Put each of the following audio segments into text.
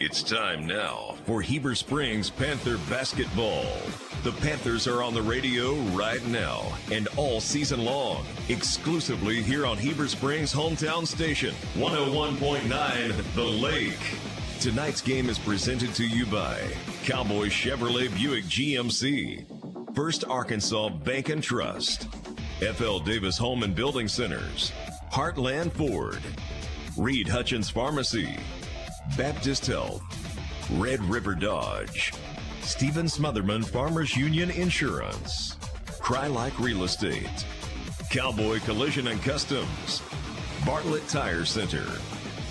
It's time now for Heber Springs Panther basketball. The Panthers are on the radio right now and all season long, exclusively here on Heber Springs' hometown station, 101.9 The Lake. Tonight's game is presented to you by Cowboy Chevrolet Buick GMC, First Arkansas Bank and Trust, F.L. Davis Home and Building Centers, Heartland Ford, Reed Hutchins Pharmacy, Baptist Health, Red River Dodge, Stephen Smotherman Farmers Union Insurance, Cry-Like Real Estate, Cowboy Collision and Customs, Bartlett Tire Center,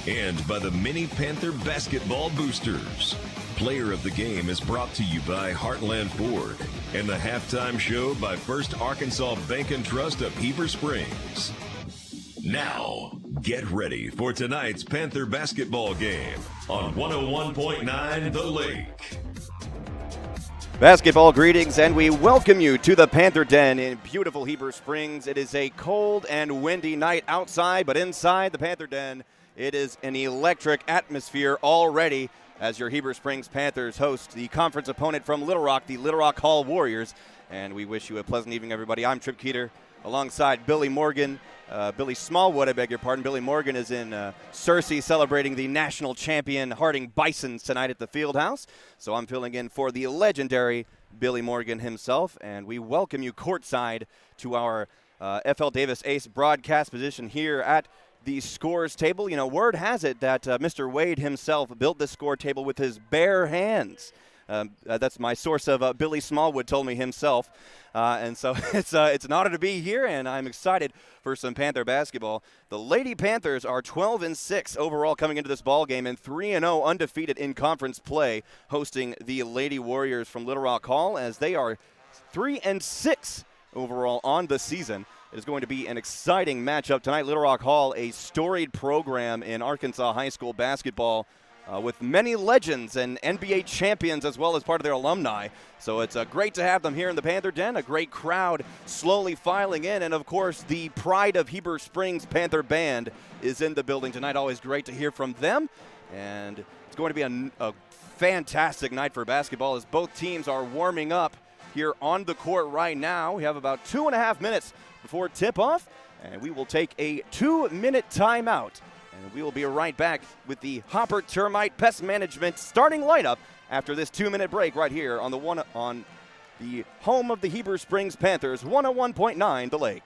and by the Mini Panther Basketball Boosters. Player of the Game is brought to you by Heartland Ford and the halftime show by First Arkansas Bank and Trust of Heber Springs. Now, get ready for tonight's Panther basketball game on 101.9 The Lake. Basketball greetings, and we welcome you to the Panther Den in beautiful Heber Springs. It is a cold and windy night outside, but inside the Panther Den, it is an electric atmosphere already as your Heber Springs Panthers host the conference opponent from Little Rock, the Little Rock Hall Warriors. And we wish you a pleasant evening, everybody. I'm Trip Keeter alongside Billy Morgan. Billy Smallwood, I beg your pardon. Billy Morgan is in Searcy celebrating the national champion Harding Bisons tonight at the Fieldhouse. So I'm filling in for the legendary Billy Morgan himself, and we welcome you courtside to our F.L. Davis Ace broadcast position here at the scores table. You know, word has it that Mr. Wade himself built this score table with his bare hands. That's my source of Billy Smallwood told me himself. And so it's an honor to be here, and I'm excited for some Panther basketball. The Lady Panthers are 12-6 overall coming into this ball game and 3-0 undefeated in conference play, hosting the Lady Warriors from Little Rock Hall, as they are 3-6 overall on the season. It is going to be an exciting matchup tonight. Little Rock Hall, a storied program in Arkansas high school basketball, with many legends and NBA champions as well as part of their alumni. So it's great to have them here in the Panther Den, a great crowd slowly filing in, and of course the pride of Heber Springs Panther Band is in the building tonight. Always great to hear from them, and it's going to be a fantastic night for basketball as both teams are warming up here on the court right now. We have about 2.5 minutes before tip-off, and we will take a 2-minute timeout. And we will be right back with the Hopper Termite Pest Management starting lineup after this 2-minute break right here on the home of the Heber Springs Panthers, 101.9 The Lake.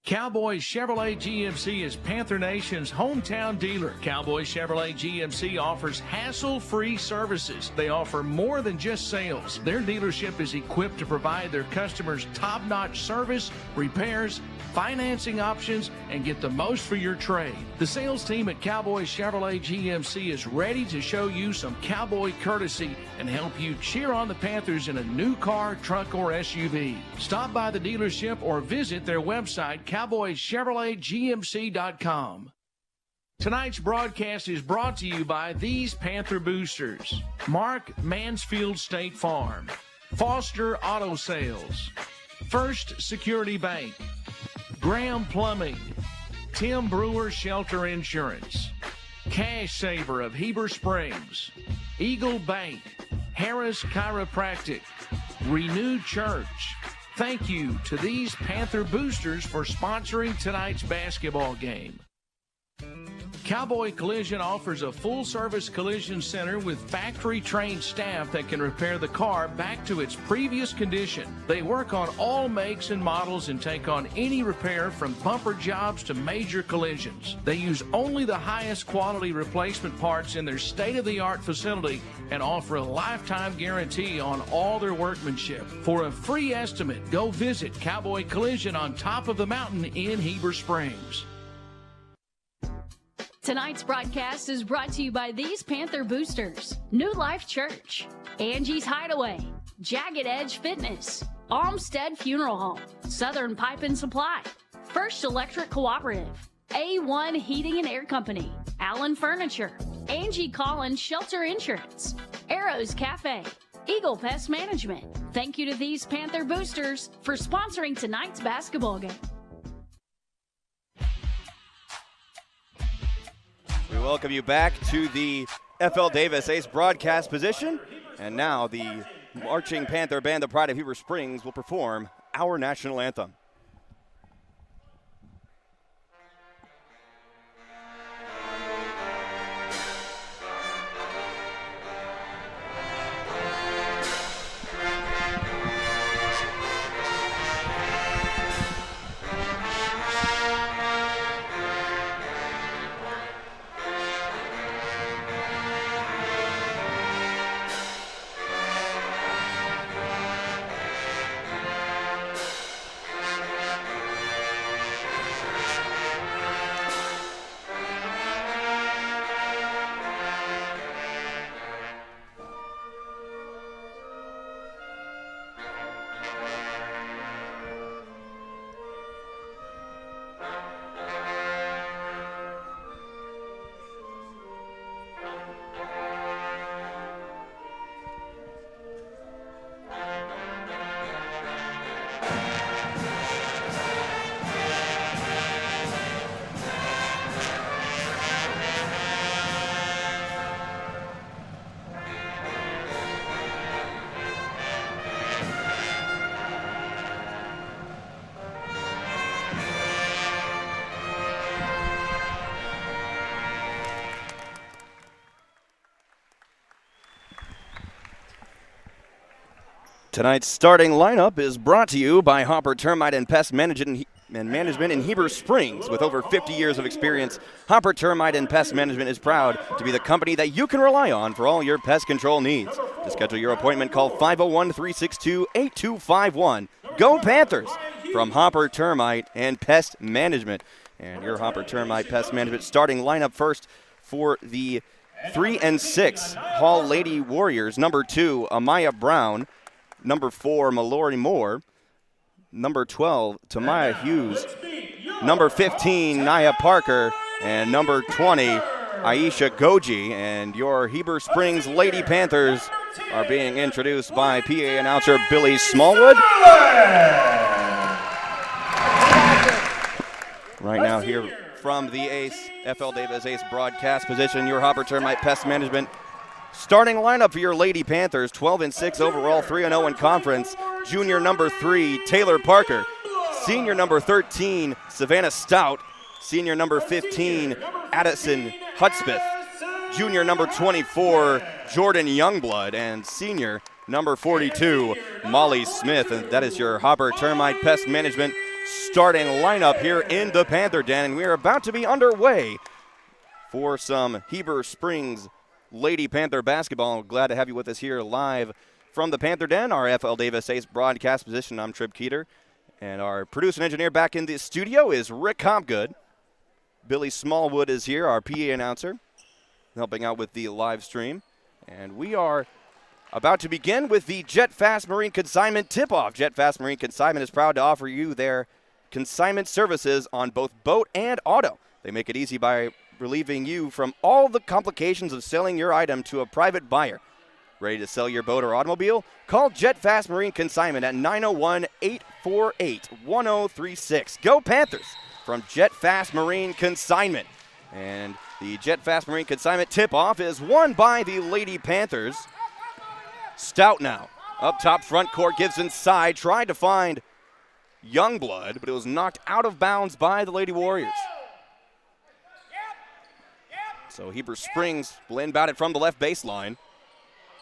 Cowboy Chevrolet GMC is Panther Nation's hometown dealer. Cowboy Chevrolet GMC offers hassle-free services. They offer more than just sales. Their dealership is equipped to provide their customers top-notch service, repairs, financing options, and get the most for your trade. The sales team at Cowboy Chevrolet GMC is ready to show you some cowboy courtesy and help you cheer on the Panthers in a new car, truck, or SUV. Stop by the dealership or visit their website, cowboychevroletgmc.com. Tonight's broadcast is brought to you by these Panther boosters: Mark Mansfield State Farm, Foster Auto Sales, First Security Bank, Graham Plumbing, Tim Brewer Shelter Insurance, Cash Saver of Heber Springs, Eagle Bank, Harris Chiropractic, Renewed Church. Thank you to these Panther boosters for sponsoring tonight's basketball game. Cowboy Collision offers a full-service collision center with factory-trained staff that can repair the car back to its previous condition. They work on all makes and models and take on any repair from bumper jobs to major collisions. They use only the highest quality replacement parts in their state-of-the-art facility and offer a lifetime guarantee on all their workmanship. For a free estimate, go visit Cowboy Collision on top of the mountain in Heber Springs. Tonight's broadcast is brought to you by these Panther boosters: New Life Church, Angie's Hideaway, Jagged Edge Fitness, Olmsted Funeral Home, Southern Pipe and Supply, First Electric Cooperative, A1 Heating and Air Company, Allen Furniture, Angie Collins Shelter Insurance, Arrows Cafe, Eagle Pest Management. Thank you to these Panther boosters for sponsoring tonight's basketball game. welcome you back to the FL Davis Ace broadcast position. And now the Marching Panther Band, the Pride of Heber Springs, will perform our national anthem. Tonight's starting lineup is brought to you by Hopper Termite and Pest Management in Heber Springs. With over 50 years of experience, Hopper Termite and Pest Management is proud to be the company that you can rely on for all your pest control needs. To schedule your appointment, call 501-362-8251. Go Panthers! From Hopper Termite and Pest Management. And your Hopper Termite Pest Management starting lineup first for the 3 and 6 Hall Lady Warriors. Number 2, Amaya Brown. Number 4, Mallory Moore. Number 12, Tamaya Hughes. Number 15, Naya Parker. And number 20, Aisha Goji. And your Heber Springs Lady Panthers are being introduced by PA announcer Billy Smallwood. Right now here from the Ace, FL Davis Ace broadcast position, your Hopper Termite Pest Management starting lineup for your Lady Panthers, 12 and 6 overall, 3-0 in conference. Junior number 3, Taylor Parker. Senior number 13, Savannah Stout. Senior number 15, Addison Hudspeth. Junior number 24, Jordan Youngblood. And senior number 42, Molly Smith. And that is your Hopper Termite Pest Management starting lineup here in the Panther Den. And we are about to be underway for some Heber Springs Lady Panther basketball. Glad to have you with us here live from the Panther Den, our FL Davis Ace broadcast position. I'm Trip Keeter, and our producer and engineer back in the studio is Rick Hopgood. Billy Smallwood is here, our PA announcer, helping out with the live stream. And we are about to begin with the Jet Fast Marine Consignment tip-off. Jet Fast Marine Consignment is proud to offer you their consignment services on both boat and auto. They make it easy by relieving you from all the complications of selling your item to a private buyer. Ready to sell your boat or automobile? Call Jet Fast Marine Consignment at 901-848-1036. Go Panthers from Jet Fast Marine Consignment. And the Jet Fast Marine Consignment tip-off is won by the Lady Panthers. Stout now. Up top front court, gives inside. Tried to find Youngblood, but it was knocked out of bounds by the Lady Warriors. So Heber Springs will inbound it from the left baseline.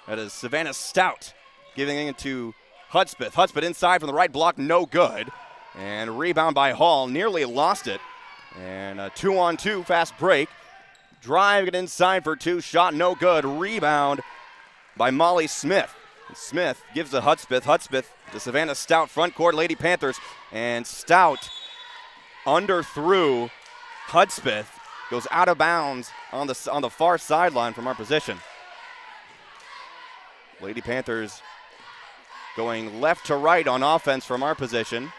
That is Savannah Stout giving it to Hudspeth. Hudspeth inside from the right block, no good. And rebound by Hall, nearly lost it. And a 2-on-2 fast break. Drive it inside for 2, shot no good. Rebound by Molly Smith. And Smith gives to Hudspeth. Hudspeth to Savannah Stout, front court, Lady Panthers. And Stout underthrew Hudspeth. Goes out of bounds on the far sideline from our position. Lady Panthers going left to right on offense from our position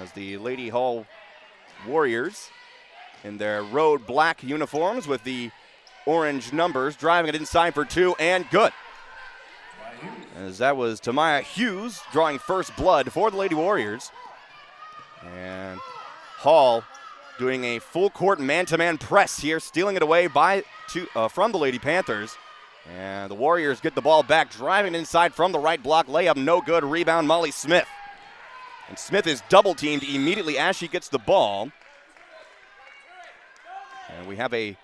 as the Lady Hall Warriors in their road black uniforms with the orange numbers, driving it inside for 2 and good. As that was Tamaya Hughes drawing first blood for the Lady Warriors. And Hall doing a full court man-to-man press here, stealing it away from the Lady Panthers. And the Warriors get the ball back, driving inside from the right block. Layup no good. Rebound Molly Smith. And Smith is double-teamed immediately as she gets the ball. And we have a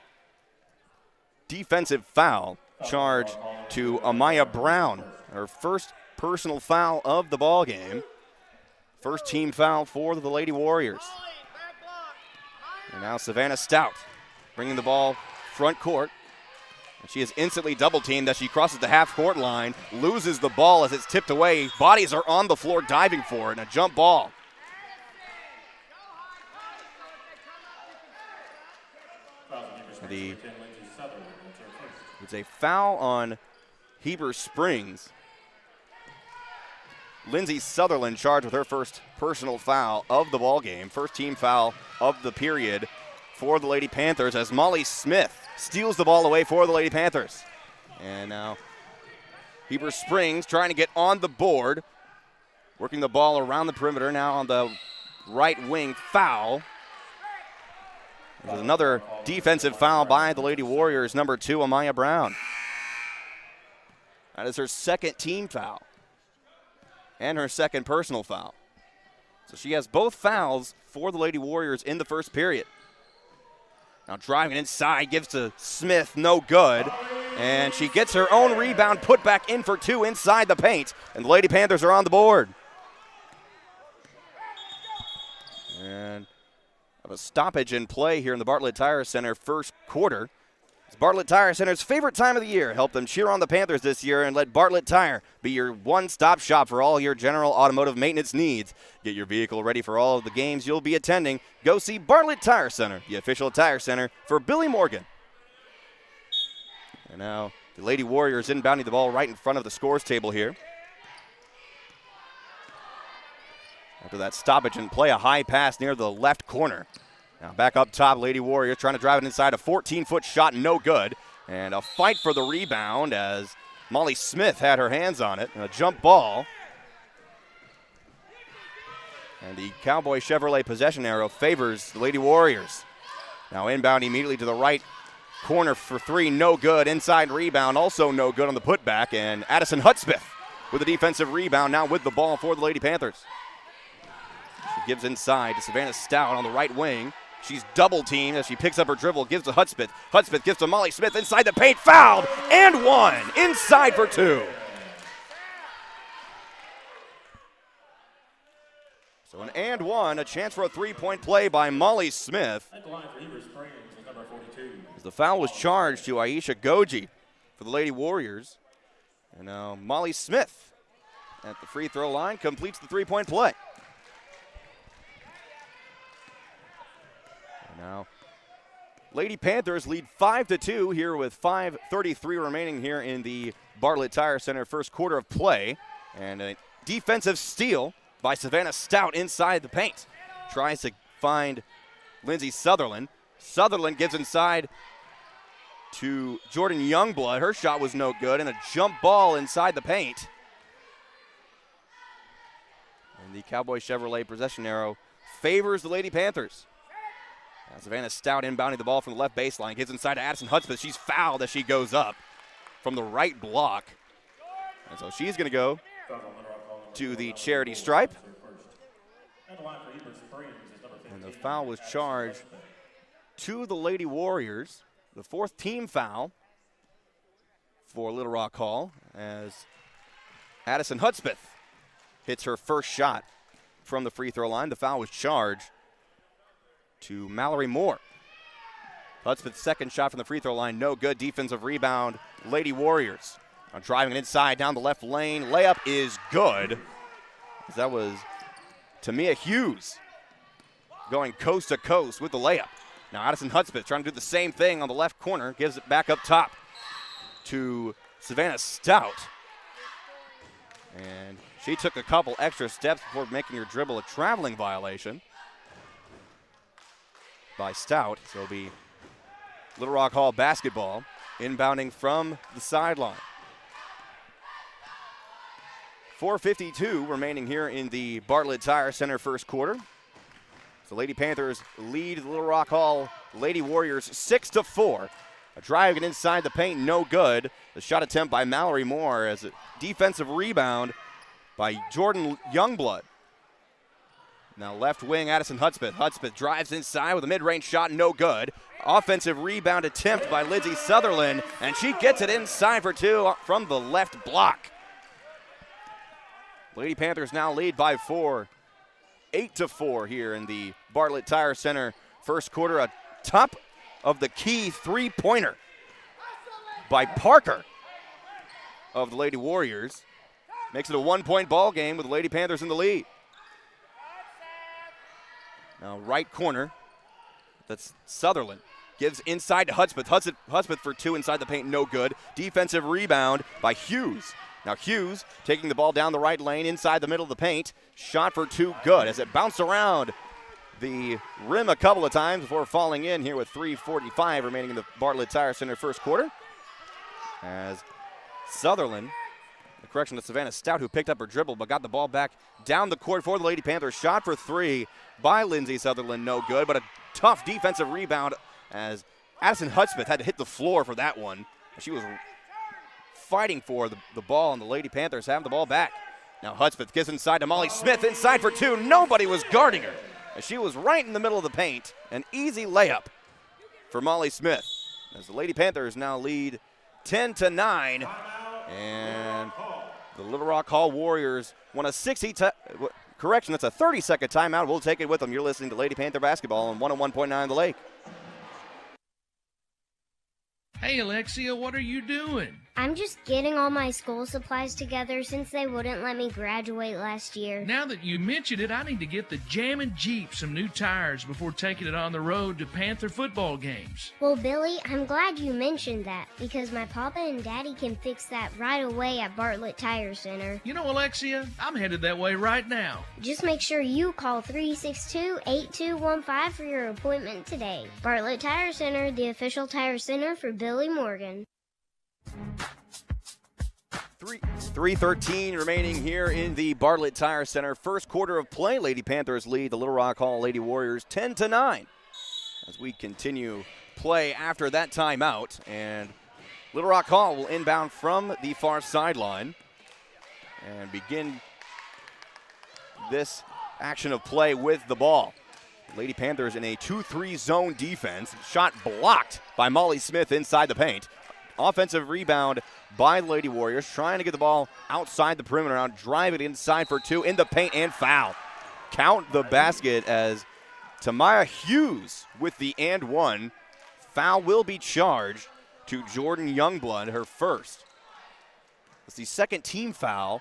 defensive foul charge to Amaya Brown, her first personal foul of the ball game. First team foul for the Lady Warriors. And now Savannah Stout bringing the ball front court. And she is instantly double-teamed as she crosses the half-court line, loses the ball as it's tipped away. Bodies are on the floor diving for it, and a jump ball. It's a foul on Heber Springs. Lindsay Sutherland charged with her first personal foul of the ball game, first team foul of the period for the Lady Panthers as Molly Smith steals the ball away for the Lady Panthers. And now Heber Springs trying to get on the board, working the ball around the perimeter. Now on the right wing, foul. There's another defensive foul by the Lady Warriors, number 2, Amaya Brown. That is her second team foul and her second personal foul. So she has both fouls for the Lady Warriors in the first period. Now driving inside, gives to Smith, no good. And she gets her own rebound, put back in for 2 inside the paint. And the Lady Panthers are on the board. And a stoppage in play here in the Bartlett Tire Center first quarter. It's Bartlett Tire Center's favorite time of the year. Help them cheer on the Panthers this year and let Bartlett Tire be your one-stop shop for all your general automotive maintenance needs. Get your vehicle ready for all of the games you'll be attending. Go see Bartlett Tire Center, the official tire center for Billy Morgan. And now the Lady Warriors inbounding the ball right in front of the scores table here. After that stoppage in play, a high pass near the left corner. Now back up top, Lady Warriors trying to drive it inside. A 14-foot shot, no good. And a fight for the rebound as Molly Smith had her hands on it. And a jump ball. And the Cowboy Chevrolet possession arrow favors the Lady Warriors. Now inbound immediately to the right corner for 3, no good. Inside rebound, also no good on the putback. And Addison Hudspeth with a defensive rebound now with the ball for the Lady Panthers. She gives inside to Savannah Stout on the right wing. She's double-teamed as she picks up her dribble, gives to Hudspeth. Hudspeth gives to Molly Smith inside the paint, fouled, and 1. Inside for 2. So an and 1, a chance for a three-point play by Molly Smith. As the foul was charged to Aisha Goji for the Lady Warriors. And now Molly Smith at the free throw line completes the three-point play. Now, Lady Panthers lead 5-2 here with 5:33 remaining here in the Bartlett Tire Center first quarter of play. And a defensive steal by Savannah Stout inside the paint. Tries to find Lindsay Sutherland. Sutherland gives inside to Jordan Youngblood. Her shot was no good, and a jump ball inside the paint. And the Cowboy Chevrolet possession arrow favors the Lady Panthers. Now Savannah Stout inbounding the ball from the left baseline. Gives inside to Addison Hudspeth. She's fouled as she goes up from the right block. And so she's going to go to the charity stripe. And the foul was charged to the Lady Warriors. The 4th team foul for Little Rock Hall as Addison Hudspeth hits her first shot from the free throw line. The foul was charged to Mallory Moore. Hudspeth's second shot from the free throw line, no good. Defensive rebound, Lady Warriors. Driving it inside down the left lane. Layup is good. That was Tamia Hughes going coast to coast with the layup. Now Addison Hudspeth trying to do the same thing on the left corner. Gives it back up top to Savannah Stout. And she took a couple extra steps before making her dribble a traveling violation by Stout. So it'll be Little Rock Hall basketball inbounding from the sideline. 4:52 remaining here in the Bartlett Tire Center first quarter. So Lady Panthers lead the Little Rock Hall Lady Warriors 6-4. A drive inside the paint, no good. The shot attempt by Mallory Moore as a defensive rebound by Jordan Youngblood. Now left wing, Addison Hudspeth. Hudspeth drives inside with a mid-range shot, no good. Offensive rebound attempt by Lindsey Sutherland, and she gets it inside for two from the left block. Lady Panthers now lead by 4, 8-4 here in the Bartlett Tire Center first quarter. A top of the key three-pointer by Parker of the Lady Warriors. Makes it a 1-point ball game with the Lady Panthers in the lead. Now right corner, that's Sutherland. Gives inside to Hudspeth. Hudspeth for two inside the paint, no good. Defensive rebound by Hughes. Now Hughes taking the ball down the right lane inside the middle of the paint. Shot for two, good as it bounced around the rim a couple of times before falling in here with 3:45 remaining in the Bartlett Tire Center first quarter. As Sutherland, the correction to Savannah Stout, who picked up her dribble but got the ball back down the court for the Lady Panthers. Shot for three by Lindsey Sutherland, no good, but a tough defensive rebound as Addison Hudspeth had to hit the floor for that one. She was fighting for the ball, and the Lady Panthers have the ball back. Now Hudspeth gets inside to Molly Smith, inside for two. Nobody was guarding her, as she was right in the middle of the paint. An easy layup for Molly Smith, as the Lady Panthers now lead 10-9, and the Little Rock Hall Warriors won a 30-second timeout. We'll take it with them. You're listening to Lady Panther basketball on 101.9 The Lake. Hey, Alexia, what are you doing? I'm just getting all my school supplies together since they wouldn't let me graduate last year. Now that you mentioned it, I need to get the Jammin' Jeep some new tires before taking it on the road to Panther football games. Well, Billy, I'm glad you mentioned that because my papa and daddy can fix that right away at Bartlett Tire Center. You know, Alexia, I'm headed that way right now. Just make sure you call 362-8215 for your appointment today. Bartlett Tire Center, the official tire center for Billy Morgan. 3:13 remaining here in the Bartlett Tire Center. First quarter of play, Lady Panthers lead the Little Rock Hall Lady Warriors 10-9. As we continue play after that timeout, and Little Rock Hall will inbound from the far sideline and begin this action of play with the ball. Lady Panthers in a 2-3 zone defense. Shot blocked by Molly Smith inside the paint. Offensive rebound by the Lady Warriors, trying to get the ball outside the perimeter, now drive it inside for two in the paint and foul. Count the basket as Tamaya Hughes with the and one. Foul will be charged to Jordan Youngblood, her first. It's the second team foul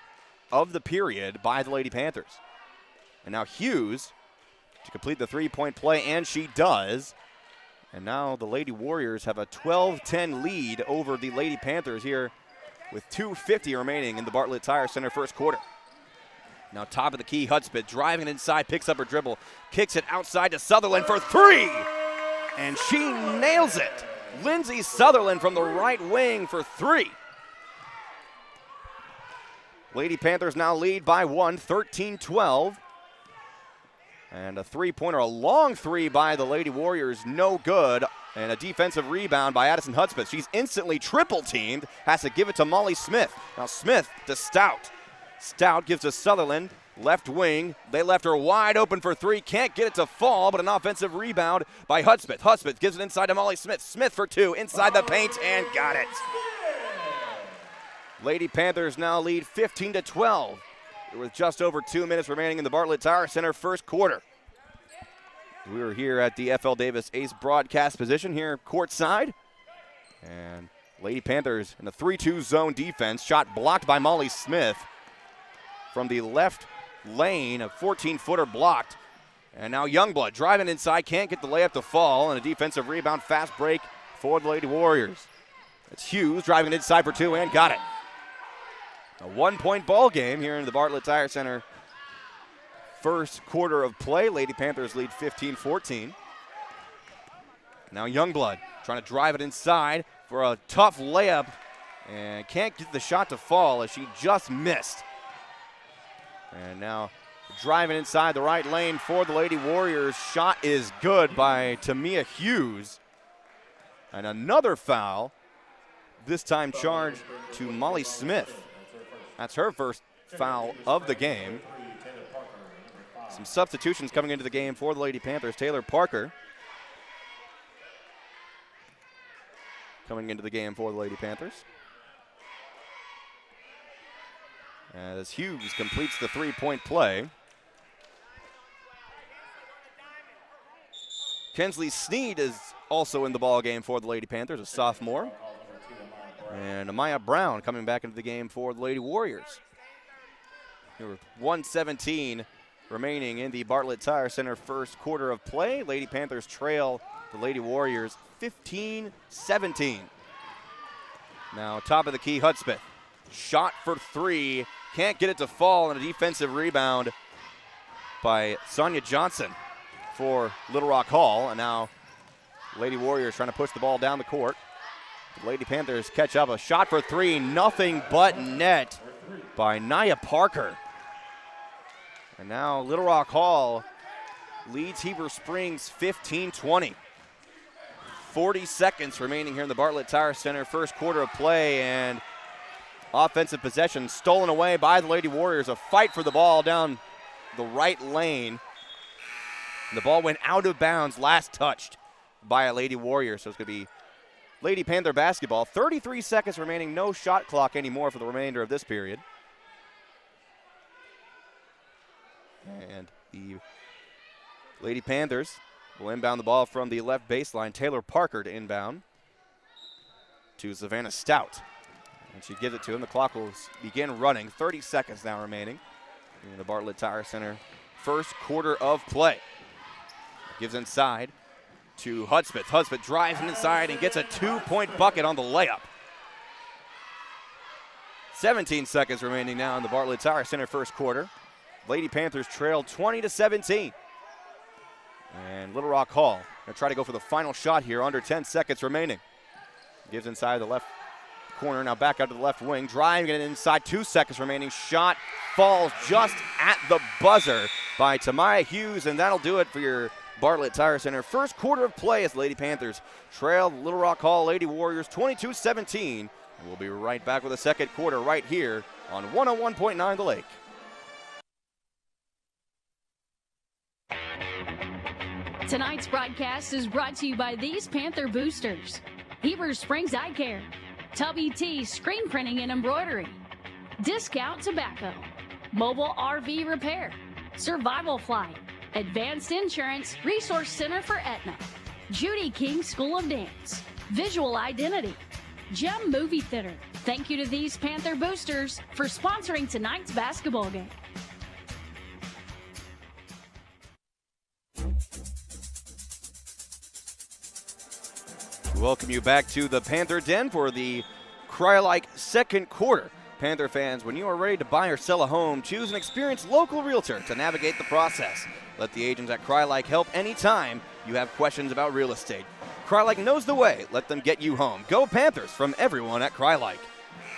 of the period by the Lady Panthers. And now Hughes to complete the three-point play, and she does. And now the Lady Warriors have a 12-10 lead over the Lady Panthers here with 2:50 remaining in the Bartlett Tire Center first quarter. Now top of the key, Hudspeth driving inside, picks up her dribble, kicks it outside to Sutherland for three, and she nails it. Lindsey Sutherland from the right wing for three. Lady Panthers now lead by one, 13-12. And a three-pointer, a long three by the Lady Warriors, no good. And a defensive rebound by Addison Hudspeth. She's instantly triple-teamed, has to give it to Molly Smith. Now Smith to Stout. Stout gives to Sutherland, left wing. They left her wide open for three, can't get it to fall, but an offensive rebound by Hudspeth. Hudspeth gives it inside to Molly Smith. Smith for two, inside the paint, and got it. Lady Panthers now lead 15-12. With just over 2 minutes remaining in the Bartlett Tire Center first quarter. We're here at the FL Davis Ace broadcast position here courtside. And Lady Panthers in a 3-2 zone defense. Shot blocked by Molly Smith from the left lane. A 14-footer blocked. And now Youngblood driving inside. Can't get the layup to fall. And a defensive rebound fast break for the Lady Warriors. It's Hughes driving inside for two and got it. A 1-point ball game here in the Bartlett Tire Center. First quarter of play. Lady Panthers lead 15-14. Now Youngblood trying to drive it inside for a tough layup and can't get the shot to fall as she just missed. And now driving inside the right lane for the Lady Warriors. Shot is good by Tamia Hughes. And another foul, this time charged to Molly Smith. That's her first foul of the game. Some substitutions coming into the game for the Lady Panthers. Taylor Parker coming into the game for the Lady Panthers. As Hughes completes the three-point play. Kensley Sneed is also in the ball game for the Lady Panthers, a sophomore. And Amaya Brown coming back into the game for the Lady Warriors. There were 1:17 remaining in the Bartlett Tire Center first quarter of play. Lady Panthers trail the Lady Warriors 15-17. Now top of the key, Hudspeth. Shot for three. Can't get it to fall, and a defensive rebound by Sonia Johnson for Little Rock Hall. And now Lady Warriors trying to push the ball down the court. The Lady Panthers catch up. A shot for three. Nothing but net by Nia Parker. And now Little Rock Hall leads Heber Springs 15-20. 40 seconds remaining here in the Bartlett Tire Center first quarter of play, and offensive possession stolen away by the Lady Warriors. A fight for the ball down the right lane. The ball went out of bounds, last touched by a Lady Warrior. So it's going to be Lady Panther basketball. 33 seconds remaining, no shot clock anymore for the remainder of this period. And the Lady Panthers will inbound the ball from the left baseline. Taylor Parker to inbound to Savannah Stout. And she gives it to him. The clock will begin running. 30 seconds now remaining in the Bartlett Tire Center first quarter of play. Gives inside to Hudspeth. Hudspeth drives inside and gets a two-point bucket on the layup. 17 seconds remaining now in the Bartlett Tire Center first quarter. Lady Panthers trail 20-17. And Little Rock Hall going to try to go for the final shot here, under 10 seconds remaining. Gives inside the left corner, now back out to the left wing. Driving it inside, 2 seconds remaining. Shot falls just at the buzzer by Tamaya Hughes, and that'll do it for your Bartlett Tire Center first quarter of play as Lady Panthers trail Little Rock Hall Lady Warriors 22-17. And we'll be right back with the second quarter right here on 101.9 The Lake. Tonight's broadcast is brought to you by these Panther boosters: Heber Springs Eye Care, Tubby T Screen Printing and Embroidery, Discount Tobacco, Mobile RV Repair, Survival Flight, Advanced Insurance Resource Center for Aetna, Judy King School of Dance, Visual Identity, Gem Movie Theater. Thank you to these Panther boosters for sponsoring tonight's basketball game. Welcome you back to the Panther Den for the Cry-Like second quarter. Panther fans, when you are ready to buy or sell a home, choose an experienced local realtor to navigate the process. Let the agents at Cry-Like help anytime you have questions about real estate. Cry-Like knows the way. Let them get you home. Go Panthers from everyone at Cry-Like.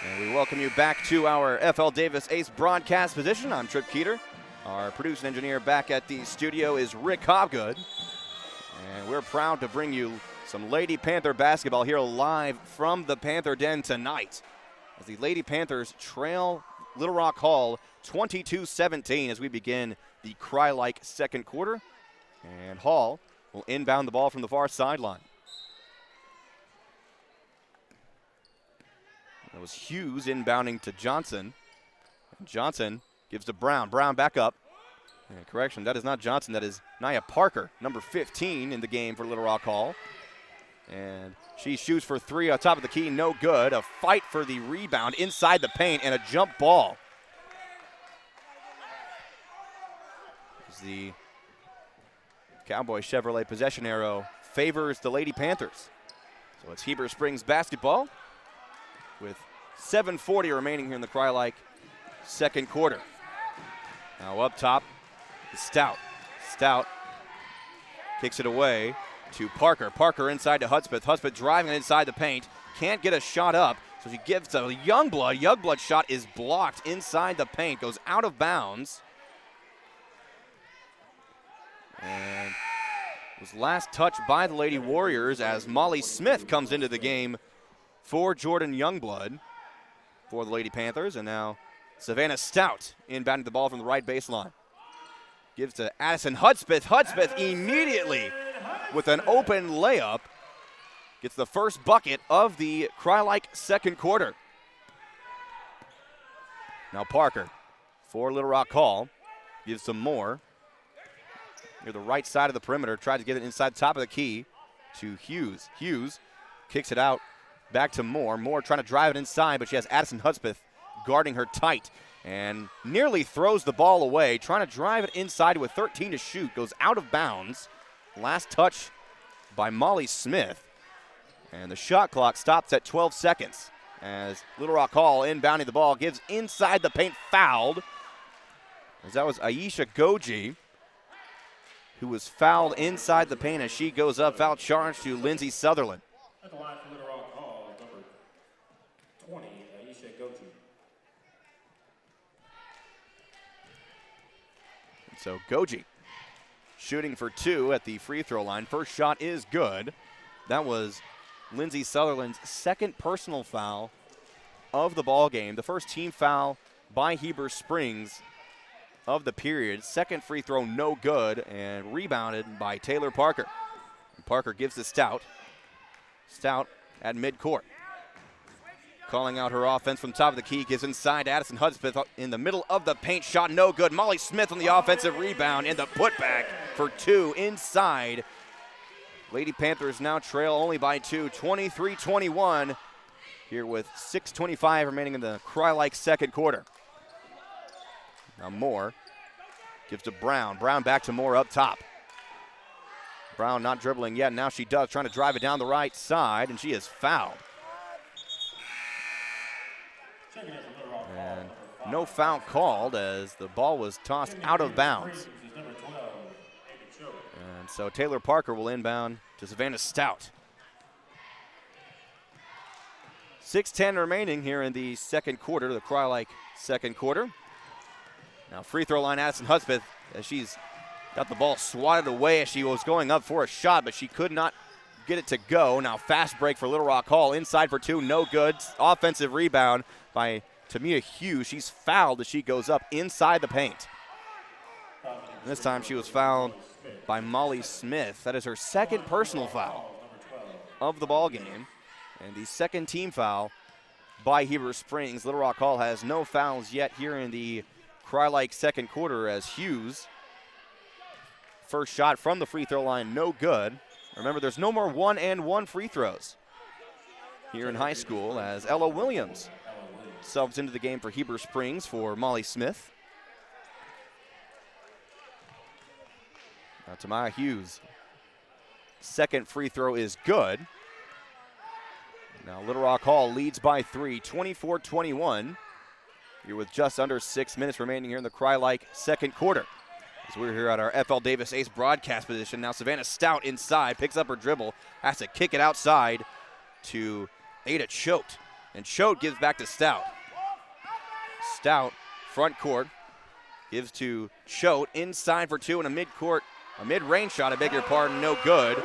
And we welcome you back to our FL Davis Ace broadcast position. I'm Trip Keeter. Our producer and engineer back at the studio is Rick Hobgood. And we're proud to bring you some Lady Panther basketball here live from the Panther Den tonight, as the Lady Panthers trail Little Rock Hall 22-17 as we begin the Cry-Like second quarter. And Hall will inbound the ball from the far sideline. That was Hughes inbounding to Johnson. And Johnson gives to Brown. Brown back up. And correction, that is not Johnson, that is Nia Parker, number 15 in the game for Little Rock Hall. And she shoots for three on top of the key, no good. A fight for the rebound inside the paint and a jump ball. As the Cowboy Chevrolet possession arrow favors the Lady Panthers. So it's Heber Springs basketball with 7:40 remaining here in the Cry-Like second quarter. Now up top is Stout. Stout kicks it away to Parker. Parker inside to Hudspeth. Hudspeth driving inside the paint. Can't get a shot up, so she gives to Youngblood. Youngblood's shot is blocked inside the paint. Goes out of bounds. And was last touched by the Lady Warriors as Molly Smith comes into the game for Jordan Youngblood for the Lady Panthers. And now Savannah Stout inbounding the ball from the right baseline. Gives to Addison Hudspeth. Hudspeth immediately with an open layup gets the first bucket of the Cry-like second quarter. Now Parker for Little Rock Hall. Gives some more. Near the right side of the perimeter. Tried to get it inside the top of the key to Hughes. Hughes kicks it out back to Moore. Moore trying to drive it inside, but she has Addison Hudspeth guarding her tight and nearly throws the ball away. Trying to drive it inside with 13 to shoot. Goes out of bounds. Last touch by Molly Smith. And the shot clock stops at 12 seconds as Little Rock Hall inbounding the ball. Gives inside the paint, fouled. As that was Aisha Goji, who was fouled inside the paint as she goes up. Foul charge to Lindsay Sutherland. At the line for Little Rock Hall, number 20, Aisha Goji. So Goji shooting for two at the free throw line. First shot is good. That was Lindsay Sutherland's second personal foul of the ball game. The first team foul by Heber Springs of the period. Second free throw no good and rebounded by Taylor Parker. Parker gives to Stout. Stout at midcourt. Calling out her offense from top of the key. Gives inside Addison Hudspeth in the middle of the paint. Shot no good. Molly Smith on the offensive rebound and the putback for two inside. Lady Panthers now trail only by two, 23-21. Here with 6:25 remaining in the Cry-like second quarter. Now Moore gives to Brown. Brown back to Moore up top. Brown not dribbling yet. Now she does, trying to drive it down the right side, and she is fouled. And no foul called as the ball was tossed out of bounds. And so Taylor Parker will inbound to Savannah Stout. 6:10 remaining here in the second quarter, the Cry-like second quarter. Now free throw line, Addison Hudspeth, as she's got the ball swatted away as she was going up for a shot, but she could not get it to go. Now fast break for Little Rock Hall, inside for two, no good. Offensive rebound by Tamia Hughes. She's fouled as she goes up inside the paint. And this time she was fouled by Molly Smith. That is her second personal foul of the ball game, and the second team foul by Heber Springs. Little Rock Hall has no fouls yet here in the Cry-like second quarter as Hughes, first shot from the free throw line, no good. Remember, there's no more 1-and-1 free throws here in high school as Ella Williams subs into the game for Heber Springs for Molly Smith. Now Tamaya Hughes, second free throw is good. Now Little Rock Hall leads by three, 24-21. Here with just under 6 minutes remaining here in the Cry-like second quarter. As we're here at our FL Davis Ace broadcast position. Now Savannah Stout inside, picks up her dribble, has to kick it outside to Ada Choate. And Choate gives back to Stout. Stout, front court, gives to Choate, inside for two, and a mid-range shot, I beg your pardon, no good.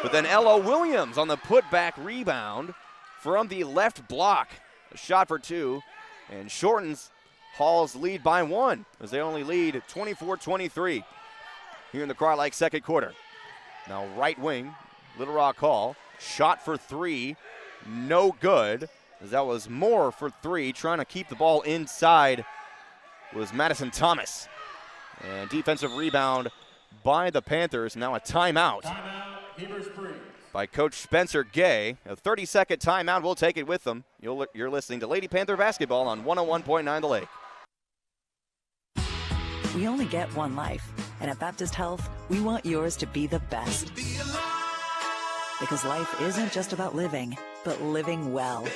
But then Ella Williams on the putback rebound from the left block. A shot for two, and shortens Hall's lead by one as they only lead 24-23 here in the Cry-like second quarter. Now right wing, Little Rock Hall, shot for three, no good. As that was Moore for three, trying to keep the ball inside was Madison Thomas. And defensive rebound by the Panthers. Now a timeout by Coach Spencer Gay. A 30-second timeout. We'll take it with them. You're listening to Lady Panther basketball on 101.9 The Lake. We only get one life, and at Baptist Health, we want yours to be the best. Because life isn't just about living, but living well.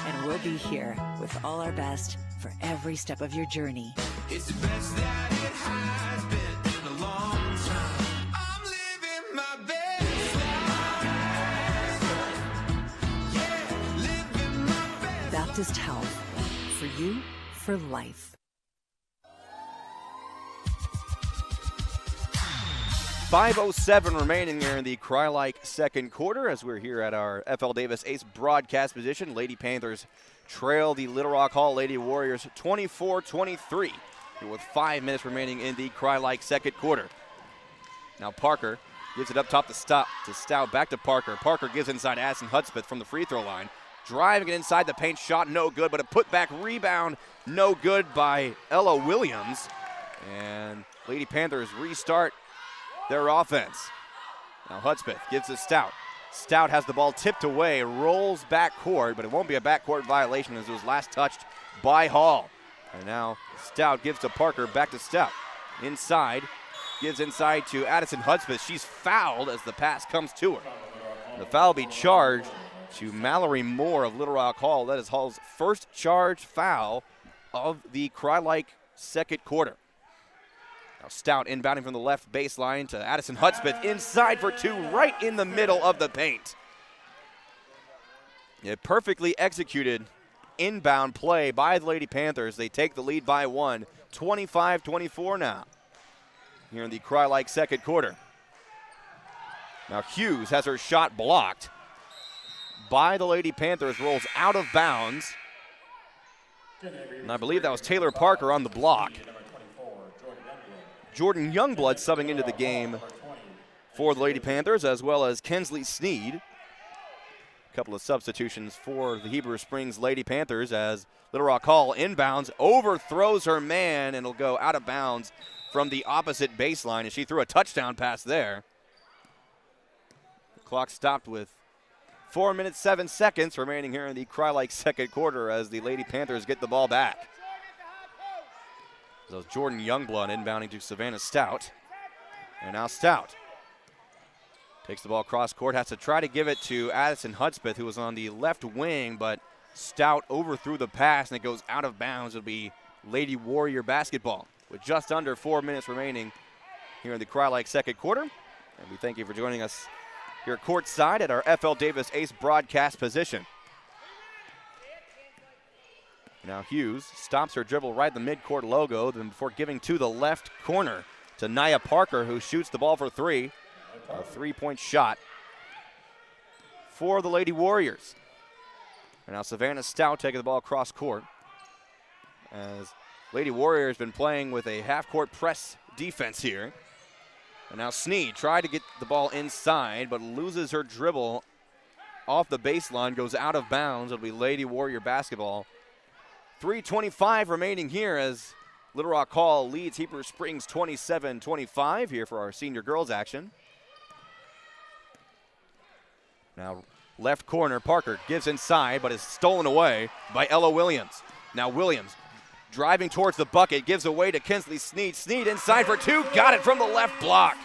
And we'll be here with all our best for every step of your journey. It's the best that it has been in a long time. I'm living my best life. Yeah, living my best. Baptist Health. For you, for life. 5:07 remaining here in the Cry-like second quarter as we're here at our FL Davis Ace broadcast position. Lady Panthers trail the Little Rock Hall Lady Warriors 24-23 here with 5 minutes remaining in the Cry-like second quarter. Now Parker gives it up top to Stout, back to Parker. Parker gives inside Addison Hudspeth from the free throw line. Driving it inside the paint, shot no good, but a putback rebound no good by Ella Williams. And Lady Panthers restart their offense. Now Hudspeth gives to Stout. Stout has the ball tipped away, rolls back court, but it won't be a backcourt violation as it was last touched by Hall. And now Stout gives to Parker, back to Stout. Inside, gives inside to Addison Hudspeth. She's fouled as the pass comes to her. The foul will be charged to Mallory Moore of Little Rock Hall. That is Hall's first charged foul of the Cry-like second quarter. Now Stout inbounding from the left baseline to Addison Hudspeth. Inside for two, right in the middle of the paint. A perfectly executed inbound play by the Lady Panthers. They take the lead by one, 25-24 now, here in the Cry-like second quarter. Now Hughes has her shot blocked by the Lady Panthers, rolls out of bounds. And I believe that was Taylor Parker on the block. Jordan Youngblood subbing into the game for the Lady Panthers, as well as Kensley Sneed. A couple of substitutions for the Heber Springs Lady Panthers as Little Rock Hall inbounds, overthrows her man, and will go out of bounds from the opposite baseline, and she threw a touchdown pass there. The clock stopped with 4 minutes, 7 seconds remaining here in the Cry-like second quarter as the Lady Panthers get the ball back. So Jordan Youngblood inbounding to Savannah Stout. And now Stout takes the ball across court, has to try to give it to Addison Hudspeth, who was on the left wing, but Stout overthrew the pass and it goes out of bounds. It'll be Lady Warrior basketball with just under 4 minutes remaining here in the Cry-like second quarter. And we thank you for joining us here courtside at our FL Davis Ace broadcast position. Now Hughes stops her dribble right in the midcourt logo, then before giving to the left corner to Nia Parker, who shoots the ball for three. A three-point shot for the Lady Warriors. And now Savannah Stout taking the ball across court as Lady Warrior has been playing with a half-court press defense here. And now Sneed tried to get the ball inside, but loses her dribble off the baseline, goes out of bounds. It'll be Lady Warrior basketball. 3:25 remaining here as Little Rock Hall leads Heber Springs 27-25 here for our senior girls action. Now left corner, Parker gives inside, but is stolen away by Ella Williams. Now Williams driving towards the bucket, gives away to Kensley Sneed. Sneed inside for two, got it from the left block.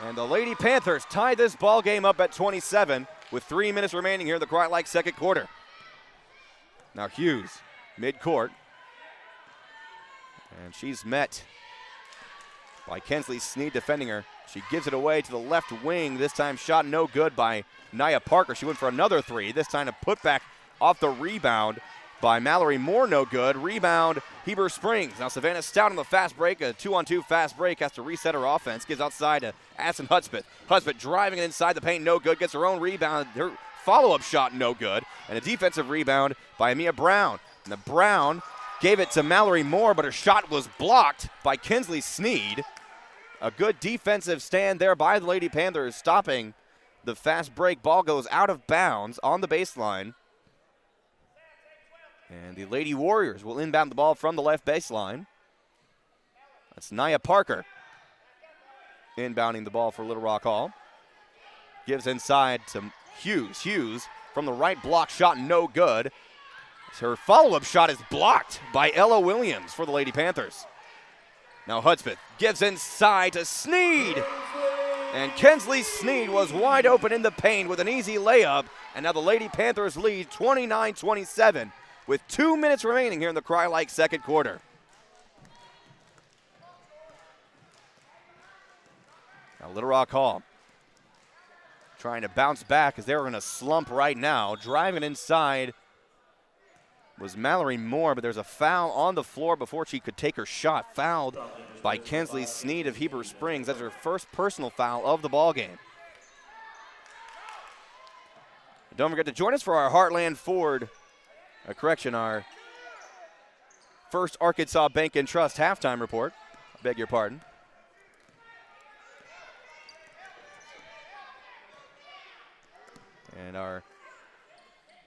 And the Lady Panthers tie this ball game up at 27 with 3 minutes remaining here in the Cry-like second quarter. Now Hughes, midcourt. And she's met by Kensley Sneed defending her. She gives it away to the left wing. This time shot no good by Nia Parker. She went for another three. This time a putback off the rebound by Mallory Moore, no good. Rebound, Heber Springs. Now Savannah Stout on the fast break, a 2-on-2 fast break, has to reset her offense. Gives outside to Addison Hudspeth. Hudspeth driving it inside the paint, no good. Gets her own rebound. Her follow-up shot, no good. And a defensive rebound by Amia Brown. And the Brown gave it to Mallory Moore, but her shot was blocked by Kensley Sneed. A good defensive stand there by the Lady Panthers, stopping the fast break. Ball goes out of bounds on the baseline. And the Lady Warriors will inbound the ball from the left baseline. That's Nia Parker inbounding the ball for Little Rock Hall. Gives inside to Hughes. Hughes from the right block shot, no good. Her follow-up shot is blocked by Ella Williams for the Lady Panthers. Now Hudspeth gives inside to Sneed. And Kensley Sneed was wide open in the paint with an easy layup. And now the Lady Panthers lead 29-27 with 2 minutes remaining here in the Cry-like second quarter. Now Little Rock Hall trying to bounce back as they're in a slump right now. Driving inside was Mallory Moore, but there's a foul on the floor before she could take her shot. Fouled by Kinsley Sneed of Heber Springs. That's her first personal foul of the ball game. Don't forget to join us for our Heartland Ford, our First Arkansas Bank and Trust halftime report. I beg your pardon. And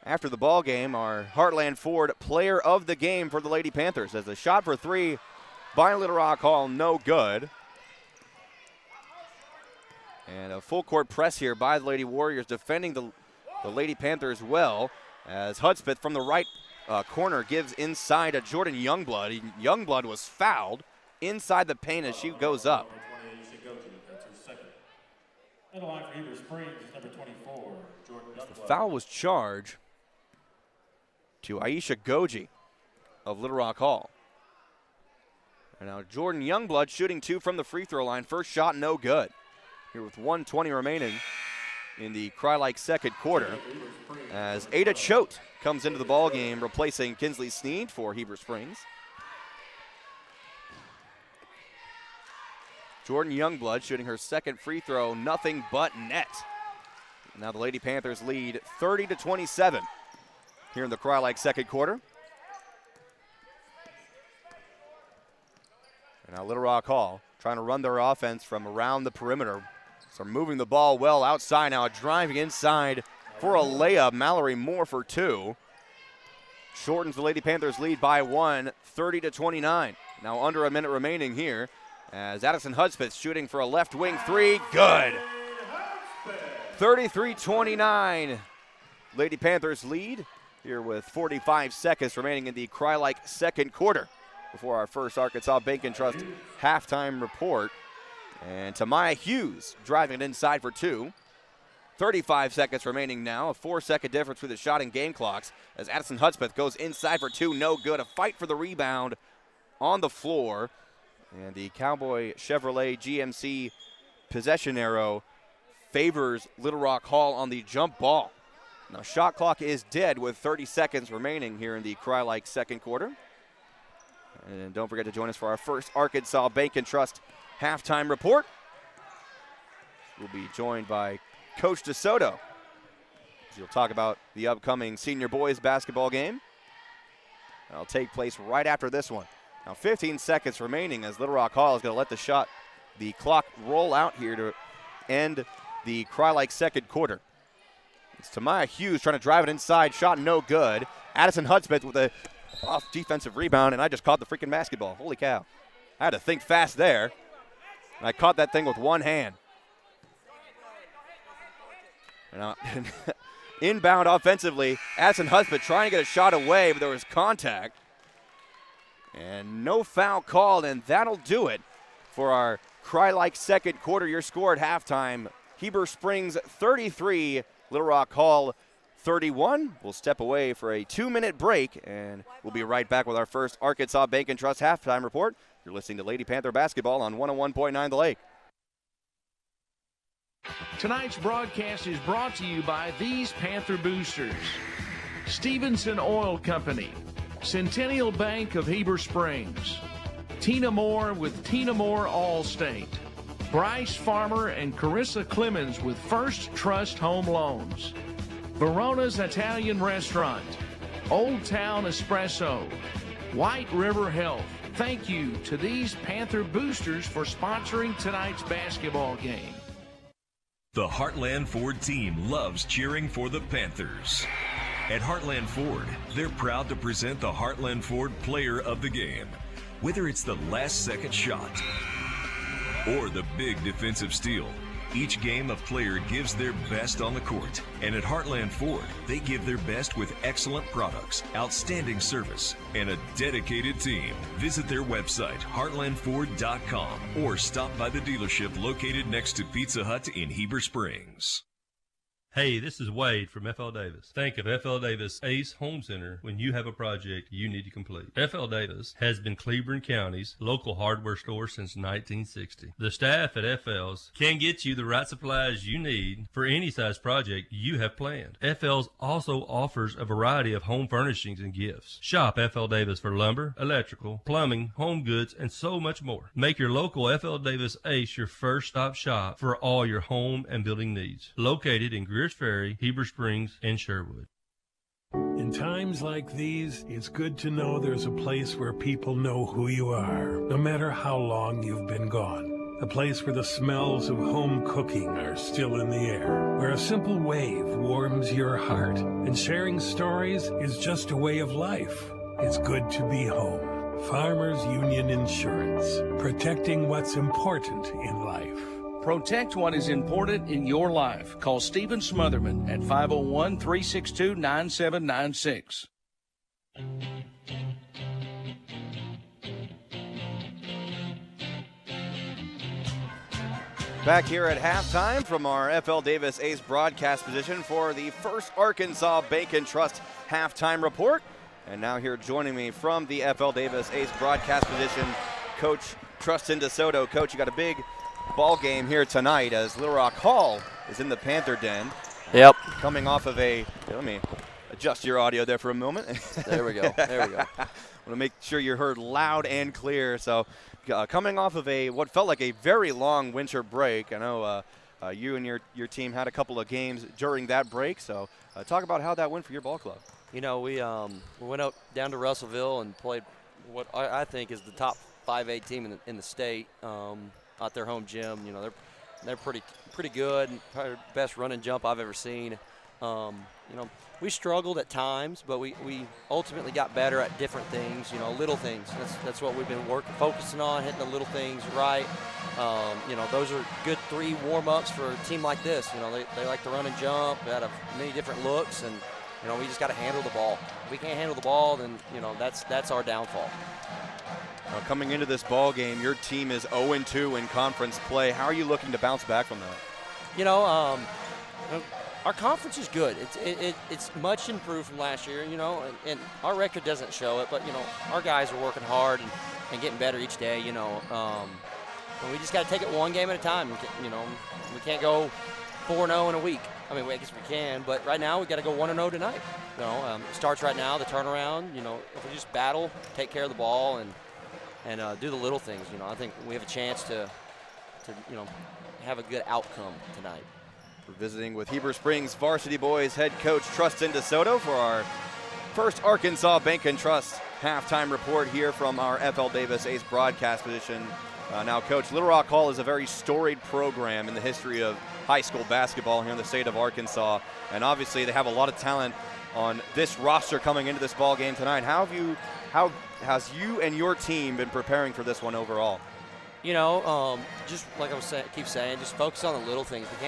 after the ball game, our Heartland Ford player of the game for the Lady Panthers, as a shot for three by Little Rock Hall, no good. And a full court press here by the Lady Warriors, defending the Lady Panthers well, as Hudspeth from the right corner gives inside to Jordan Youngblood. Youngblood was fouled inside the paint as she goes up. And the line for Heber Springs is number 24, Jordan Youngblood. The foul was charged to Aisha Goji of Little Rock Hall. And now Jordan Youngblood shooting two from the free throw line. First shot, no good. Here with 1:20 remaining in the Cry-like second quarter, as Ada Choate comes into the ball game, replacing Kinsley Sneed for Heber Springs. Jordan Youngblood shooting her second free throw, nothing but net. Now the Lady Panthers lead 30-27 here in the Cry-like second quarter. And now Little Rock Hall trying to run their offense from around the perimeter. So moving the ball well outside now, driving inside for a layup. Mallory Moore for two. Shortens the Lady Panthers lead by one, 30-29. Now under a minute remaining here, as Addison Hudspeth shooting for a left wing three, good. 33-29. Lady Panthers lead here with 45 seconds remaining in the Cry-like second quarter before our first Arkansas Bank and Trust halftime report. And Tamaya Hughes driving it inside for two. 35 seconds remaining now, a 4-second difference with the shot and game clocks as Addison Hudspeth goes inside for two, no good. A fight for the rebound on the floor. And the Cowboy Chevrolet GMC possession arrow favors Little Rock Hall on the jump ball. Now shot clock is dead with 30 seconds remaining here in the Cry-like second quarter. And don't forget to join us for our first Arkansas Bank and Trust halftime report. We'll be joined by Coach DeSoto. He'll talk about the upcoming senior boys basketball game. That'll take place right after this one. Now 15 seconds remaining as Little Rock Hall is going to let the clock roll out here to end the Cry-like second quarter. It's Tamaya Hughes trying to drive it inside, shot no good. Addison Hudspeth with a off defensive rebound, and I just caught the freaking basketball. Holy cow. I had to think fast there. And I caught that thing with one hand. And inbound offensively, Addison Hudspeth trying to get a shot away, but there was contact. And no foul called, and that'll do it for our Cry-like second quarter. Your score at halftime, Heber Springs 33, Little Rock Hall 31. We'll step away for a 2-minute break, and we'll be right back with our first Arkansas Bank and Trust halftime report. You're listening to Lady Panther basketball on 101.9 The Lake. Tonight's broadcast is brought to you by these Panther boosters: Stevenson Oil Company, Centennial Bank of Heber Springs, Tina Moore with Tina Moore Allstate, Bryce Farmer and Carissa Clemens with First Trust Home Loans, Verona's Italian Restaurant, Old Town Espresso, White River Health. Thank you to these Panther boosters for sponsoring tonight's basketball game. The Heartland Ford team loves cheering for the Panthers. At Heartland Ford, they're proud to present the Heartland Ford Player of the Game. Whether it's the last-second shot or the big defensive steal, each game a player gives their best on the court. And at Heartland Ford, they give their best with excellent products, outstanding service, and a dedicated team. Visit their website, heartlandford.com, or stop by the dealership located next to Pizza Hut in Heber Springs. Hey, this is Wade from F.L. Davis. Think of F.L. Davis Ace Home Center when you have a project you need to complete. F.L. Davis has been Cleveland County's local hardware store since 1960. The staff at F.L.'s can get you the right supplies you need for any size project you have planned. F.L.'s also offers a variety of home furnishings and gifts. Shop F.L. Davis for lumber, electrical, plumbing, home goods, and so much more. Make your local F.L. Davis Ace your first stop shop for all your home and building needs. Located in Greers Ferry, Heber Springs, and Sherwood. In times like these, it's good to know there's a place where people know who you are, no matter how long you've been gone. A place where the smells of home cooking are still in the air, where a simple wave warms your heart, and sharing stories is just a way of life. It's good to be home. Farmers Union Insurance, protecting what's important in life. Protect what is important in your life. Call Stephen Smotherman at 501-362-9796. Back here at halftime from our F.L. Davis Ace broadcast position for the First Arkansas Bank and Trust halftime report. And now here joining me from the F.L. Davis Ace broadcast position, Coach Trustin DeSoto. Coach, you got a big ball game here tonight as Little Rock Hall is in the Panther Den. Yep. Coming off of let me adjust your audio there for a moment. There we go. There we go. I want to make sure you're heard loud and clear. So coming off of what felt like a very long winter break. I know you and your team had a couple of games during that break. So talk about how that went for your ball club. You know, we went up down to Russellville and played what I think is the top 5A team in the state. At their home gym, you know, they're pretty good, and probably the best run and jump I've ever seen. You know, we struggled at times, but we ultimately got better at different things. You know, little things. That's what we've been focusing on, hitting the little things right. You know, those are good 3 warm-ups for a team like this. You know, they like to run and jump out of many different looks, and you know, we just got to handle the ball. If we can't handle the ball, then you know that's our downfall. Coming into this ball game, your team is 0-2 in conference play. How are you looking to bounce back from that? You know, our conference is good. It's much improved from last year, you know, and our record doesn't show it, but, you know, our guys are working hard and getting better each day, you know. And we just got to take it one game at a time. You know, we can't go 4-0 in a week. I mean, I guess we can, but right now we got to go 1-0 tonight. You know, it starts right now, the turnaround. You know, if we just battle, take care of the ball, and do the little things, you know, I think we have a chance to you know, have a good outcome tonight. We're visiting with Heber Springs varsity boys head coach Trustin DeSoto for our First Arkansas Bank and Trust halftime report here from our F.L. Davis Ace broadcast position. Now, Coach, Little Rock Hall is a very storied program in the history of high school basketball here in the state of Arkansas, and obviously they have a lot of talent on this roster coming into this ball game tonight. How has you and your team been preparing for this one overall? You know, just like I keep saying, just focus on the little things. We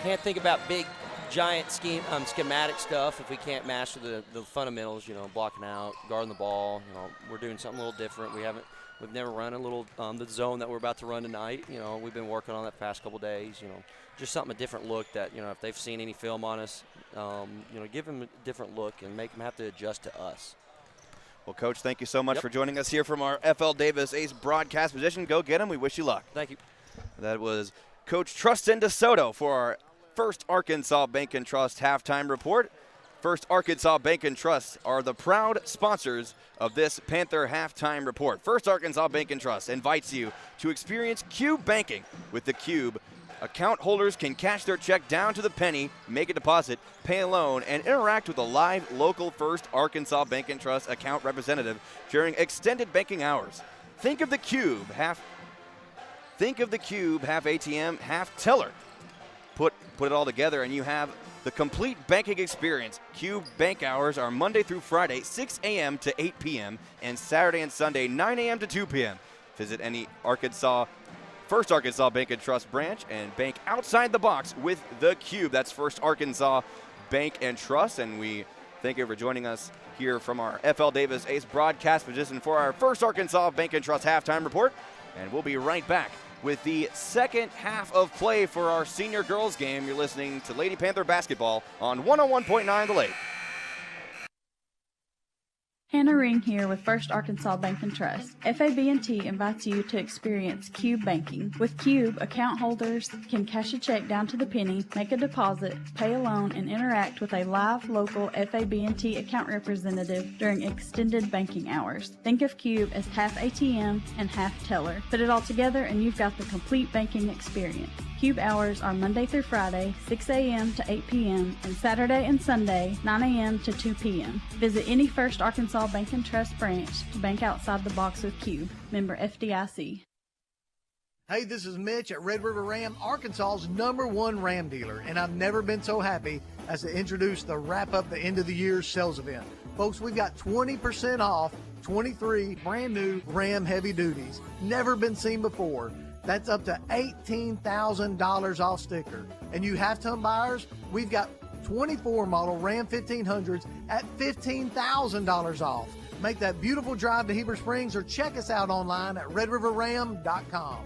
can't think about big, giant schematic stuff if we can't master the fundamentals. You know, blocking out, guarding the ball. You know, we're doing something a little different. We've never run a little the zone that we're about to run tonight. You know, we've been working on that the past couple days. You know, just something a different look that, you know, if they've seen any film on us, you know, give them a different look and make them have to adjust to us. Well, Coach, thank you so much for joining us here from our F.L. Davis Ace broadcast position. Go get them. We wish you luck. Thank you. That was Coach Trustin DeSoto for our First Arkansas Bank and Trust halftime report. First Arkansas Bank and Trust are the proud sponsors of this Panther halftime report. First Arkansas Bank and Trust invites you to experience Cube banking. With the Cube, account holders can cash their check down to the penny, make a deposit, pay a loan, and interact with a live local First Arkansas Bank and Trust account representative during extended banking hours. Think of the Cube, half ATM, half teller. Put it all together and you have the complete banking experience. Cube bank hours are Monday through Friday, 6 a.m. to 8 p.m. and Saturday and Sunday, 9 a.m. to 2 p.m. Visit any First Arkansas Bank and Trust branch and bank outside the box with the Cube. That's First Arkansas Bank and Trust, and we thank you for joining us here from our F.L. Davis Ace broadcast position for our First Arkansas Bank and Trust halftime report, and we'll be right back with the second half of play for our senior girls game. You're listening to Lady Panther basketball on 101.9 The Lake. Hannah Ring here with First Arkansas Bank and Trust. FAB&T invites you to experience Cube banking. With Cube, account holders can cash a check down to the penny, make a deposit, pay a loan, and interact with a live local FAB&T account representative during extended banking hours. Think of Cube as half ATM and half teller. Put it all together and you've got the complete banking experience. Cube hours are Monday through Friday, 6 a.m. to 8 p.m., and Saturday and Sunday, 9 a.m. to 2 p.m. Visit any First Arkansas Bank and Trust branch to bank outside the box with Cube. Member FDIC. Hey, this is Mitch at Red River Ram, Arkansas's #1 Ram dealer, and I've never been so happy as to introduce the Wrap Up the End of the Year sales event. Folks, we've got 20% off 23 brand new Ram heavy duties. Never been seen before. That's up to $18,000 off sticker. And you have-ton buyers, we've got 24 model Ram 1500s at $15,000 off. Make that beautiful drive to Heber Springs or check us out online at redriverram.com.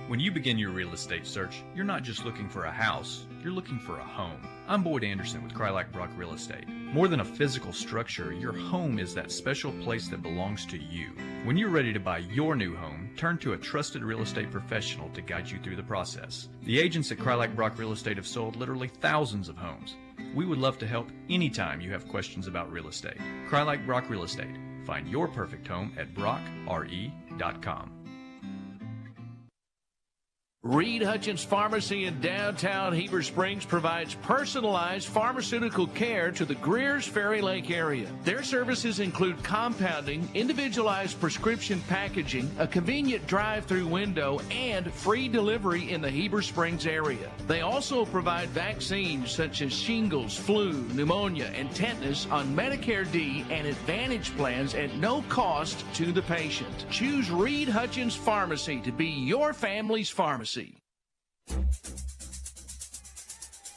When you begin your real estate search, you're not just looking for a house, you're looking for a home. I'm Boyd Anderson with Krylack Brock Real Estate. More than a physical structure, your home is that special place that belongs to you. When you're ready to buy your new home, turn to a trusted real estate professional to guide you through the process. The agents at Krylack Brock Real Estate have sold literally thousands of homes. We would love to help anytime you have questions about real estate. Krylack Brock Real Estate. Find your perfect home at brockre.com. Reed Hutchins Pharmacy in downtown Heber Springs provides personalized pharmaceutical care to the Greers Ferry Lake area. Their services include compounding, individualized prescription packaging, a convenient drive-through window, and free delivery in the Heber Springs area. They also provide vaccines such as shingles, flu, pneumonia, and tetanus on Medicare D and Advantage plans at no cost to the patient. Choose Reed Hutchins Pharmacy to be your family's pharmacy.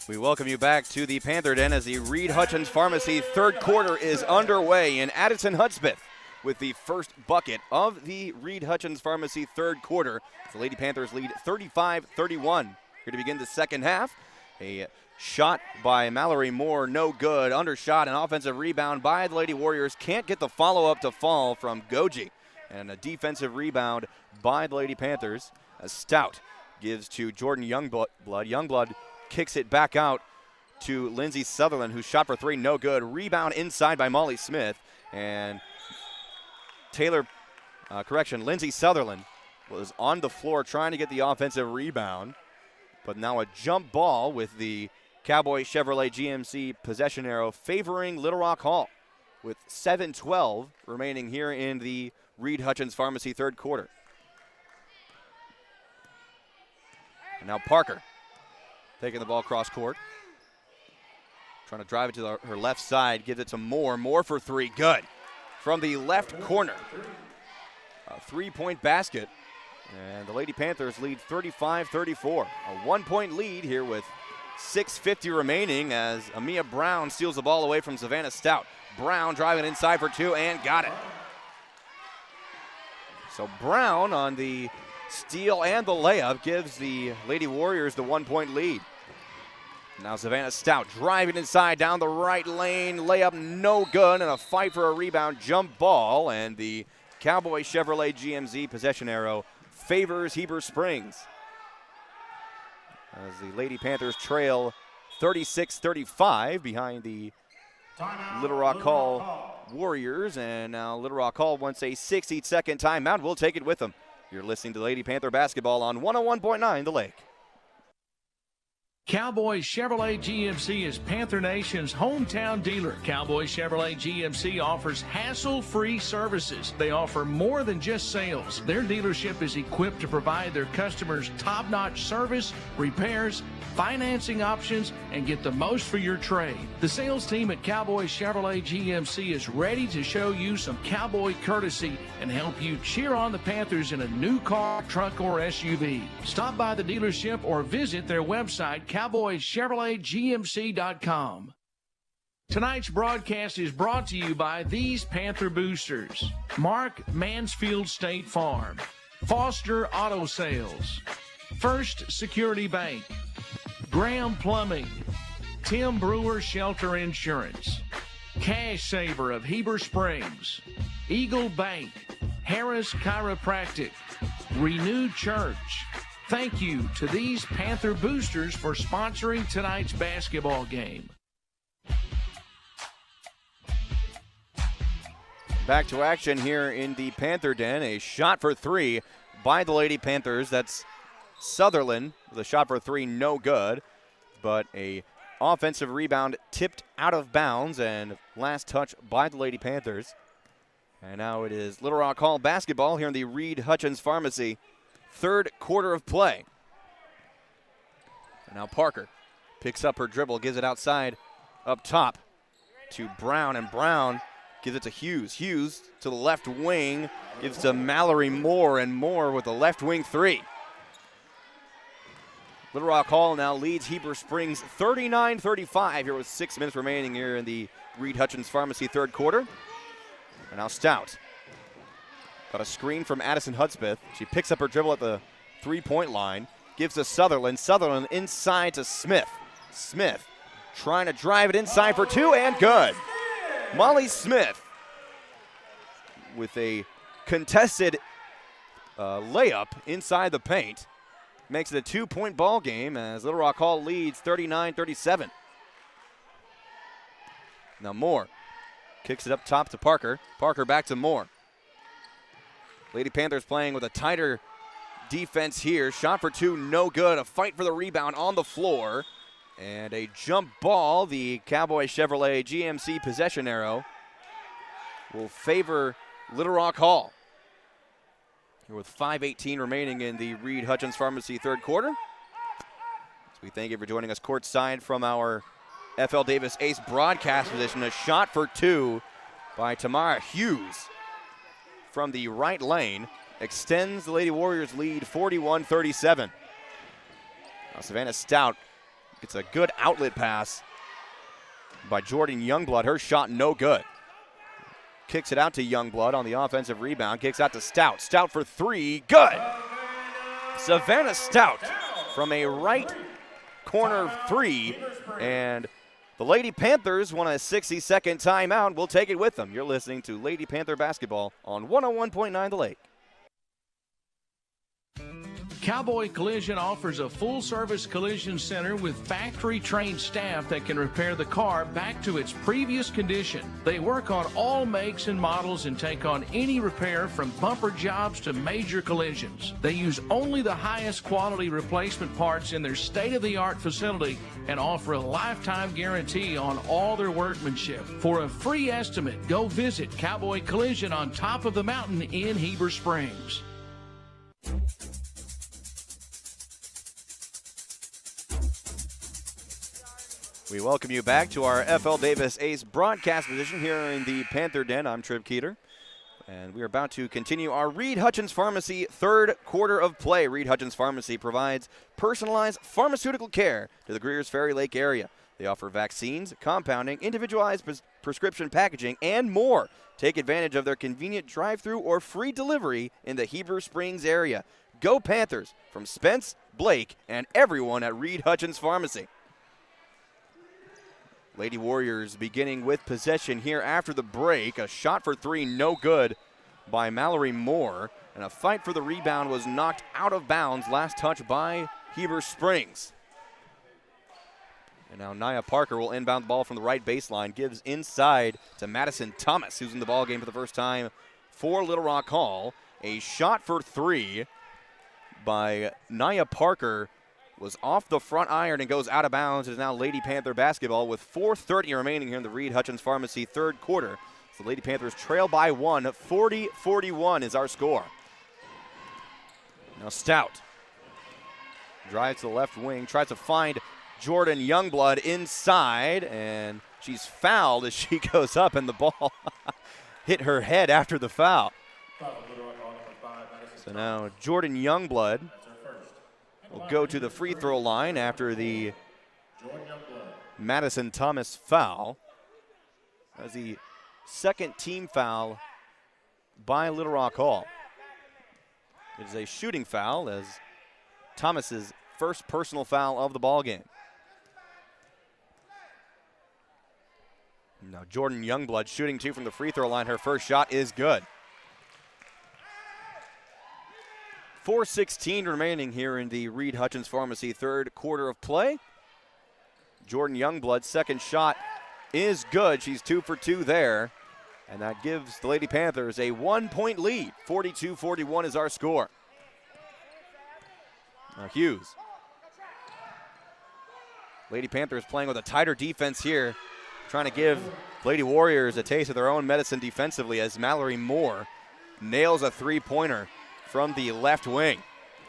We welcome you back to the Panther Den as the Reed Hutchins Pharmacy third quarter is underway, in Addison Hudspeth with the first bucket of the Reed Hutchins Pharmacy third quarter. The Lady Panthers lead 35-31. Here to begin the second half. A shot by Mallory Moore, no good. Undershot, an offensive rebound by the Lady Warriors. Can't get the follow-up to fall from Goji. And a defensive rebound by the Lady Panthers. A Stout gives to Jordan Youngblood. Youngblood kicks it back out to Lindsey Sutherland, who shot for three, no good. Rebound inside by Molly Smith. And Lindsey Sutherland was on the floor trying to get the offensive rebound. But now a jump ball with the Cowboy Chevrolet GMC possession arrow favoring Little Rock Hall with 7:12 remaining here in the Reed Hutchins Pharmacy third quarter. And now Parker taking the ball cross court. Trying to drive it to her left side. Gives it to Moore. Moore for three. Good. From the left corner. A three-point basket. And the Lady Panthers lead 35-34. A 1-point lead here with 6:50 remaining as Amia Brown steals the ball away from Savannah Stout. Brown driving inside for two and got it. So Brown on the steal and the layup gives the Lady Warriors the 1-point lead. Now Savannah Stout driving inside down the right lane. Layup no good, and a fight for a rebound jump ball. And the Cowboy Chevrolet GMC possession arrow favors Heber Springs. As the Lady Panthers trail 36-35 behind the Little Rock Hall Warriors. And now Little Rock Hall wants a 60-second timeout. We'll take it with them. You're listening to Lady Panther basketball on 101.9 The Lake. Cowboy Chevrolet GMC is Panther Nation's hometown dealer. Cowboy Chevrolet GMC offers hassle-free services. They offer more than just sales. Their dealership is equipped to provide their customers top-notch service, repairs, financing options, and get the most for your trade. The sales team at Cowboy Chevrolet GMC is ready to show you some cowboy courtesy and help you cheer on the Panthers in a new car, truck, or SUV. Stop by the dealership or visit their website, cowboychevroletgmc.com. Tonight's broadcast is brought to you by these Panther boosters: Mark Mansfield State Farm, Foster Auto Sales, First Security Bank, Graham Plumbing, Tim Brewer Shelter Insurance, Cash Saver of Heber Springs, Eagle Bank, Harris Chiropractic, Renew Church. Thank you to these Panther boosters for sponsoring tonight's basketball game. Back to action here in the Panther Den. A shot for three by the Lady Panthers. That's Sutherland with a shot for three, no good. But a offensive rebound tipped out of bounds, and last touch by the Lady Panthers. And now it is Little Rock Hall basketball here in the Reed Hutchins Pharmacy. Third quarter of play. And now Parker picks up her dribble, gives it outside up top to Brown, and Brown gives it to Hughes. Hughes to the left wing, gives to Mallory Moore, and Moore with a left wing three. Little Rock Hall now leads Heber Springs 39-35 here with 6 minutes remaining here in the Reed Hutchins Pharmacy third quarter. And now Stout. Got a screen from Addison Hudspeth. She picks up her dribble at the three-point line, gives to Sutherland. Sutherland inside to Smith. Smith trying to drive it inside for two, and good. Molly Smith with a contested layup inside the paint. Makes it a 2-point ball game as Little Rock Hall leads 39-37. Now Moore kicks it up top to Parker. Parker back to Moore. Lady Panthers playing with a tighter defense here. Shot for two, no good. A fight for the rebound on the floor. And a jump ball. The Cowboy Chevrolet GMC possession arrow will favor Little Rock Hall. Here with 5:18 remaining in the Reed Hutchins Pharmacy third quarter. So we thank you for joining us courtside from our FL Davis Ace broadcast position. A shot for two by Tamara Hughes from the right lane extends the Lady Warriors lead 41-37. Now Savannah Stout gets a good outlet pass by Jordan Youngblood. Her shot no good. Kicks it out to Youngblood on the offensive rebound. Kicks out to Stout. Stout for three. Good. Savannah Stout from a right corner three. And the Lady Panthers want a 60-second timeout. We'll take it with them. You're listening to Lady Panther basketball on 101.9 The Lake. Cowboy Collision offers a full-service collision center with factory-trained staff that can repair the car back to its previous condition. They work on all makes and models and take on any repair from bumper jobs to major collisions. They use only the highest quality replacement parts in their state-of-the-art facility and offer a lifetime guarantee on all their workmanship. For a free estimate, go visit Cowboy Collision on top of the mountain in Heber Springs. We welcome you back to our FL Davis Ace broadcast position here in the Panther Den. I'm Trib Keeter, and we are about to continue our Reed Hutchins Pharmacy third quarter of play. Reed Hutchins Pharmacy provides personalized pharmaceutical care to the Greers Ferry Lake area. They offer vaccines, compounding, individualized prescription packaging, and more. Take advantage of their convenient drive-through or free delivery in the Heber Springs area. Go Panthers from Spence, Blake, and everyone at Reed Hutchins Pharmacy. Lady Warriors beginning with possession here after the break. A shot for three, no good by Mallory Moore. And a fight for the rebound was knocked out of bounds. Last touch by Heber Springs. And now Nia Parker will inbound the ball from the right baseline. Gives inside to Madison Thomas, who's in the ball game for the first time for Little Rock Hall. A shot for three by Nia Parker was off the front iron and goes out of bounds. It is now Lady Panther basketball with 4:30 remaining here in the Reed Hutchins Pharmacy third quarter. So the Lady Panthers trail by one. 40-41 is our score. Now Stout drives to the left wing, tries to find Jordan Youngblood inside, and she's fouled as she goes up, and the ball hit her head after the foul. So now Jordan Youngblood will go to the free throw line after the Madison Thomas foul. As the second team foul by Little Rock Hall. It is a shooting foul as Thomas's first personal foul of the ball game. Now Jordan Youngblood shooting 2 from the free throw line. Her first shot is good. 4:16 remaining here in the Reed Hutchins Pharmacy third quarter of play. Jordan Youngblood's second shot is good. She's 2 for 2 there. And that gives the Lady Panthers a 1-point lead. 42-41 is our score. Now Hughes. Lady Panthers playing with a tighter defense here, trying to give Lady Warriors a taste of their own medicine defensively as Mallory Moore nails a three-pointer from the left wing.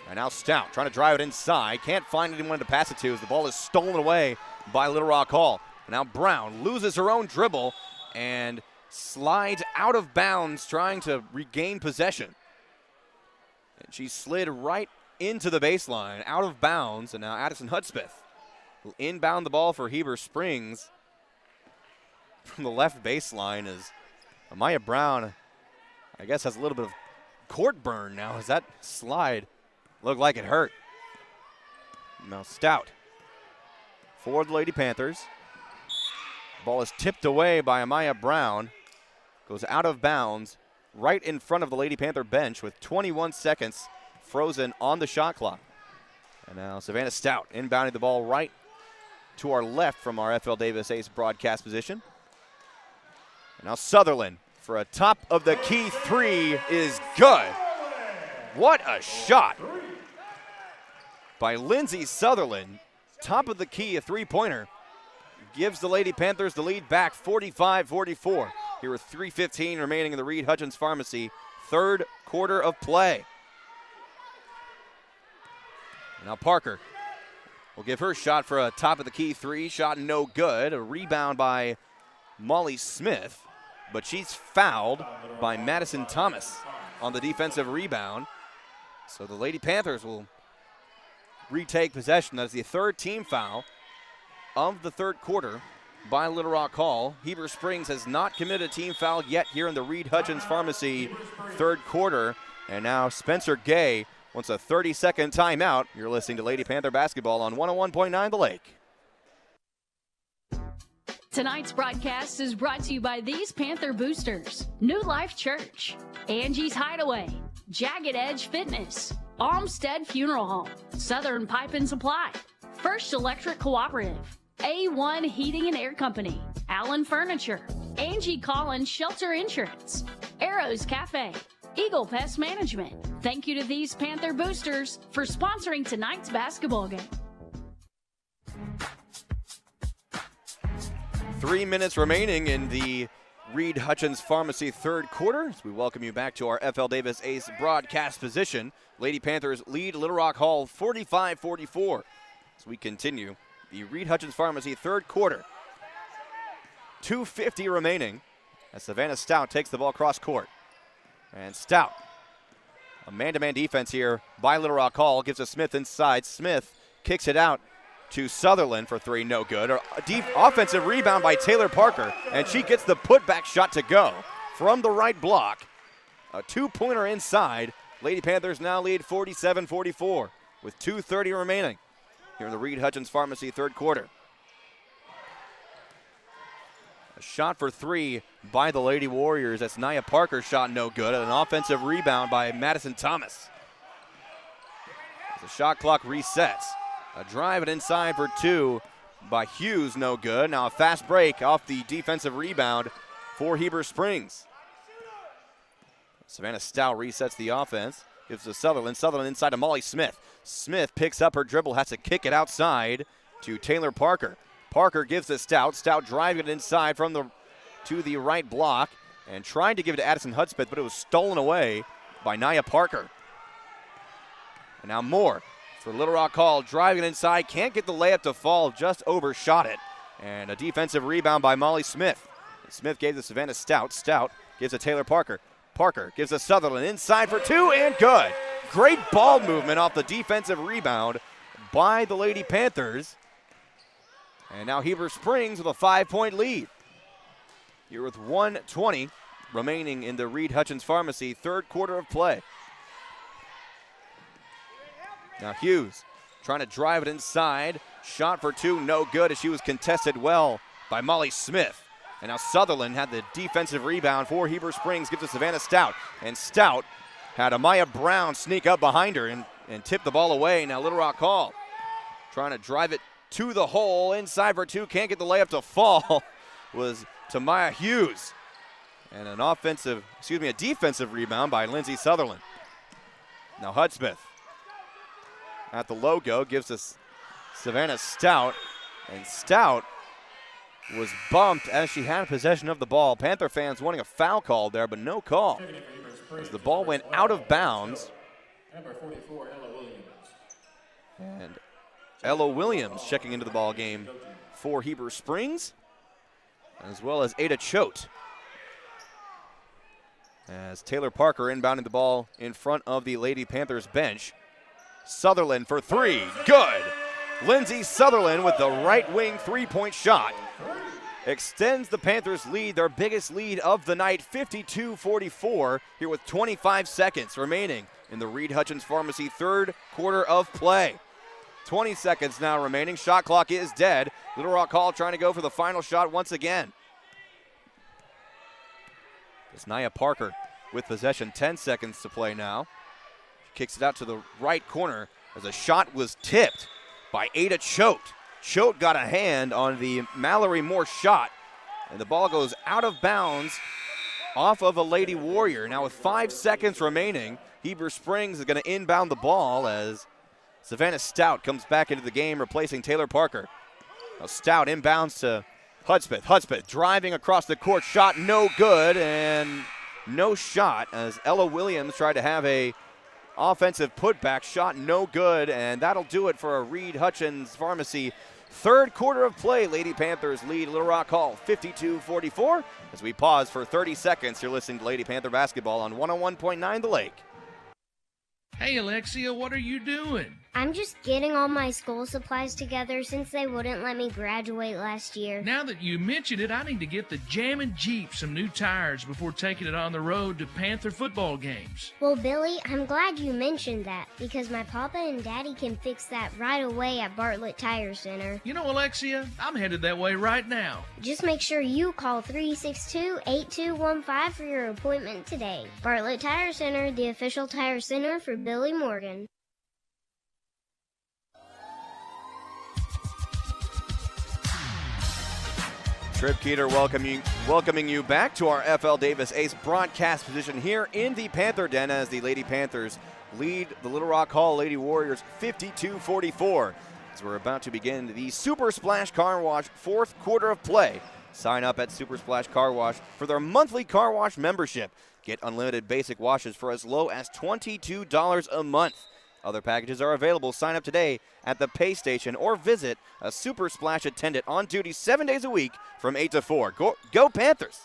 And now Stout trying to drive it inside. Can't find anyone to pass it to as the ball is stolen away by Little Rock Hall. Now Brown loses her own dribble and slides out of bounds trying to regain possession. And she slid right into the baseline, out of bounds, and now Addison Hudspeth will inbound the ball for Heber Springs from the left baseline as Amaya Brown, I guess, has a little bit of court burn now as that slide looked like it hurt. Now Stout for the Lady Panthers. Ball is tipped away by Amaya Brown. Goes out of bounds right in front of the Lady Panther bench with 21 seconds frozen on the shot clock. And now Savannah Stout inbounding the ball right to our left from our FL Davis Ace broadcast position. And now Sutherland for a top of the key three is good. What a shot by Lindsay Sutherland. Top of the key, a three-pointer. Gives the Lady Panthers the lead back 45-44. Here with 3:15 remaining in the Reed Hutchins Pharmacy third quarter of play. Now Parker will give her shot for a top of the key three. Shot no good. A rebound by Molly Smith, but she's fouled by Madison Thomas on the defensive rebound. So the Lady Panthers will retake possession. That's the third team foul of the third quarter by Little Rock Hall. Heber Springs has not committed a team foul yet here in the Reed Hutchins Pharmacy third quarter. And now Spencer Gay wants a 30-second timeout. You're listening to Lady Panther basketball on 101.9 The Lake. Tonight's broadcast is brought to you by these Panther boosters: New Life Church, Angie's Hideaway, Jagged Edge Fitness, Olmsted Funeral Home, Southern Pipe and Supply, First Electric Cooperative, A1 Heating and Air Company, Allen Furniture, Angie Collins Shelter Insurance, Arrows Cafe, Eagle Pest Management. Thank you to these Panther boosters for sponsoring tonight's basketball game. 3 minutes remaining in the Reed Hutchins Pharmacy third quarter. As we welcome you back to our FL Davis Ace broadcast position. Lady Panthers lead Little Rock Hall 45-44. As we continue the Reed Hutchins Pharmacy third quarter. 2:50 remaining as Savannah Stout takes the ball cross court. And Stout, a man-to-man defense here by Little Rock Hall, gives a Smith inside. Smith kicks it out to Sutherland for three, no good. A deep offensive rebound by Taylor Parker, and she gets the putback shot to go from the right block. A two-pointer inside. Lady Panthers now lead 47-44 with 2:30 remaining here in the Reed Hutchins Pharmacy third quarter. A shot for three by the Lady Warriors. That's Nia Parker's shot, no good. An offensive rebound by Madison Thomas. As the shot clock resets. A drive it inside for two by Hughes, no good. Now a fast break off the defensive rebound for Heber Springs. Savannah Stout resets the offense. Gives to Sutherland. Sutherland inside to Molly Smith. Smith picks up her dribble, has to kick it outside to Taylor Parker. Parker gives to Stout. Stout driving it inside to the right block and trying to give it to Addison Hudspeth, but it was stolen away by Nia Parker. And now Moore for Little Rock Hall, driving it inside, can't get the layup to fall, just overshot it. And a defensive rebound by Molly Smith. Smith gave to Savannah Stout. Stout gives to Taylor Parker. Parker gives to Sutherland inside for two and good. Great ball movement off the defensive rebound by the Lady Panthers. And now Heber Springs with a 5-point lead. here with 1:20 remaining in the Reed Hutchins Pharmacy third quarter of play. Now Hughes trying to drive it inside. Shot for two, no good as she was contested well by Molly Smith. And now Sutherland had the defensive rebound for Heber Springs, gives to Savannah Stout. And Stout had Amaya Brown sneak up behind her and tip the ball away. Now Little Rock Hall trying to drive it to the hole, inside for two, can't get the layup to fall. Was Tamaya Hughes. And a defensive rebound by Lindsay Sutherland. Now Hudspeth at the logo gives us Savannah Stout, and Stout was bumped as she had possession of the ball. Panther fans wanting a foul call there, but no call as the ball went out of bounds. Number 44, Ella Williams. And Ella Williams checking into the ball game for Heber Springs, as well as Ada Choate. As Taylor Parker inbounding the ball in front of the Lady Panthers bench. Sutherland for three, good. Lindsay Sutherland with the right wing three-point shot extends the Panthers' lead, their biggest lead of the night, 52-44, here with 25 seconds remaining in the Reed Hutchins Pharmacy third quarter of play. 20 seconds now remaining. Shot clock is dead. Little Rock Hall trying to go for the final shot once again. It's Nia Parker with possession, 10 seconds to play now. She kicks it out to the right corner as a shot was tipped by Ada Choate. Choate got a hand on the Mallory Moore shot, and the ball goes out of bounds off of a Lady Warrior. Now with 5 seconds remaining, Heber Springs is going to inbound the ball as Savannah Stout comes back into the game, replacing Taylor Parker. Now Stout inbounds to Hudspeth. Hudspeth driving across the court, shot no good, and no shot as Ella Williams tried to have a offensive putback, shot no good, and that'll do it for a Reed Hutchins Pharmacy third quarter of play. Lady Panthers lead Little Rock Hall 52-44. As we pause for 30 seconds, you're listening to Lady Panther basketball on 101.9 The Lake. Hey, Alexia, what are you doing? I'm just getting all my school supplies together since they wouldn't let me graduate last year. Now that you mention it, I need to get the Jammin' Jeep some new tires before taking it on the road to Panther football games. Well, Billy, I'm glad you mentioned that because my papa and daddy can fix that right away at Bartlett Tire Center. You know, Alexia, I'm headed that way right now. Just make sure you call 362-8215 for your appointment today. Bartlett Tire Center, the official tire center for Billy Morgan. Trip Keeter welcoming you back to our FL Davis Ace broadcast position here in the Panther Den as the Lady Panthers lead the Little Rock Hall Lady Warriors 52-44. As we're about to begin the Super Splash Car Wash fourth quarter of play. Sign up at Super Splash Car Wash for their monthly car wash membership. Get unlimited basic washes for as low as $22 a month. Other packages are available. Sign up today at the pay station or visit a Super Splash attendant on duty 7 days a week from 8 to 4. Go Panthers!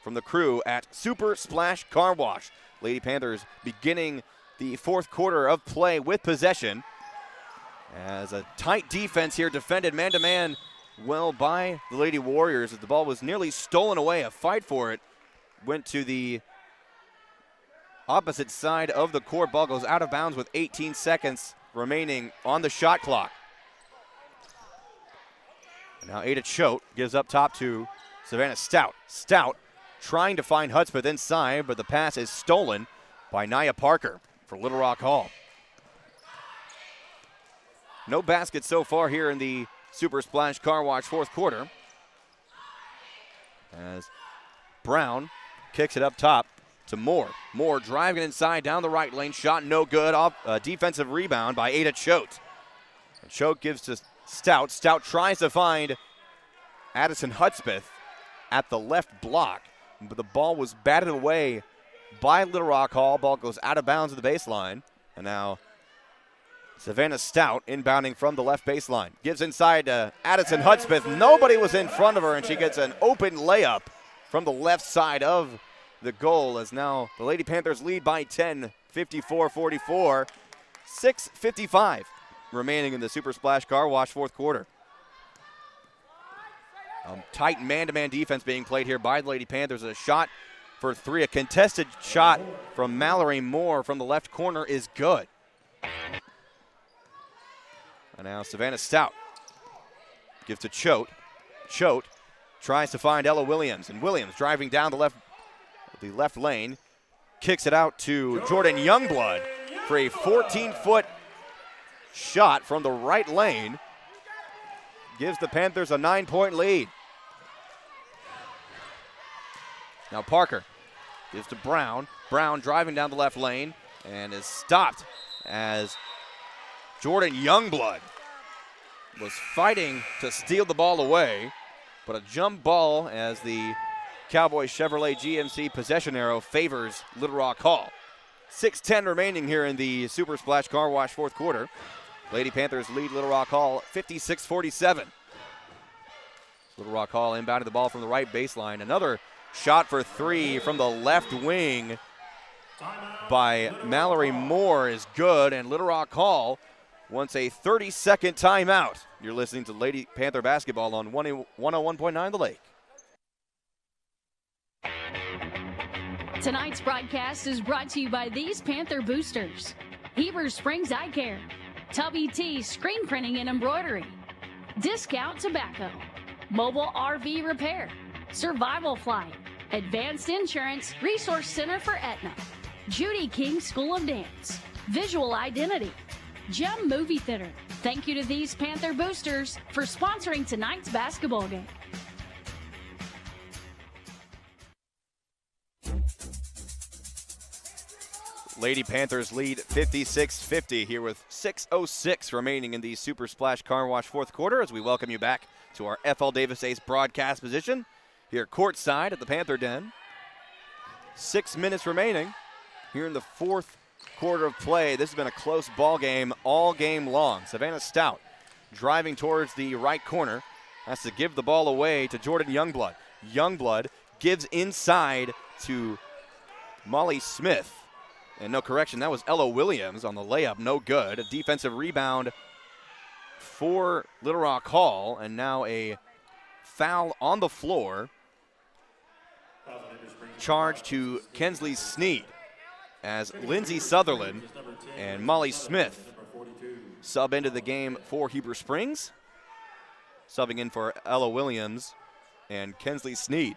From the crew at Super Splash Car Wash. Lady Panthers beginning the fourth quarter of play with possession. As a tight defense here defended man-to-man well by the Lady Warriors as the ball was nearly stolen away. A fight for it went to the opposite side of the court. Ball goes out of bounds with 18 seconds remaining on the shot clock. And now Ada Choate gives up top to Savannah Stout. Stout trying to find Hudspeth inside, but the pass is stolen by Nia Parker for Little Rock Hall. No baskets so far here in the Super Splash Car Wash fourth quarter. As Brown kicks it up top to Moore. Moore driving inside down the right lane. Shot no good. Off a defensive rebound by Ada Choate. And Choate gives to Stout. Stout tries to find Addison Hudspeth at the left block, but the ball was batted away by Little Rock Hall. Ball goes out of bounds at the baseline. And now Savannah Stout inbounding from the left baseline. Gives inside to Addison Hudspeth. Nobody was in front of her, and she gets an open layup from the left side of the goal as now the Lady Panthers lead by 10, 54-44. 6:55 remaining in the Super Splash Car Wash fourth quarter. Tight man-to-man defense being played here by the Lady Panthers. A shot for three. A contested shot from Mallory Moore from the left corner is good. And now Savannah Stout gives to Choate. Choate tries to find Ella Williams, and Williams driving down the left lane, kicks it out to Jordan Youngblood for a 14-foot shot from the right lane. Gives the Panthers a 9-point lead. Now Parker gives to Brown. Brown driving down the left lane and is stopped as Jordan Youngblood was fighting to steal the ball away, but a jump ball as the Cowboys Chevrolet GMC possession arrow favors Little Rock Hall. 6:10 remaining here in the Super Splash Car Wash fourth quarter. Lady Panthers lead Little Rock Hall 56-47. Little Rock Hall inbounded the ball from the right baseline. Another shot for three from the left wing by Mallory Moore is good, and Little Rock Hall wants a 30-second timeout. You're listening to Lady Panther basketball on 101.9 The Lake. Tonight's broadcast is brought to you by these Panther boosters: Heber Springs Eye Care, Tubby T Screen Printing and Embroidery, Discount Tobacco, Mobile RV Repair, Survival Flight, Advanced Insurance Resource Center for Aetna, Judy King School of Dance, Visual Identity, Gem Movie Theater. Thank you to these Panther boosters for sponsoring tonight's basketball game. Lady Panthers lead 56-50 here with 6:06 remaining in the Super Splash Car Wash fourth quarter as we welcome you back to our FL Davis Ace broadcast position here courtside at the Panther Den. 6 minutes remaining here in the fourth quarter of play. This has been a close ball game all game long. Savannah Stout driving towards the right corner, has to give the ball away to Jordan Youngblood. Youngblood gives inside to Molly Smith. And no correction, that was Ella Williams on the layup, no good. A defensive rebound for Little Rock Hall, and now a foul on the floor. Charge to Kensley Sneed as Lindsey Sutherland and Molly Smith sub into the game for Heber Springs. Subbing in for Ella Williams and Kensley Sneed.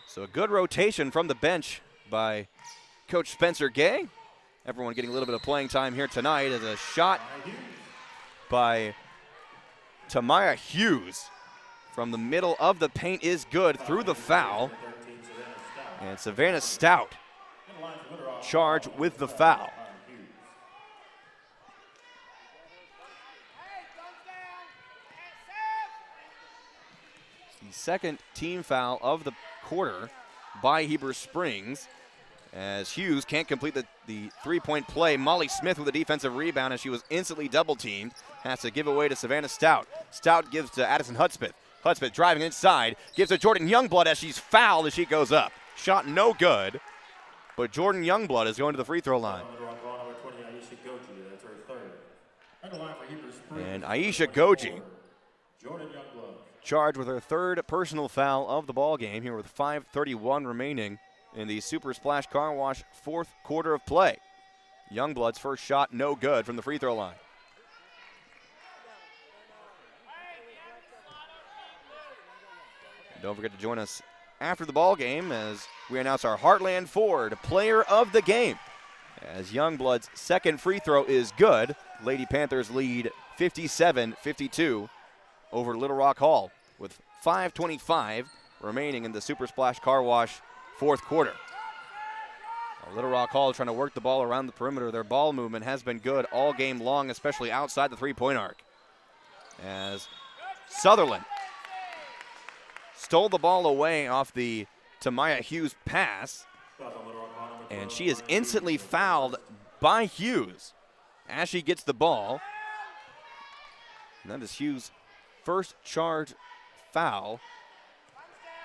So a good rotation from the bench by Coach Spencer Gay. Everyone getting a little bit of playing time here tonight as a shot by Tamaya Hughes from the middle of the paint is good through the foul. And Savannah Stout charged with the foul. The second team foul of the quarter by Heber Springs as Hughes can't complete the three-point play. Molly Smith with a defensive rebound as she was instantly double-teamed. Has to give away to Savannah Stout. Stout gives to Addison Hudspeth. Hudspeth driving inside. Gives to Jordan Youngblood as she's fouled as she goes up. Shot no good, but Jordan Youngblood is going to the free throw line. And Aisha Goji charged with her third personal foul of the ball game here with 5:31 remaining in the Super Splash Car Wash fourth quarter of play. Youngblood's first shot no good from the free throw line. Don't forget to join us after the ball game as we announce our Heartland Ford Player of the Game. As Youngblood's second free throw is good, Lady Panthers lead 57-52 over Little Rock Hall with 5:25 remaining in the Super Splash Car Wash fourth quarter. Little Rock Hall trying to work the ball around the perimeter. Their ball movement has been good all game long, especially outside the three-point arc. As Sutherland stole the ball away off the Tamaya Hughes pass, and she is instantly fouled by Hughes as she gets the ball. And that is Hughes' first charge foul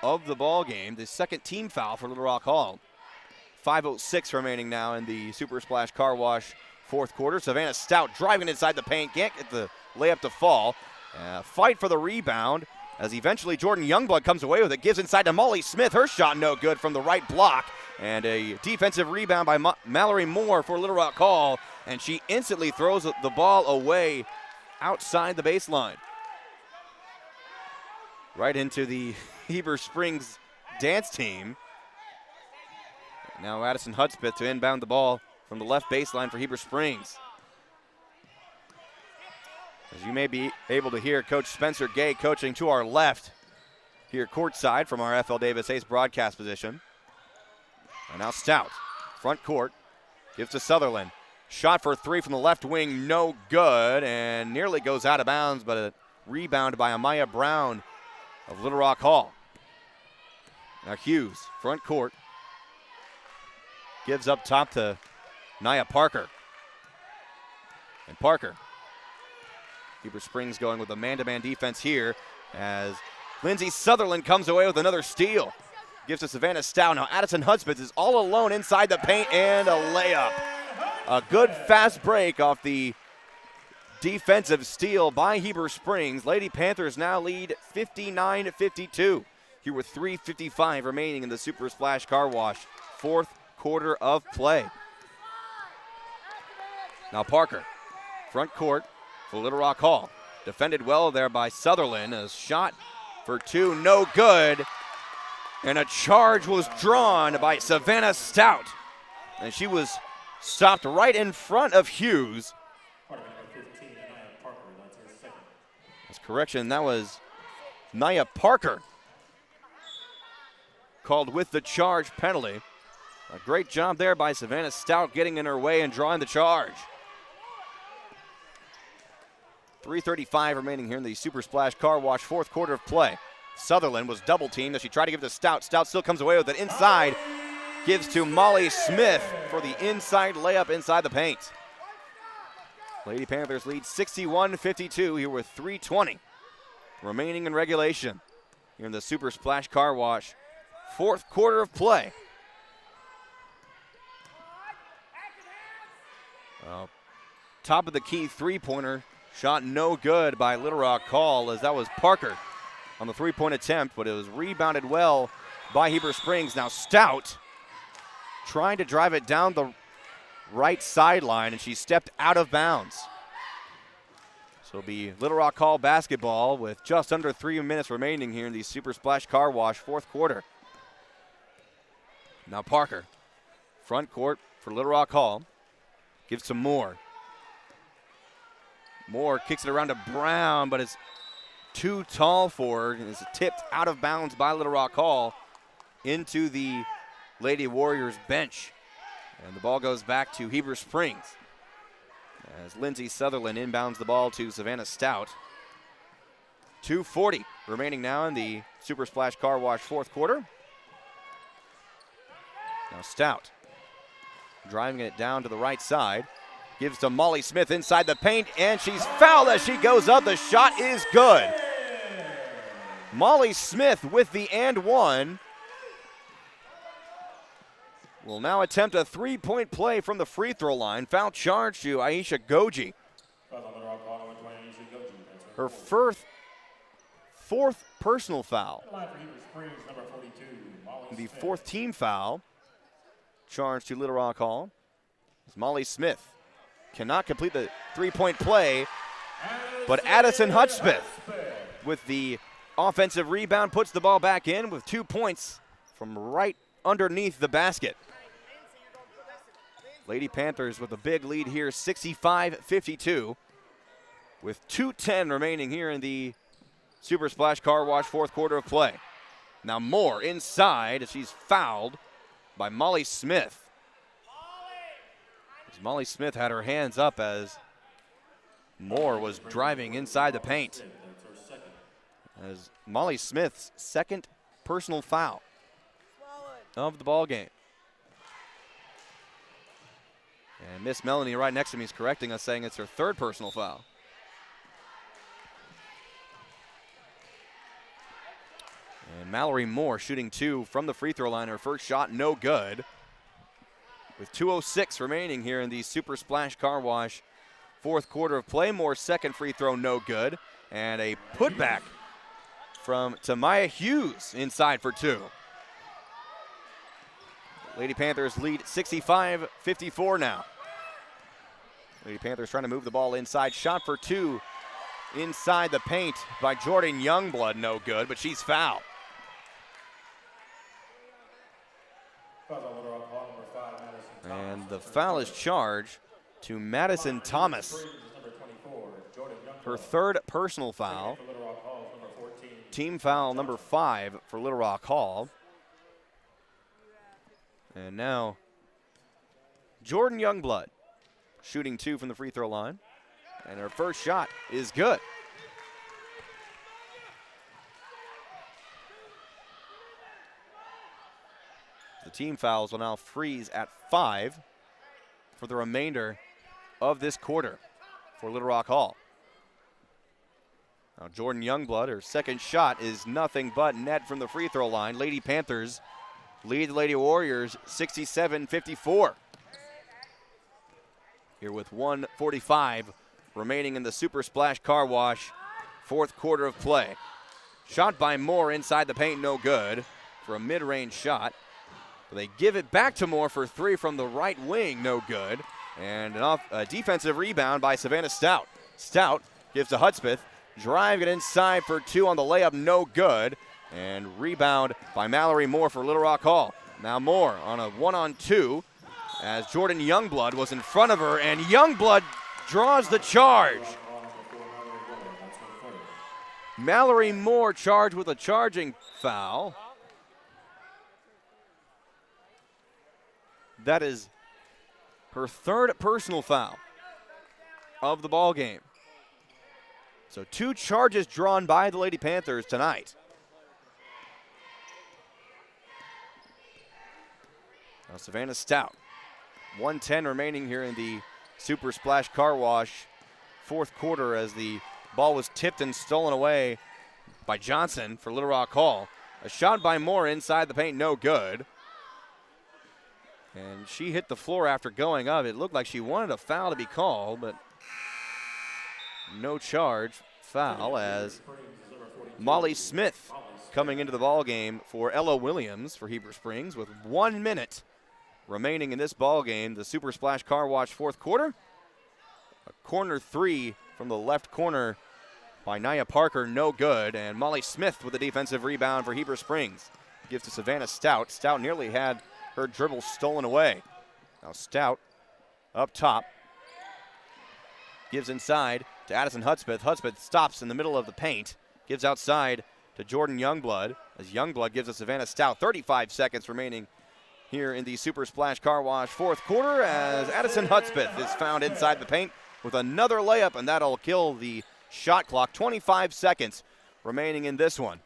of the ball game, the second team foul for Little Rock Hall. 5:06 remaining now in the Super Splash Car Wash fourth quarter. Savannah Stout driving inside the paint, can't get the layup to fall. Fight for the rebound as eventually Jordan Youngblood comes away with it. Gives inside to Molly Smith. Her shot no good from the right block. And a defensive rebound by Mallory Moore for Little Rock Hall. And she instantly throws the ball away outside the baseline. Right into the Heber Springs dance team. Now Addison Hudspeth to inbound the ball from the left baseline for Heber Springs. As you may be able to hear, Coach Spencer Gay coaching to our left here courtside from our FL Davis Ace broadcast position. And now Stout, front court, gives to Sutherland. Shot for three from the left wing, no good, and nearly goes out of bounds, but a rebound by Amaya Brown of Little Rock Hall. Now Hughes, front court, gives up top to Nia Parker. And Parker, Heber Springs going with a man-to-man defense here as Lindsey Sutherland comes away with another steal. Gives to Savannah Stout. Now Addison Hudspeth is all alone inside the paint and a layup. A good fast break off the defensive steal by Heber Springs. Lady Panthers now lead 59-52. Here with 3:55 remaining in the Super Splash Car Wash. Fourth quarter of play. Now Parker, front court for Little Rock Hall. Defended well there by Sutherland. A shot for two, no good. And a charge was drawn by Savannah Stout. And she was stopped right in front of Hughes. That's correction, that was Nia Parker called with the charge penalty. A great job there by Savannah Stout getting in her way and drawing the charge. 3:35 remaining here in the Super Splash Car Wash fourth quarter of play. Sutherland was double teamed as she tried to give it to Stout. Stout still comes away with it inside. Gives to Molly Smith for the inside layup inside the paint. Lady Panthers lead 61-52 here with 3:20 remaining in regulation here in the Super Splash Car Wash fourth quarter of play. Top of the key three-pointer shot no good by Little Rock Hall as that was Parker on the three-point attempt, but it was rebounded well by Heber Springs. Now Stout trying to drive it down the right sideline, and she stepped out of bounds. So it'll be Little Rock Hall basketball with just under 3 minutes remaining here in the Super Splash Car Wash fourth quarter. Now Parker, front court for Little Rock Hall, gives to Moore. Moore kicks it around to Brown, but it's too tall for her and is tipped out of bounds by Little Rock Hall into the Lady Warriors bench. And the ball goes back to Heber Springs as Lindsey Sutherland inbounds the ball to Savannah Stout. 2:40 remaining now in the Super Splash Car Wash fourth quarter. Now Stout driving it down to the right side. Gives to Molly Smith inside the paint, and she's fouled as she goes up. The shot is good. Molly Smith with the and one. Will now attempt a three-point play from the free throw line. Foul charge to Aisha Goji. Her fourth personal foul. The fourth team foul charged to Little Rock Hall. It's Molly Smith. Cannot complete the three-point play, but Addison Hudspeth with the offensive rebound puts the ball back in with 2 points from right underneath the basket. Lady Panthers with a big lead here, 65-52, with 2:10 remaining here in the Super Splash Car Wash fourth quarter of play. Now Moore inside as she's fouled by Molly Smith. Molly Smith had her hands up as Moore was driving inside the paint. As Molly Smith's second personal foul of the ball game. And Miss Melanie right next to me is correcting us, saying it's her third personal foul. And Mallory Moore shooting two from the free throw line. Her first shot no good. With 2:06 remaining here in the Super Splash Car Wash fourth quarter of play. Moore's second free throw no good. And a putback from Tamaya Hughes inside for two. Lady Panthers lead 65-54 now. Lady Panthers trying to move the ball inside. Shot for two inside the paint by Jordan Youngblood. No good, but she's fouled. And the foul is charged to Madison Thomas. Her third personal foul. Team foul number 5 for Little Rock Hall. And now Jordan Youngblood shooting 2 from the free throw line. And her first shot is good. The team fouls will now freeze at 5 for the remainder of this quarter for Little Rock Hall. Now Jordan Youngblood, her second shot is nothing but net from the free throw line. Lady Panthers lead the Lady Warriors 67-54. Here with 1:45 remaining in the Super Splash Car Wash fourth quarter of play. Shot by Moore inside the paint, no good for a mid-range shot. But they give it back to Moore for 3 from the right wing, no good. And a defensive rebound by Savannah Stout. Stout gives to Hudspeth, driving it inside for 2 on the layup, no good. And rebound by Mallory Moore for Little Rock Hall. Now Moore on a 1-on-2 as Jordan Youngblood was in front of her, and Youngblood draws the charge. Mallory Moore charged with a charging foul. That is her third personal foul of the ball game. So 2 charges drawn by the Lady Panthers tonight. Now Savannah Stout, 1:10 remaining here in the Super Splash Car Wash fourth quarter as the ball was tipped and stolen away by Johnson for Little Rock Hall. A shot by Moore inside the paint, no good. And she hit the floor after going up. It looked like she wanted a foul to be called, but no charge. Foul as Molly Smith coming into the ball game for Ella Williams for Heber Springs with 1 minute remaining in this ball game. The Super Splash Car Wash fourth quarter. A corner 3 from the left corner by Nia Parker, no good. And Molly Smith with a defensive rebound for Heber Springs. Gives to Savannah Stout. Stout nearly had her dribble stolen away. Now Stout up top. Gives inside to Addison Hudspeth. Hudspeth stops in the middle of the paint. Gives outside to Jordan Youngblood as Youngblood gives to Savannah Stout. 35 seconds remaining here in the Super Splash Car Wash fourth quarter as Addison Hudspeth is found inside the paint with another layup, and that'll kill the shot clock. 25 seconds remaining in this one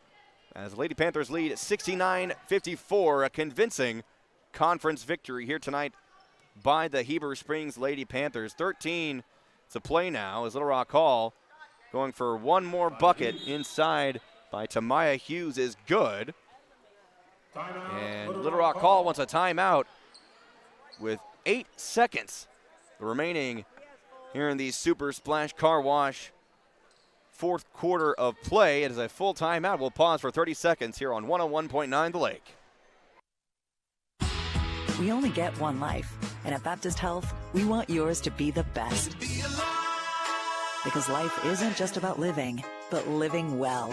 as Lady Panthers lead 69-54, a convincing conference victory here tonight by the Heber Springs Lady Panthers. 13 to play now as Little Rock Hall going for one more bucket inside by Tamaya Hughes is good. And Little Rock Hall wants a timeout with 8 seconds remaining here in the Super Splash Car Wash fourth quarter of play. It is a full timeout. We'll pause for 30 seconds here on 101.9 The Lake. We only get one life, and at Baptist Health, we want yours to be the best. Because life isn't just about living, but living well.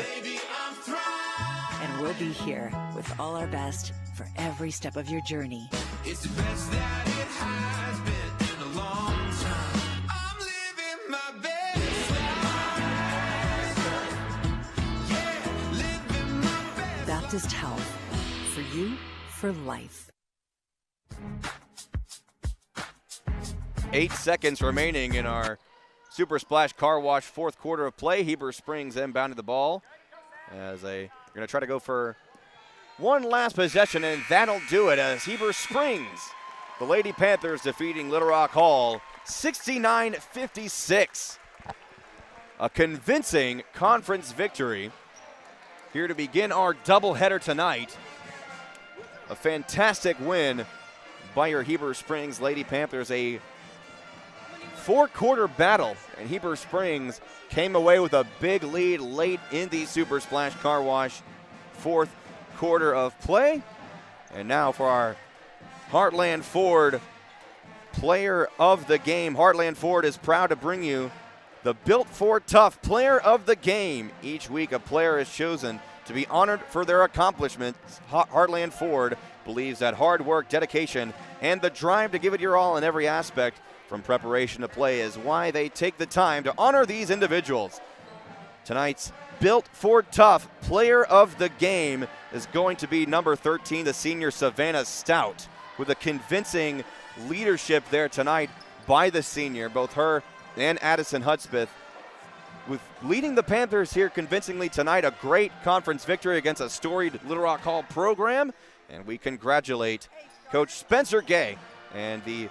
And we'll be here with all our best for every step of your journey. It's the best that it has been in a long time. I'm living my best life. Yeah, living my best. Baptist Health. For you, for life. 8 seconds remaining in our Super Splash Car Wash fourth quarter of play. Heber Springs inbounded the ball as they're going to try to go for one last possession, and that'll do it as Heber Springs, the Lady Panthers defeating Little Rock Hall 69-56. A convincing conference victory here to begin our doubleheader tonight. A fantastic win by your Heber Springs Lady Panthers, a four-quarter battle, and Heber Springs came away with a big lead late in the Super Splash Car Wash fourth quarter of play. And now for our Heartland Ford Player of the Game. Heartland Ford is proud to bring you the Built Ford Tough Player of the Game. Each week a player is chosen to be honored for their accomplishments. Heartland Ford believes that hard work, dedication, and the drive to give it your all in every aspect from preparation to play is why they take the time to honor these individuals. Tonight's Built Ford Tough Player of the Game is going to be number 13, the senior Savannah Stout, with a convincing leadership there tonight by the senior, both her and Addison Hudspeth, with leading the Panthers here convincingly tonight. A great conference victory against a storied Little Rock Hall program, and we congratulate Coach Spencer Gay and the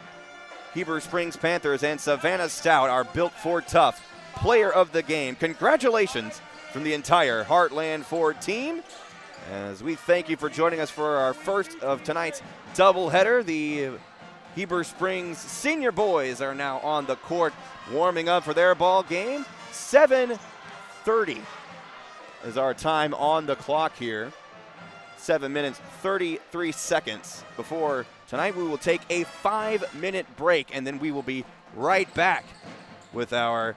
Heber Springs Panthers and Savannah Stout, our Built Ford Tough Player of the Game. Congratulations from the entire Heartland Ford team, as we thank you for joining us for our first of tonight's doubleheader. The Heber Springs senior boys are now on the court warming up for their ball game. 7:30 is our time on the clock here. 7 minutes, 33 seconds before tonight. We will take a 5-minute break, and then we will be right back with our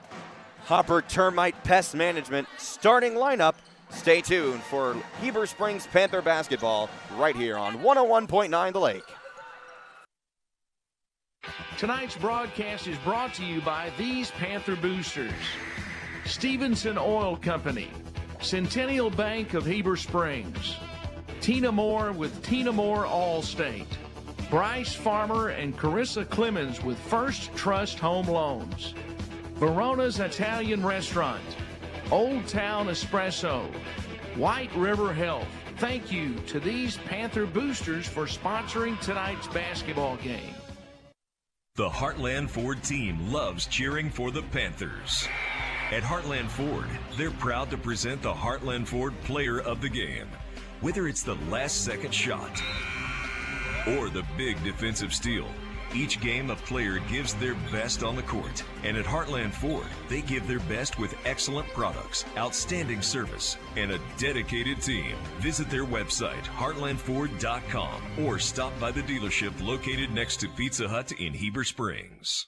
Hopper Termite Pest Management starting lineup. Stay tuned for Heber Springs Panther basketball right here on 101.9 The Lake. Tonight's broadcast is brought to you by these Panther boosters: Stevenson Oil Company, Centennial Bank of Heber Springs, Tina Moore with Tina Moore Allstate, Bryce Farmer and Carissa Clemens with First Trust Home Loans, Verona's Italian Restaurant, Old Town Espresso, White River Health. Thank you to these Panther boosters for sponsoring tonight's basketball game. The Heartland Ford team loves cheering for the Panthers. At Heartland Ford, they're proud to present the Heartland Ford Player of the Game. Whether it's the last-second shot or the big defensive steal, each game a player gives their best on the court. And at Heartland Ford, they give their best with excellent products, outstanding service, and a dedicated team. Visit their website, heartlandford.com, or stop by the dealership located next to Pizza Hut in Heber Springs.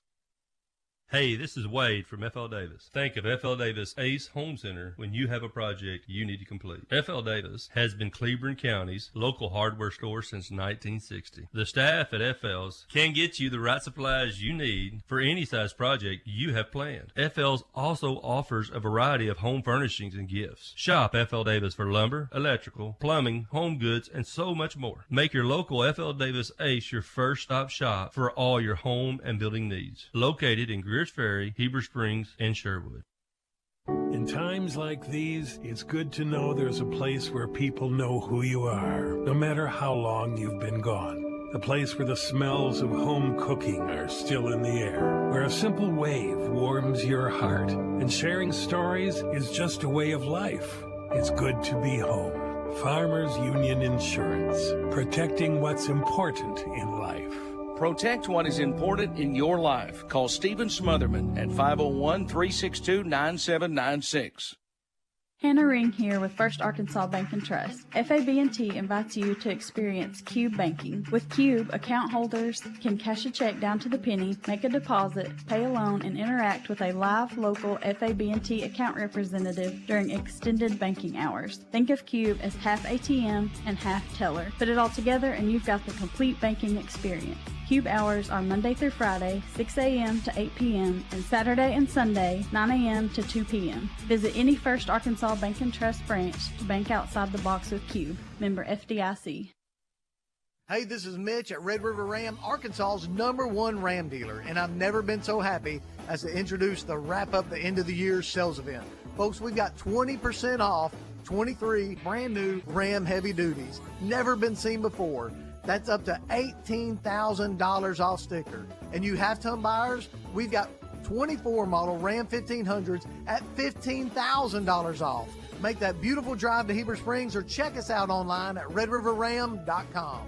Hey, this is Wade from F.L. Davis. Think of F.L. Davis Ace Home Center when you have a project you need to complete. F.L. Davis has been Cleburne County's local hardware store since 1960. The staff at F.L.'s can get you the right supplies you need for any size project you have planned. F.L.'s also offers a variety of home furnishings and gifts. Shop F.L. Davis for lumber, electrical, plumbing, home goods, and so much more. Make your local F.L. Davis Ace your first stop shop for all your home and building needs. Located in Greers Ferry, Heber Springs, and Sherwood. In times like these, it's good to know there's a place where people know who you are, no matter how long you've been gone. A place where the smells of home cooking are still in the air, where a simple wave warms your heart, and sharing stories is just a way of life. It's good to be home. Farmers Union Insurance, protecting what's important in life. Protect what is important in your life. Call Stephen Smotherman at 501-362-9796. Hannah Ring here with First Arkansas Bank and Trust. FAB&T invites you to experience Cube banking. With Cube, account holders can cash a check down to the penny, make a deposit, pay a loan, and interact with a live local FAB&T account representative during extended banking hours. Think of Cube as half ATM and half teller. Put it all together and you've got the complete banking experience. Cube hours are Monday through Friday, 6 a.m. to 8 p.m., and Saturday and Sunday, 9 a.m. to 2 p.m. Visit any First Arkansas Bank and Trust branch to bank outside the box with Cube. Member FDIC. Hey, this is Mitch at Red River Ram, Arkansas's #1 Ram dealer, and I've never been so happy as to introduce the Wrap Up the End of the Year sales event. Folks, we've got 20% off 23 brand new Ram heavy duties. Never been seen before. That's up to $18,000 off sticker. And you half-ton buyers, we've got 24 model Ram 1500s at $15,000 off. Make that beautiful drive to Heber Springs or check us out online at redriverram.com.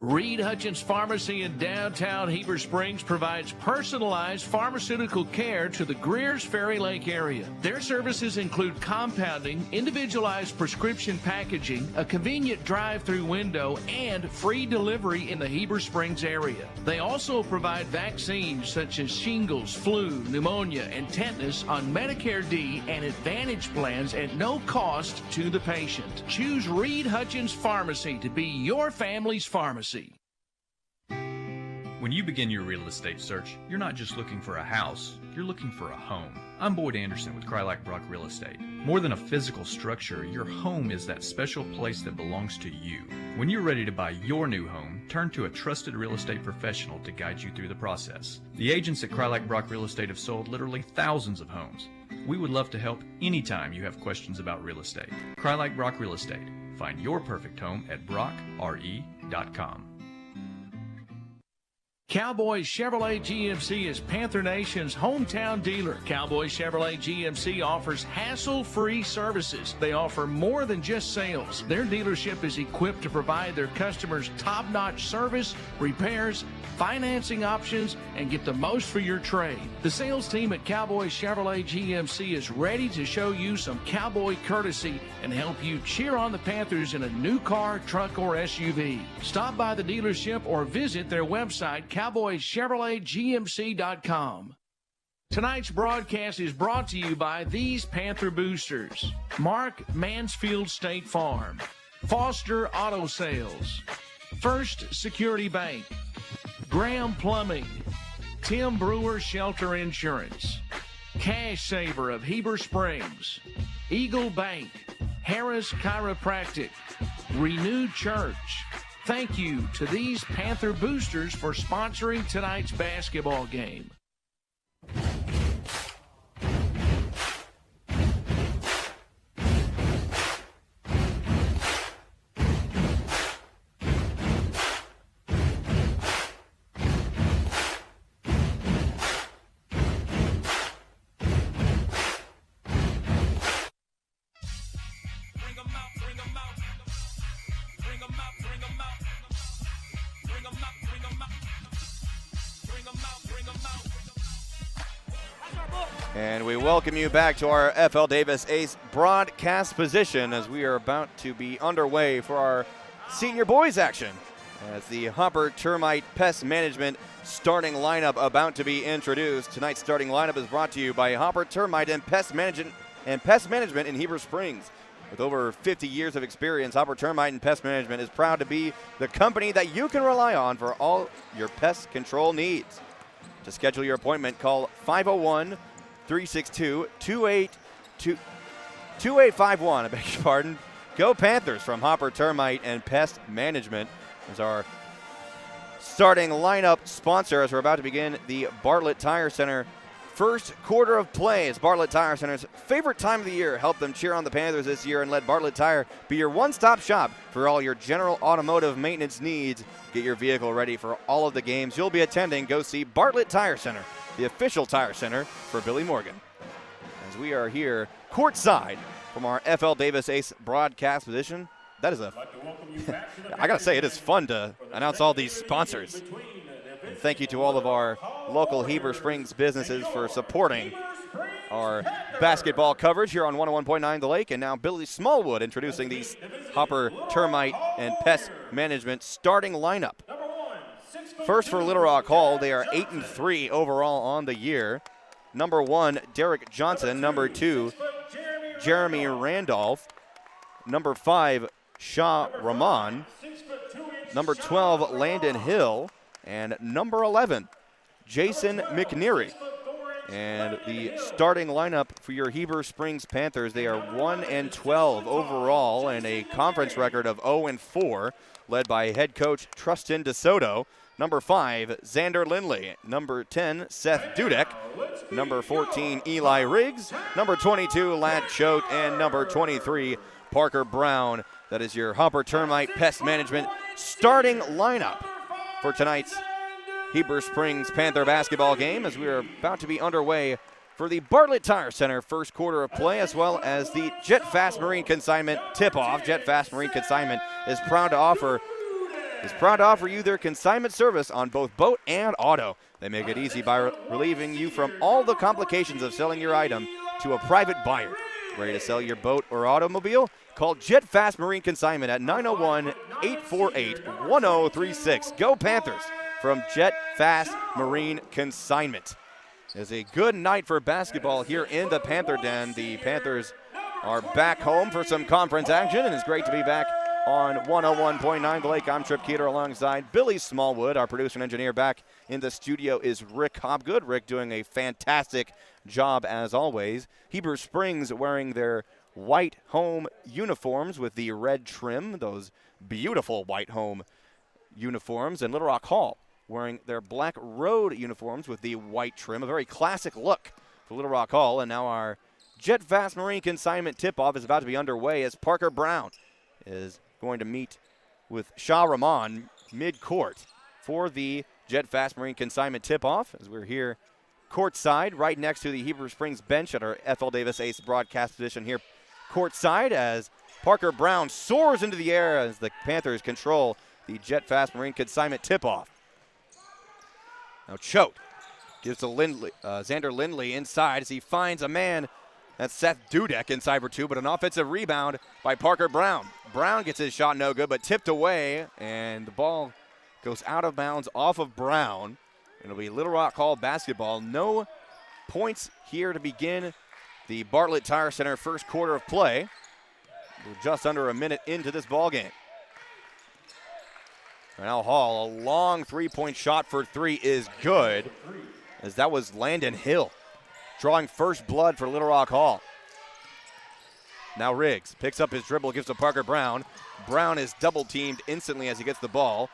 Reed Hutchins Pharmacy in downtown Heber Springs provides personalized pharmaceutical care to the Greers Ferry Lake area. Their services include compounding, individualized prescription packaging, a convenient drive-through window, and free delivery in the Heber Springs area. They also provide vaccines such as shingles, flu, pneumonia, and tetanus on Medicare D and Advantage plans at no cost to the patient. Choose Reed Hutchins Pharmacy to be your family's pharmacy. When you begin your real estate search, you're not just looking for a house, you're looking for a home. I'm Boyd Anderson with Krylack Brock Real Estate. More than a physical structure, your home is that special place that belongs to you. When you're ready to buy your new home, turn to a trusted real estate professional to guide you through the process. The agents at Krylack Brock Real Estate have sold literally thousands of homes. We would love to help anytime you have questions about real estate. Krylack Brock Real Estate. Find your perfect home at brockre.com. Cowboy Chevrolet GMC is Panther Nation's hometown dealer. Cowboy Chevrolet GMC offers hassle-free services. They offer more than just sales. Their dealership is equipped to provide their customers top-notch service, repairs, financing options, and get the most for your trade. The sales team at Cowboy Chevrolet GMC is ready to show you some cowboy courtesy and help you cheer on the Panthers in a new car, truck, or SUV. Stop by the dealership or visit their website, cowboychevroletgmc.com. Tonight's broadcast is brought to you by these Panther boosters: Mark Mansfield State Farm, Foster Auto Sales, First Security Bank, Graham Plumbing, Tim Brewer Shelter Insurance, Cash Saver of Heber Springs, Eagle Bank, Harris Chiropractic, Renewed Church. Thank you to these Panther boosters for sponsoring tonight's basketball game. And we welcome you back to our FL Davis Ace broadcast position as we are about to be underway for our senior boys action. As the Hopper Termite Pest Management starting lineup about to be introduced. Tonight's starting lineup is brought to you by Hopper Termite and Pest Management in Heber Springs. With over 50 years of experience, Hopper Termite and Pest Management is proud to be the company that you can rely on for all your pest control needs. To schedule your appointment, call 501-362-2851. I beg your pardon. Go Panthers from Hopper Termite and Pest Management is our starting lineup sponsor as we're about to begin the Bartlett Tire Center first quarter of play. It's Bartlett Tire Center's favorite time of the year. Help them cheer on the Panthers this year and let Bartlett Tire be your one-stop shop for all your general automotive maintenance needs. Get your vehicle ready for all of the games you'll be attending. Go see Bartlett Tire Center, the official tire center for Billy Morgan. As we are here courtside from our FL Davis Ace broadcast position, that is I gotta say, it is fun to announce all these sponsors. And thank you to all of our local Heber Springs businesses for supporting our basketball coverage here on 101.9 The Lake. And now Billy Smallwood introducing these Hopper Termite and Pest Management starting lineup. First for Little Rock Hall, they are 8-3 overall on the year. Number 1, Derek Johnson. Number 2, Jeremy Randolph. Number 5, Shah Rahman. Number 12, Landon Hill. And number 11, Jason McNeary. And the starting lineup for your Heber Springs Panthers, they are 1-12 overall and a conference record of 0-4, led by head coach Trustin DeSoto. Number 5, Xander Lindley. Number 10, Seth Dudek. Number 14, Eli Riggs. Number 22, Lad Choate. And number 23, Parker Brown. That is your Hopper Termite Pest Management starting lineup for tonight's Heber Springs Panther basketball game as we are about to be underway for the Bartlett Tire Center first quarter of play, as well as the Jet Fast Marine Consignment tip-off. Jet Fast Marine Consignment is proud to offer is proud to offer you their consignment service on both boat and auto. They make it easy by relieving you from all the complications of selling your item to a private buyer. Ready to sell your boat or automobile? Call Jet Fast Marine Consignment at 901-848-1036. Go Panthers from Jet Fast Marine Consignment. It's a good night for basketball here in the Panther Den. The Panthers are back home for some conference action, and it's great to be back on 101.9 The Lake. I'm Trip Keeter alongside Billy Smallwood. Our producer and engineer back in the studio is Rick Hobgood. Rick doing a fantastic job as always. Heber Springs wearing their white home uniforms with the red trim, those beautiful white home uniforms, and Little Rock Hall wearing their black road uniforms with the white trim, a very classic look for Little Rock Hall. And now our Jet Fast Marine Consignment tip-off is about to be underway as Parker Brown is going to meet with Shah Rahman mid-court for the Jet Fast Marine Consignment tip-off, as we're here courtside right next to the Heber Springs bench at our FL Davis Ace broadcast position here courtside, as Parker Brown soars into the air as the Panthers control the Jet Fast Marine Consignment tip-off. Now Choate gives to Lindley, Xander Lindley inside as he finds a man. That's Seth Dudek inside for two, but an offensive rebound by Parker Brown. Brown gets his shot no good, but tipped away, and the ball goes out of bounds off of Brown. It'll be Little Rock Hall basketball. No points here to begin the Bartlett Tire Center first quarter of play. We're just under a minute into this ball game. Now Hall, a long three-point shot for three is good, as that was Landon Hill drawing first blood for Little Rock Hall. Now Riggs picks up his dribble, gives to Parker Brown. Brown is double-teamed instantly as he gets the ball.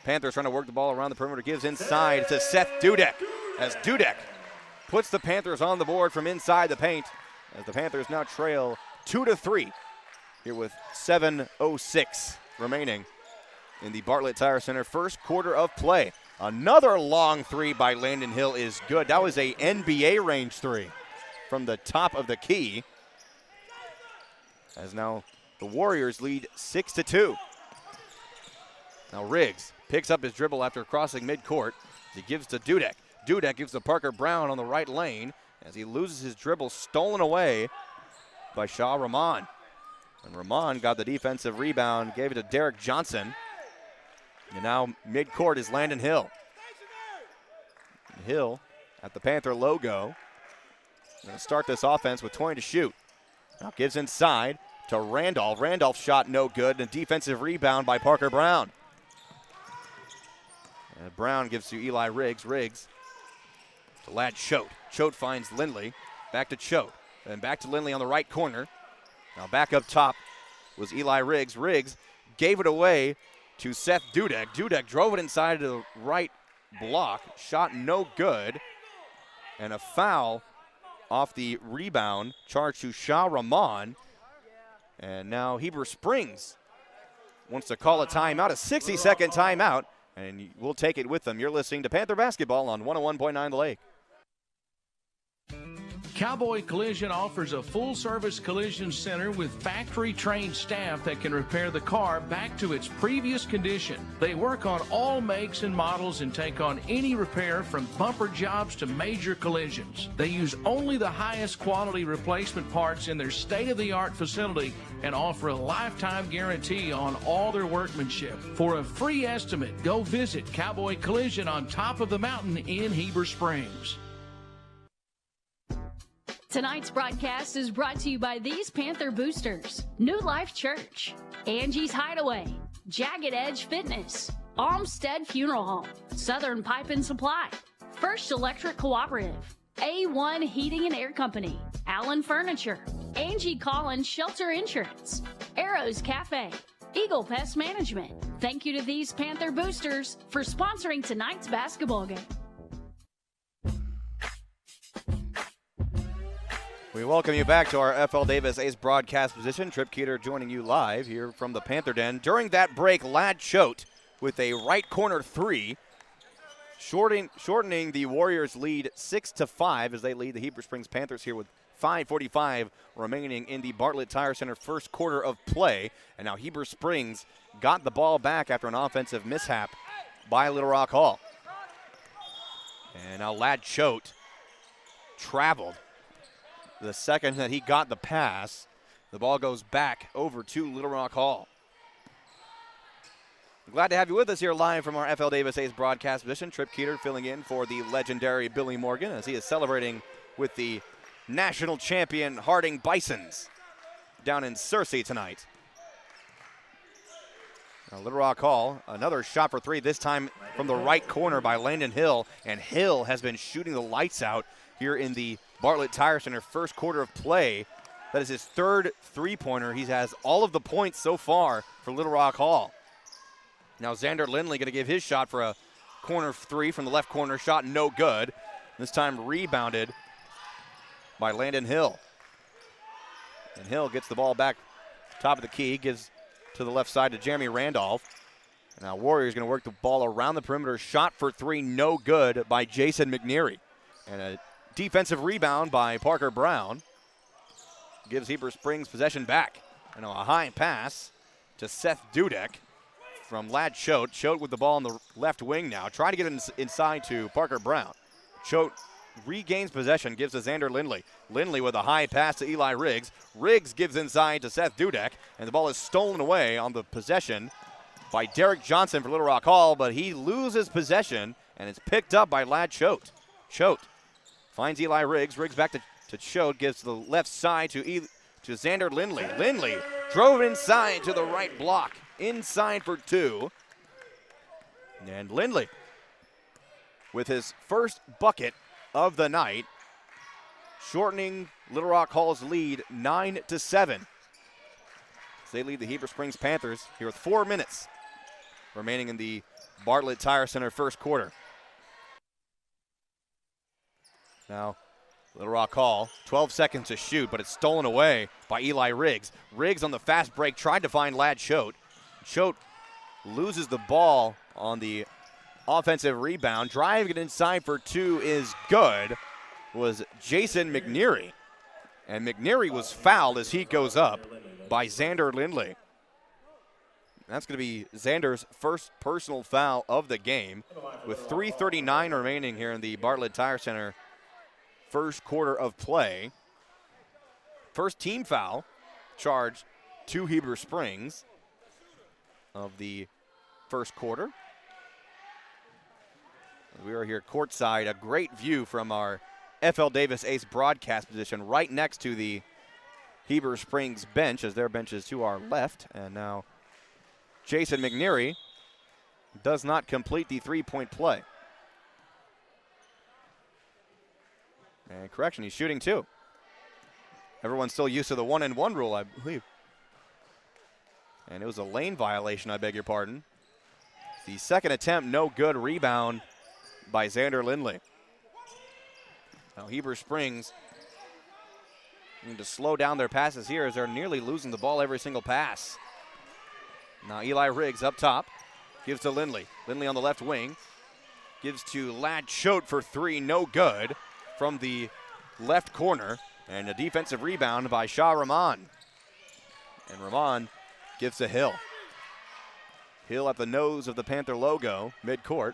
Panthers trying to work the ball around the perimeter, gives inside to Seth Dudek, as Dudek puts the Panthers on the board from inside the paint, as the Panthers now trail 2-3 here with 7:06 remaining in the Bartlett Tire Center first quarter of play. Another long three by Landon Hill is good. That was a NBA range three from the top of the key, as now the Warriors lead 6-2. Now Riggs picks up his dribble after crossing midcourt. He gives to Dudek. Dudek gives to Parker Brown on the right lane as he loses his dribble, stolen away by Shah Rahman. And Rahman got the defensive rebound, gave it to Derek Johnson. And now midcourt is Landon Hill. Hill at the Panther logo. Going to start this offense with 20 to shoot. Now gives inside to Randolph. Randolph's shot no good, and a defensive rebound by Parker Brown. And Brown gives to Eli Riggs. Riggs to Ladd Choate. Choate finds Lindley. Back to Choate. And back to Lindley on the right corner. Now back up top was Eli Riggs. Riggs gave it away to Seth Dudek. Dudek drove it inside to the right block. Shot no good. And a foul off the rebound charged to Shah Rahman. And now Heber Springs wants to call a timeout, a 60-second timeout, and we'll take it with them. You're listening to Panther Basketball on 101.9 The Lake. Cowboy Collision offers a full-service collision center with factory-trained staff that can repair the car back to its previous condition. They work on all makes and models and take on any repair from bumper jobs to major collisions. They use only the highest quality replacement parts in their state-of-the-art facility and offer a lifetime guarantee on all their workmanship. For a free estimate, go visit Cowboy Collision on top of the mountain in Heber Springs. Tonight's broadcast is brought to you by these Panther boosters: New Life Church, Angie's Hideaway, Jagged Edge Fitness, Olmsted Funeral Home, Southern Pipe and Supply, First Electric Cooperative, A1 Heating and Air Company, Allen Furniture, Angie Collins Shelter Insurance, Arrows Cafe, Eagle Pest Management. Thank you to these Panther boosters for sponsoring tonight's basketball game. We welcome you back to our FL Davis Ace broadcast position. Trip Keeter joining you live here from the Panther Den. During that break, Ladd Choate with a right corner three. shortening the Warriors' lead 6-5 as they lead the Heber Springs Panthers here with 5:45 remaining in the Bartlett Tire Center first quarter of play. And now Heber Springs got the ball back after an offensive mishap by Little Rock Hall. And now Ladd Choate traveled the second that he got the pass. The ball goes back over to Little Rock Hall. Glad to have you with us here live from our FL Davis A's broadcast position. Trip Keeter filling in for the legendary Billy Morgan as he is celebrating with the national champion Harding Bisons down in Searcy tonight. Now Little Rock Hall, another shot for three, this time from the right corner by Landon Hill. And Hill has been shooting the lights out here in the Bartlett Tire Center first quarter of play. That is his third three-pointer. He has all of the points so far for Little Rock Hall. Now Xander Lindley going to give his shot for a corner three from the left corner. Shot no good. This time rebounded by Landon Hill. And Hill gets the ball back top of the key, gives to the left side to Jeremy Randolph. And now Warriors going to work the ball around the perimeter. Shot for three, no good by Jason McNeary. And a defensive rebound by Parker Brown gives Heber Springs possession back. And a high pass to Seth Dudek from Ladd Choate. Choate with the ball on the left wing now. Trying to get it inside to Parker Brown. Choate regains possession, gives to Xander Lindley. Lindley with a high pass to Eli Riggs. Riggs gives inside to Seth Dudek, and the ball is stolen away on the possession by Derek Johnson for Little Rock Hall, but he loses possession, and it's picked up by Ladd Choate. Choate finds Eli Riggs. Riggs back to Choate, gives to the left side to Xander Lindley. Lindley drove inside to the right block. Inside for two. And Lindley with his first bucket of the night, shortening Little Rock Hall's lead 9-7. They lead the Heber Springs Panthers here with 4 minutes remaining in the Bartlett Tire Center first quarter. Now, Little Rock Hall, 12 seconds to shoot, but it's stolen away by Eli Riggs. Riggs on the fast break tried to find Ladd Choate. Choate loses the ball on the offensive rebound. Driving it inside for two is good. Was Jason McNeary. And McNeary was fouled as he goes up by Xander Lindley. That's going to be Xander's first personal foul of the game with 3:39 remaining here in the Bartlett Tire Center first quarter of play. First team foul charged to Heber Springs of the first quarter. We are here courtside, a great view from our FL Davis Ace broadcast position right next to the Heber Springs bench, as their bench is to our left. And now Jason McNeary does not complete the three-point play. And correction, he's shooting two. Everyone's still used to the 1-and-1 rule, I believe. And it was a lane violation, I beg your pardon. The second attempt, no good. Rebound by Xander Lindley. Now Heber Springs need to slow down their passes here as they're nearly losing the ball every single pass. Now Eli Riggs up top, gives to Lindley. Lindley on the left wing, gives to Ladd Choate for three, no good from the left corner. And a defensive rebound by Shah Rahman. And Rahman gives to Hill. Hill at the nose of the Panther logo, midcourt.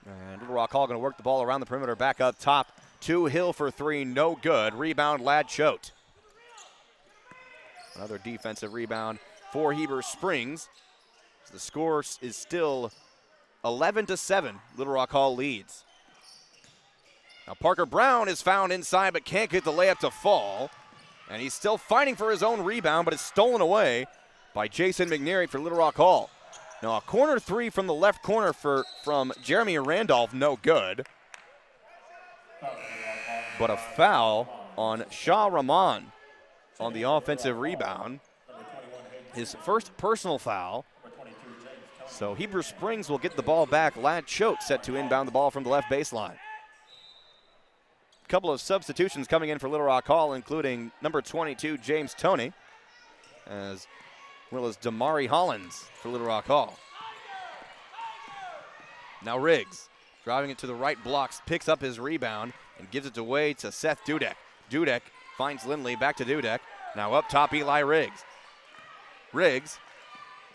And Little Rock Hall going to work the ball around the perimeter, back up top to Hill for three, no good. Rebound, Ladd Choate. Another defensive rebound for Heber Springs. The score is still 11-7. Little Rock Hall leads. Now Parker Brown is found inside but can't get the layup to fall. And he's still fighting for his own rebound, but it's stolen away by Jason McNeary for Little Rock Hall. Now a corner three from the left corner from Jeremy Randolph, no good. But a foul on Shah Rahman on the offensive rebound. His first personal foul. So Heber Springs will get the ball back. Ladd Choate set to inbound the ball from the left baseline. Couple of substitutions coming in for Little Rock Hall, including number 22, James Toney, as well as Damari Hollins for Little Rock Hall. Now Riggs driving it to the right blocks, picks up his rebound and gives it away to Seth Dudek. Dudek finds Lindley, back to Dudek. Now up top, Eli Riggs. Riggs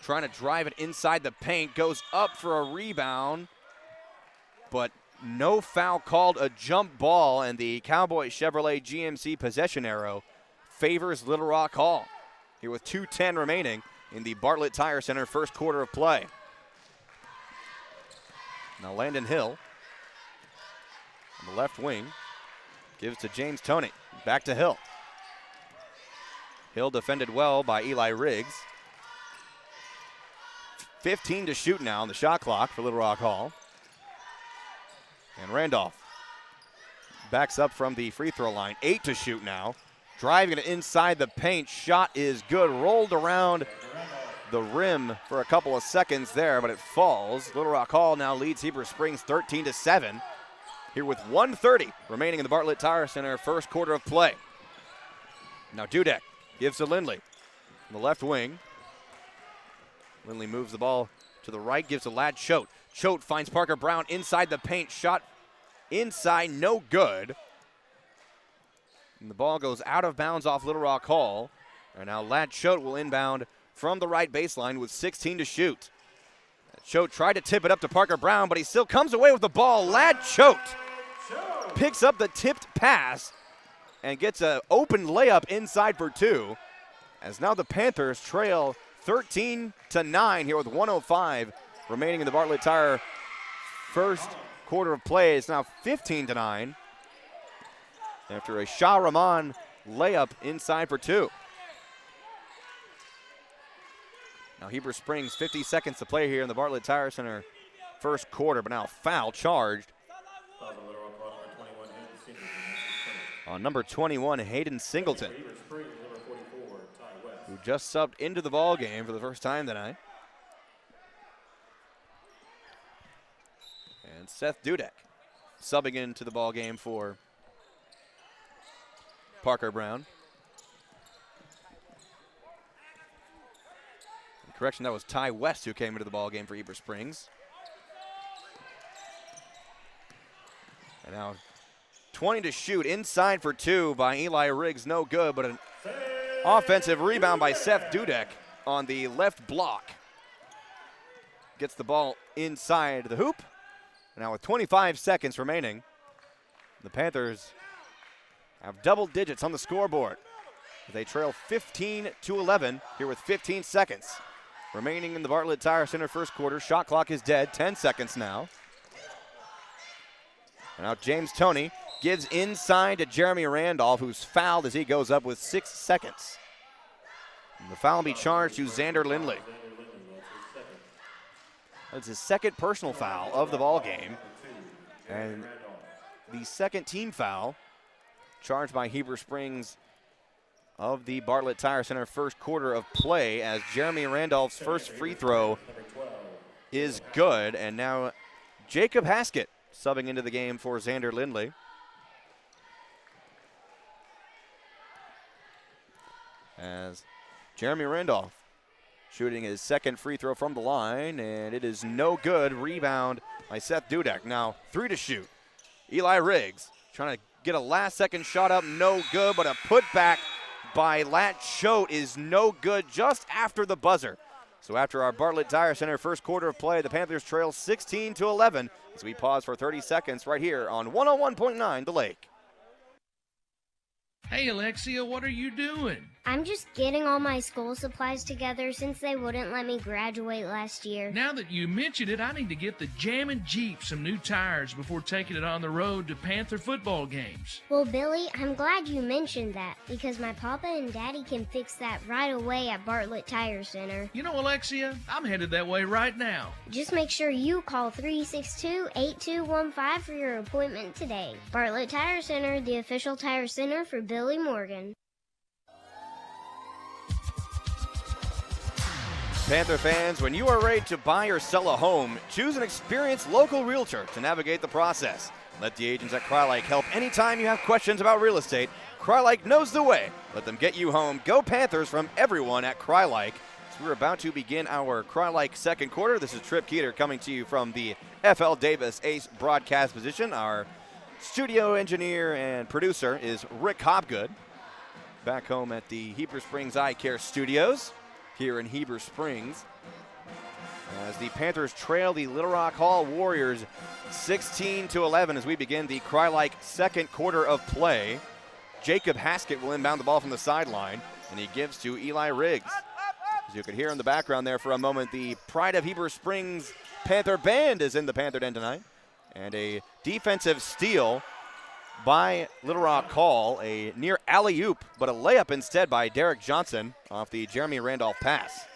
trying to drive it inside the paint, goes up for a rebound, but no foul called, a jump ball, and the Cowboy Chevrolet GMC possession arrow favors Little Rock Hall. Here with 2:10 remaining in the Bartlett Tire Center first quarter of play. Now Landon Hill on the left wing gives to James Toney. Back to Hill. Hill defended well by Eli Riggs. 15 to shoot now on the shot clock for Little Rock Hall. And Randolph backs up from the free throw line. 8 to shoot now. Driving it inside the paint. Shot is good. Rolled around the rim for a couple of seconds there, but it falls. Little Rock Hall now leads Heber Springs 13-7. Here with 1:30 remaining in the Bartlett Tire Center first quarter of play. Now Dudek gives to Lindley on the left wing. Lindley moves the ball to the right, gives to Ladd Choate. Choate finds Parker Brown inside the paint. Shot inside, no good. And the ball goes out of bounds off Little Rock Hall. And now Ladd Choate will inbound from the right baseline with 16 to shoot. Choate tried to tip it up to Parker Brown, but he still comes away with the ball. Ladd Choate picks up the tipped pass and gets an open layup inside for two. As now the Panthers trail 13-9 here with 1:05 remaining in the Bartlett Tire first quarter of play. It's now 15-9 after a Shah Rahman layup inside for two. Now Heber Springs, 50 seconds to play here in the Bartlett Tire Center first quarter, but now foul charged on number 21, Hayden Singleton, who just subbed into the ball game for the first time tonight. And Seth Dudek subbing into the ball game for Parker Brown. Correction, that was Ty West who came into the ball game for Heber Springs. And now 20 to shoot, inside for two by Eli Riggs, no good, but an offensive rebound by Seth Dudek on the left block. Gets the ball inside the hoop. And now with 25 seconds remaining, the Panthers have double digits on the scoreboard. They trail 15-11 here with 15 seconds remaining in the Bartlett Tire Center first quarter. Shot clock is dead, 10 seconds now. And now James Toney gives inside to Jeremy Randolph, who's fouled as he goes up with 6 seconds. And the foul will be charged to Xander Lindley. That's his second personal foul of the ball game. And the second team foul charged by Heber Springs of the Bartlett Tire Center first quarter of play, as Jeremy Randolph's first free throw is good. And now Jacob Haskett subbing into the game for Xander Lindley. As Jeremy Randolph shooting his second free throw from the line, and it is no good. Rebound by Seth Dudek. Now 3 to shoot. Eli Riggs trying to get a last-second shot up, no good, but a putback by Ladd Choate is no good just after the buzzer. So after our Bartlett Tire Center first quarter of play, the Panthers trail 16-11 as we pause for 30 seconds right here on 101.9 The Lake. Hey, Alexia, what are you doing? I'm just getting all my school supplies together since they wouldn't let me graduate last year. Now that you mentioned it, I need to get the Jammin' Jeep some new tires before taking it on the road to Panther football games. Well, Billy, I'm glad you mentioned that because my papa and daddy can fix that right away at Bartlett Tire Center. You know, Alexia, I'm headed that way right now. Just make sure you call 362-8215 for your appointment today. Bartlett Tire Center, the official tire center for Billy Morgan. Panther fans, when you are ready to buy or sell a home, choose an experienced local realtor to navigate the process. Let the agents at Crylike help anytime you have questions about real estate. Crylike knows the way. Let them get you home. Go Panthers from everyone at Crylike. We're about to begin our Cry-Like second quarter. This is Trip Keeter coming to you from the FL Davis Ace broadcast position. Our studio engineer and producer is Rick Hopgood, back home at the Heber Springs Eye Care Studios here in Heber Springs, as the Panthers trail the Little Rock Hall Warriors 16-11 as we begin the Cry-Like second quarter of play. Jacob Haskett will inbound the ball from the sideline, and he gives to Eli Riggs. As you could hear in the background there for a moment, the Pride of Heber Springs Panther Band is in the Panther Den tonight. And a defensive steal by Little Rock Hall, a near alley-oop, but a layup instead by Derek Johnson off the Jeremy Randolph pass.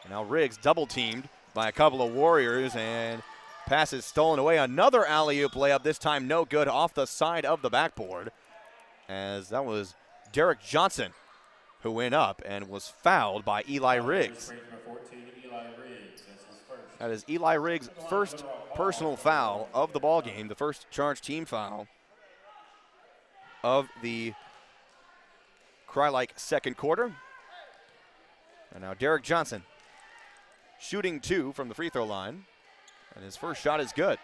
And now Riggs double-teamed by a couple of Warriors, and pass is stolen away. Another alley-oop layup, this time no good, off the side of the backboard, as that was Derek Johnson who went up and was fouled by Eli Riggs. That is Eli Riggs' first personal foul of the ball game, the first charged team foul of the Cry-Like second quarter. And now Derek Johnson shooting 2 from the free throw line, and his first shot is good.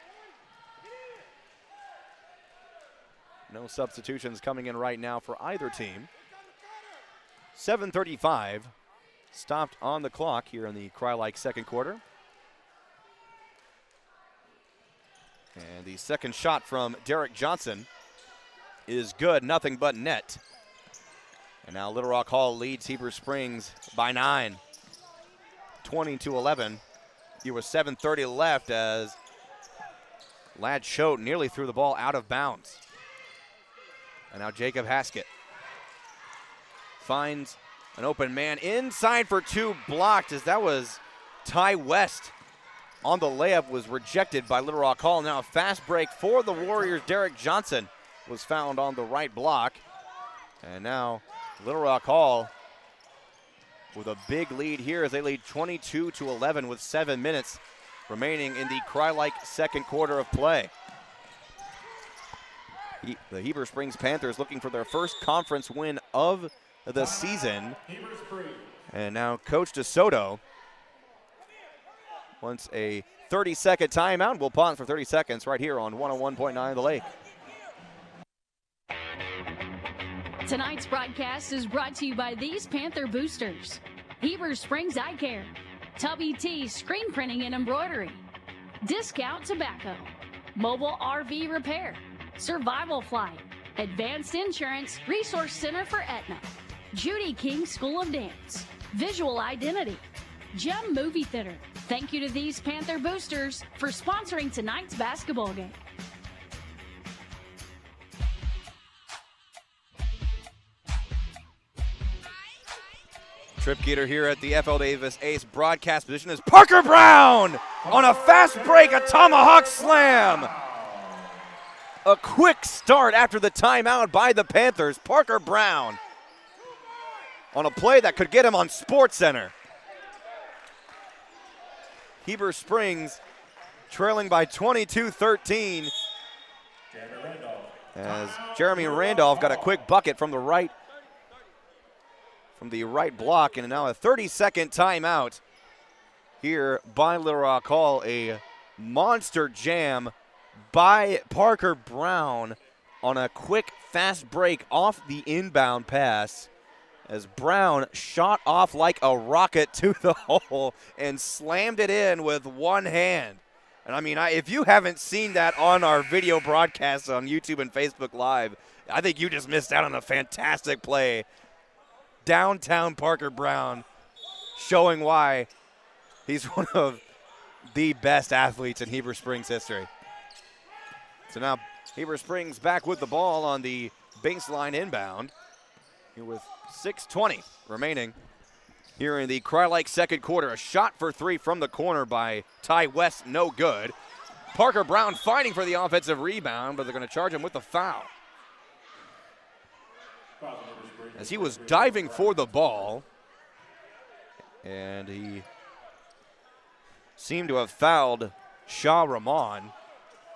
No substitutions coming in right now for either team. 7:35 stopped on the clock here in the Cry-Like second quarter. And the second shot from Derek Johnson is good, nothing but net. And now Little Rock Hall leads Heber Springs by 9, 20-11. Here was 7:30 left as Ladd Choate nearly threw the ball out of bounds. And now Jacob Haskett finds an open man inside for 2, blocked, as that was Ty West on the layup, was rejected by Little Rock Hall. Now a fast break for the Warriors. Derek Johnson was found on the right block. And now Little Rock Hall with a big lead here as they lead 22-11 with 7 minutes remaining in the Cry-Like second quarter of play. The Heber Springs Panthers looking for their first conference win of the season. And now Coach DeSoto wants a 30-second timeout. We'll pause for 30 seconds right here on 101.9 The Lake. Tonight's broadcast is brought to you by these Panther boosters: Heber Springs Eye Care, Tubby T Screen Printing and Embroidery, Discount Tobacco, Mobile RV Repair, Survival Flight, Advanced Insurance Resource Center for Aetna, Judy King School of Dance, Visual Identity, Gem Movie Theater. Thank you to these Panther boosters for sponsoring tonight's basketball game. Trip Geeter here at the FL Davis Ace broadcast position is Parker Brown on a fast break, a tomahawk slam. A quick start after the timeout by the Panthers. Parker Brown on a play that could get him on SportsCenter. Heber Springs trailing by 22-13 as Jeremy Randolph got a quick bucket from the right block, and now a 30-second timeout here by Little Rock Hall. A monster jam by Parker Brown on a quick fast break off the inbound pass, as Brown shot off like a rocket to the hole and slammed it in with one hand. And I mean, if you haven't seen that on our video broadcast on YouTube and Facebook Live, I think you just missed out on a fantastic play. Downtown Parker Brown showing why he's one of the best athletes in Heber Springs history. So now Heber Springs back with the ball on the baseline inbound here with 6:20 remaining here in the Cry-Like second quarter. A shot for 3 from the corner by Ty West, no good. Parker Brown fighting for the offensive rebound, but they're going to charge him with a foul, as he was diving for the ball, and he seemed to have fouled Shah Rahman.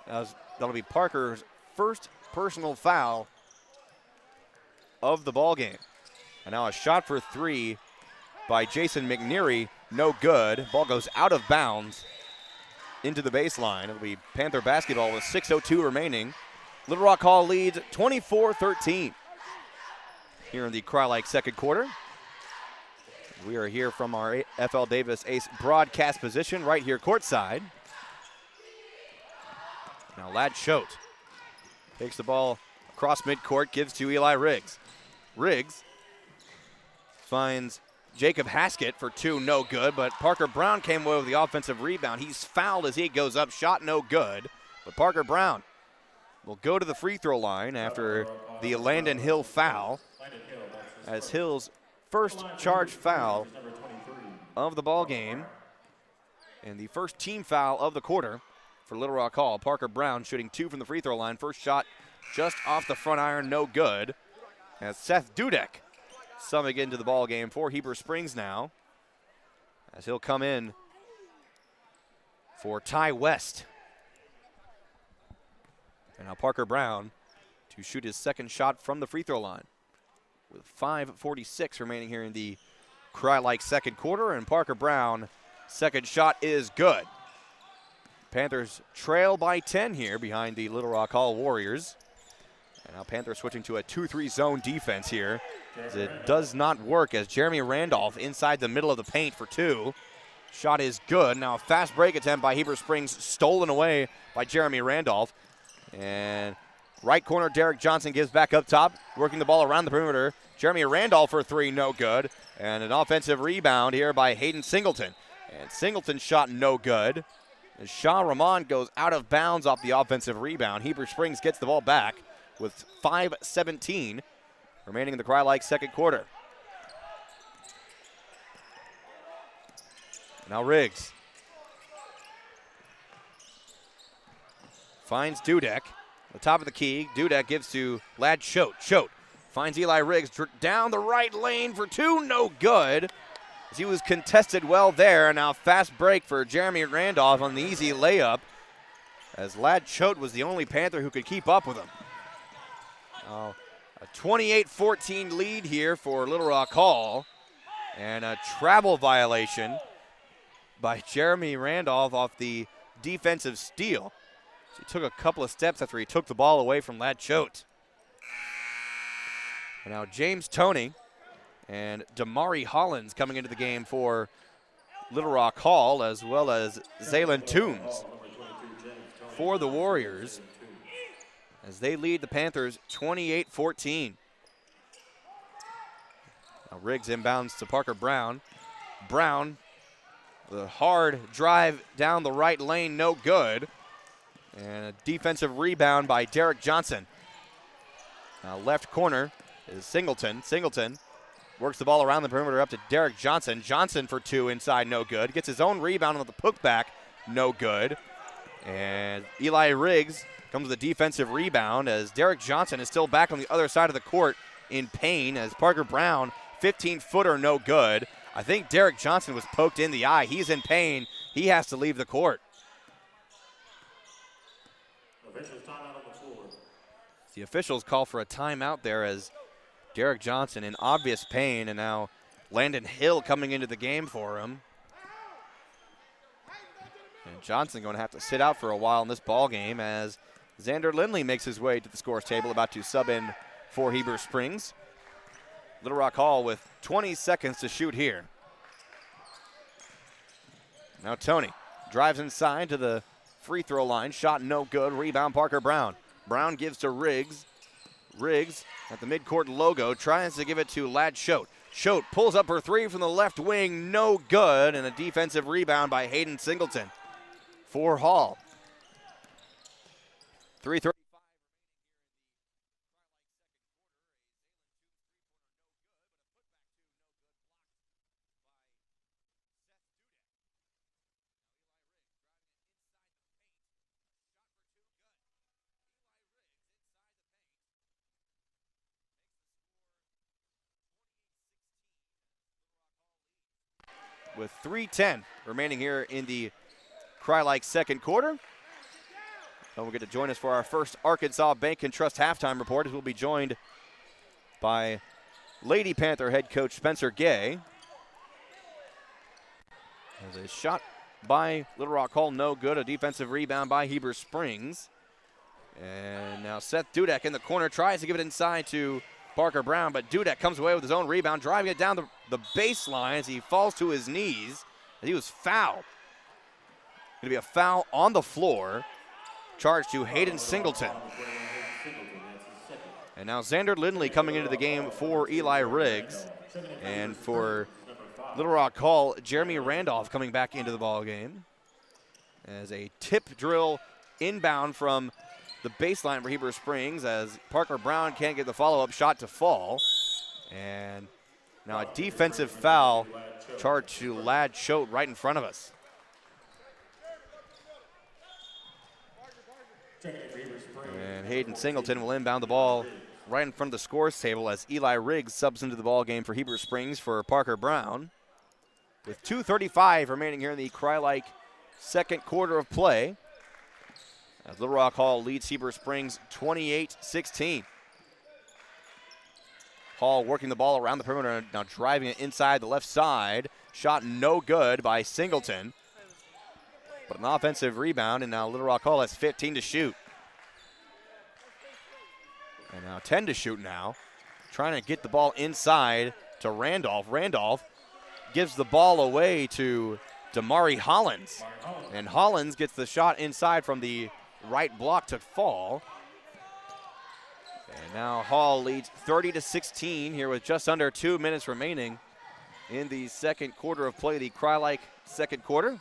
That'll be Parker's first personal foul of the ball game. And now a shot for 3 by Jason McNeary, no good. Ball goes out of bounds into the baseline. It'll be Panther basketball with 6:02 remaining. Little Rock Hall leads 24-13 here in the Crye-Leike second quarter. We are here from our FL Davis Ace broadcast position right here courtside. Now Ladd Choate takes the ball across midcourt, gives to Eli Riggs. Riggs finds Jacob Haskett for two, no good, but Parker Brown came away with the offensive rebound. He's fouled as he goes up, shot no good, but Parker Brown will go to the free throw line after the Landon Hill foul, as Hill's first charged foul of the ball game and the first team foul of the quarter for Little Rock Hall. Parker Brown shooting two from the free throw line. First shot just off the front iron, no good. As Seth Dudek summing into the ball game for Heber Springs now, as he'll come in for Ty West. And now Parker Brown to shoot his second shot from the free throw line with 5:46 remaining here in the Crye-Leike second quarter, and Parker Brown second shot is good. Panthers trail by 10 here behind the Little Rock Hall Warriors. And now Panthers switching to a 2-3 zone defense here. As it does not work as Jeremy Randolph inside the middle of the paint for two. Shot is good. Now a fast break attempt by Heber Springs, stolen away by Jeremy Randolph. And right corner, Derek Johnson gives back up top, working the ball around the perimeter. Jeremy Randolph for three, no good. And an offensive rebound here by Hayden Singleton. And Singleton's shot no good. As Shah Rahman goes out of bounds off the offensive rebound. Heber Springs gets the ball back with 5:17 remaining in the Crye-Leike second quarter. Now Riggs finds Dudek. The top of the key. Dudek gives to Ladd Choate. Choate finds Eli Riggs down the right lane for two, no good. As he was contested well there. Now fast break for Jeremy Randolph on the easy layup, as Ladd Choate was the only Panther who could keep up with him. Now a 28-14 lead here for Little Rock Hall, and a travel violation by Jeremy Randolph off the defensive steal. He took a couple of steps after he took the ball away from Ladd Choate. And now James Toney and Damari Hollins coming into the game for Little Rock Hall, as well as Zaylen Toombs for the Warriors, as they lead the Panthers 28-14. Now Riggs inbounds to Parker Brown. Brown, the hard drive down the right lane, no good. And a defensive rebound by Derek Johnson. Now left corner is Singleton. Singleton works the ball around the perimeter up to Derek Johnson. Johnson for two inside, no good. Gets his own rebound on the putback, no good. And Eli Riggs comes with a defensive rebound, as Derek Johnson is still back on the other side of the court in pain, as Parker Brown, 15-footer, no good. I think Derek Johnson was poked in the eye. He's in pain. He has to leave the court. The officials call for a timeout there, as Derek Johnson in obvious pain, and now Landon Hill coming into the game for him. And Johnson going to have to sit out for a while in this ball game, as Xander Lindley makes his way to the scores table, about to sub in for Heber Springs. Little Rock Hall with 20 seconds to shoot here. Now Toney drives inside to the free throw line. Shot no good. Rebound Parker Brown. Brown gives to Riggs. Riggs at the midcourt logo tries to give it to Ladd Choate. Choate pulls up her three from the left wing. No good. And a defensive rebound by Hayden Singleton for Hall. 3:35. With 3:10 remaining here in the Crye-Leike second quarter. And we'll get to join us for our first Arkansas Bank and Trust halftime report, as we'll be joined by Lady Panther head coach Spencer Gay. As a shot by Little Rock Hall, no good. A defensive rebound by Heber Springs. And now Seth Dudek in the corner tries to give it inside to Parker Brown, but Dudek comes away with his own rebound, driving it down the baseline as he falls to his knees. And he was fouled. Going to be a foul on the floor, charged to Hayden Singleton. And now Xander Lindley coming into the game for Eli Riggs. And for Little Rock Hall, Jeremy Randolph coming back into the ball game. As a tip drill inbound from the baseline for Heber Springs as Parker Brown can't get the follow-up shot to fall. And now a defensive foul charged to Ladd Choate right in front of us. And Hayden Singleton will inbound the ball right in front of the scores table as Eli Riggs subs into the ball game for Heber Springs for Parker Brown. With 2:35 remaining here in the Cry-like second quarter of play, as Little Rock Hall leads Heber Springs 28-16. Hall working the ball around the perimeter, now driving it inside the left side. Shot no good by Singleton. But an offensive rebound, and now Little Rock Hall has 15 to shoot. And now 10 to shoot now. Trying to get the ball inside to Randolph. Randolph gives the ball away to Damari Hollins. And Hollins gets the shot inside from the right block to fall. And now Hall leads 30-16 here with just under 2 minutes remaining in the second quarter of play, the Cry-like second quarter.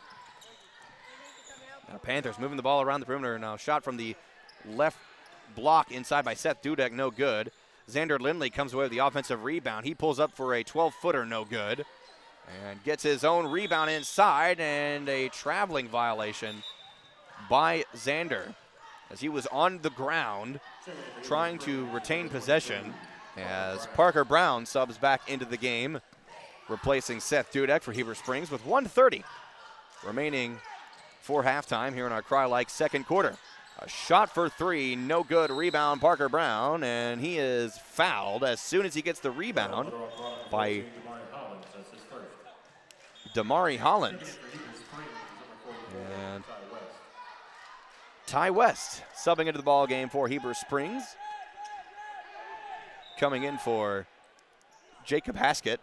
Now Panthers moving the ball around the perimeter. Now shot from the left block inside by Seth Dudek, no good. Xander Lindley comes away with the offensive rebound. He pulls up for a 12-footer, no good. And gets his own rebound inside, and a traveling violation by Xander as he was on the ground trying to retain possession as Parker Brown subs back into the game, replacing Seth Dudek for Heber Springs with 1:30 remaining for halftime here in our Cry-like second quarter. A shot for three, no good. Rebound Parker Brown, and he is fouled as soon as he gets the rebound by Damari Hollins. And Ty West subbing into the ball game for Heber Springs. Coming in for Jacob Haskett.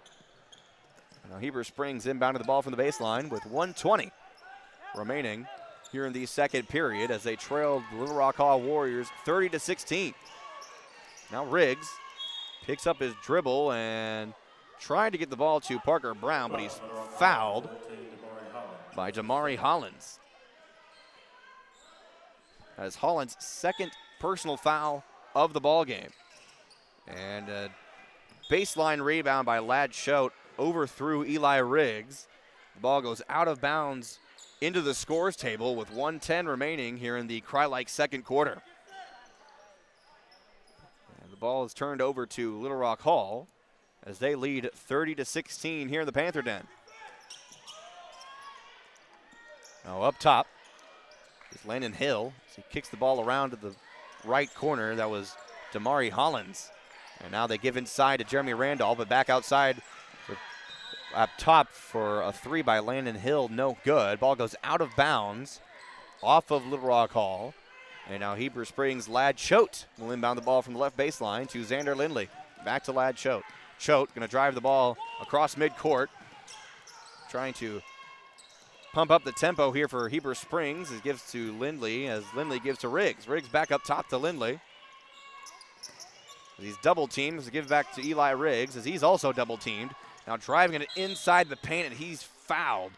Now Heber Springs inbounded the ball from the baseline with 1:20 remaining here in the second period as they trailed the Little Rock Hall Warriors 30-16. Now Riggs picks up his dribble and tried to get the ball to Parker Brown, but he's fouled by Damari Hollins. That is Hollins' second personal foul of the ball game. And a baseline rebound by Ladd Choate overthrew Eli Riggs. The ball goes out of bounds into the scores table with 1:10 remaining here in the Cry-like second quarter. And the ball is turned over to Little Rock Hall as they lead 30-16 here in the Panther Den. Now up top is Landon Hill as he kicks the ball around to the right corner. That was Damari Hollins. And now they give inside to Jeremy Randolph, but back outside up top for a three by Landon Hill, no good. Ball goes out of bounds off of Little Rock Hall. And now Heber Springs' Ladd Choate will inbound the ball from the left baseline to Xander Lindley. Back to Ladd Choate. Choate going to drive the ball across midcourt, trying to pump up the tempo here for Heber Springs. It gives to Lindley as Lindley gives to Riggs. Riggs back up top to Lindley. He's double teamed to give back to Eli Riggs as he's also double teamed. Now driving it inside the paint, and he's fouled.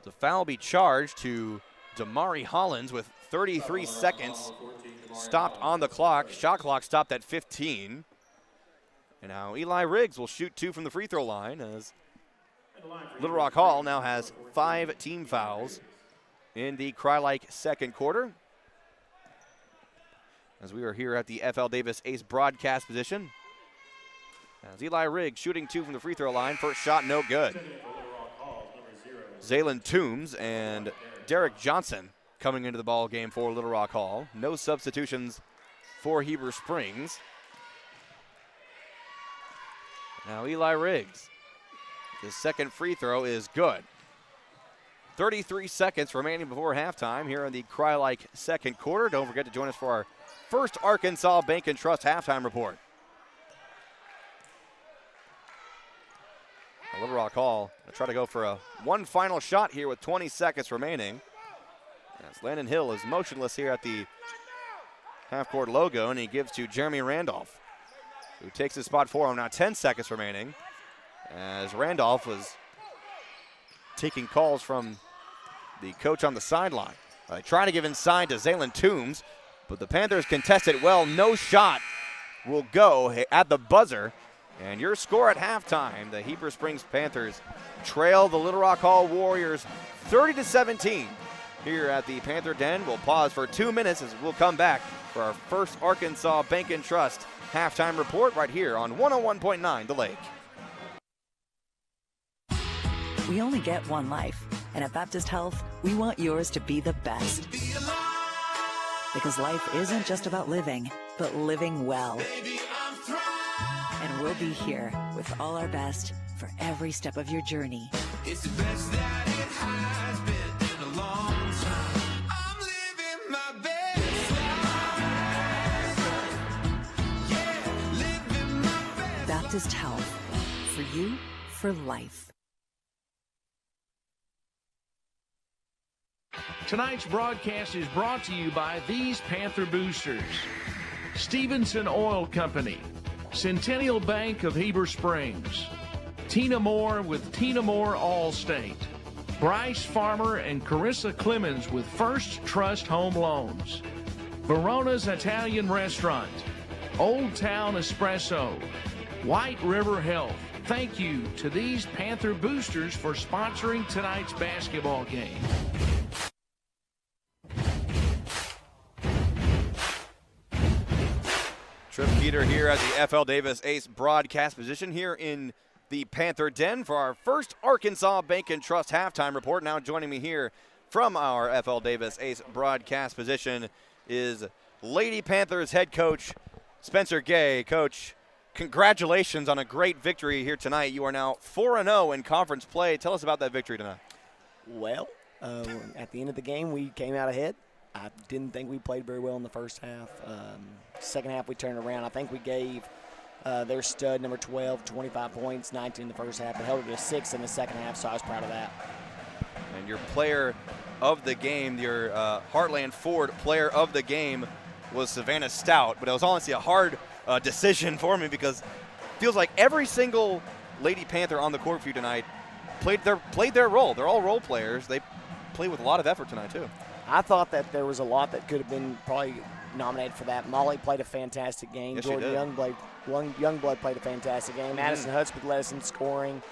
The foul be charged to Damari Hollins with 33 seconds stopped on the clock. Shot clock stopped at 15. And now Eli Riggs will shoot two from the free throw line as Little Rock Hall now has 5 team fouls in the Cry-like second quarter. As we are here at the FL Davis Ace broadcast position. As Eli Riggs shooting two from the free throw line. First shot, no good. Zaylen Toombs and Derek Johnson coming into the ball game for Little Rock Hall. No substitutions for Heber Springs. Now Eli Riggs The second free throw is good. 33 seconds remaining before halftime here in the Cry-like second quarter. Don't forget to join us for our first Arkansas Bank and Trust halftime report. Little Rock Hall will try to go for one final shot here with 20 seconds remaining. As Landon Hill is motionless here at the half-court logo, and he gives to Jeremy Randolph, who takes his spot for him. Now 10 seconds remaining, as Randolph was taking calls from the coach on the sideline. Trying to give inside to Zaylen Toombs, but the Panthers contest it well. No shot will go at the buzzer. And your score at halftime, the Heber Springs Panthers trail the Little Rock Hall Warriors 30-17 here at the Panther Den. We'll pause for 2 minutes as we'll come back for our first Arkansas Bank and Trust halftime report right here on 101.9 The Lake. We only get one life, and at Baptist Health, we want yours to be the best. Because life isn't just about living, but living well. And we'll be here with all our best for every step of your journey. It's the best that it has been in a long time. I'm living my best life. Yeah, living my best. Baptist Health. For you, for life. Tonight's broadcast is brought to you by these Panther boosters: Stevenson Oil Company, Centennial Bank of Heber Springs, Tina Moore with Tina Moore Allstate, Bryce Farmer and Carissa Clemens with First Trust Home Loans, Verona's Italian Restaurant, Old Town Espresso, White River Health. Thank you to these Panther boosters for sponsoring tonight's basketball game. Trip Peter here at the FL Davis Ace broadcast position here in the Panther Den for our first Arkansas Bank and Trust halftime report. Now joining me here from our FL Davis Ace broadcast position is Lady Panthers head coach Spencer Gay. Coach, congratulations on a great victory here tonight. You are now 4-0 in conference play. Tell us about that victory tonight. Well, at the end of the game, we came out ahead. I didn't think we played very well in the first half. Second half, we turned around. I think we gave their stud, number 12, 25 points, 19 in the first half, and held it to 6 in the second half, so I was proud of that. And your player of the game, your Heartland Ford player of the game was Savannah Stout, but it was honestly a hard decision for me because it feels like every single Lady Panther on the court for you tonight played their role. They're all role players. They played with a lot of effort tonight, too. I thought that there was a lot that could have been probably nominated for that. Molly played a fantastic game. Yes, Jordan Youngblood played a fantastic game. Addison Hudspeth led us in scoring,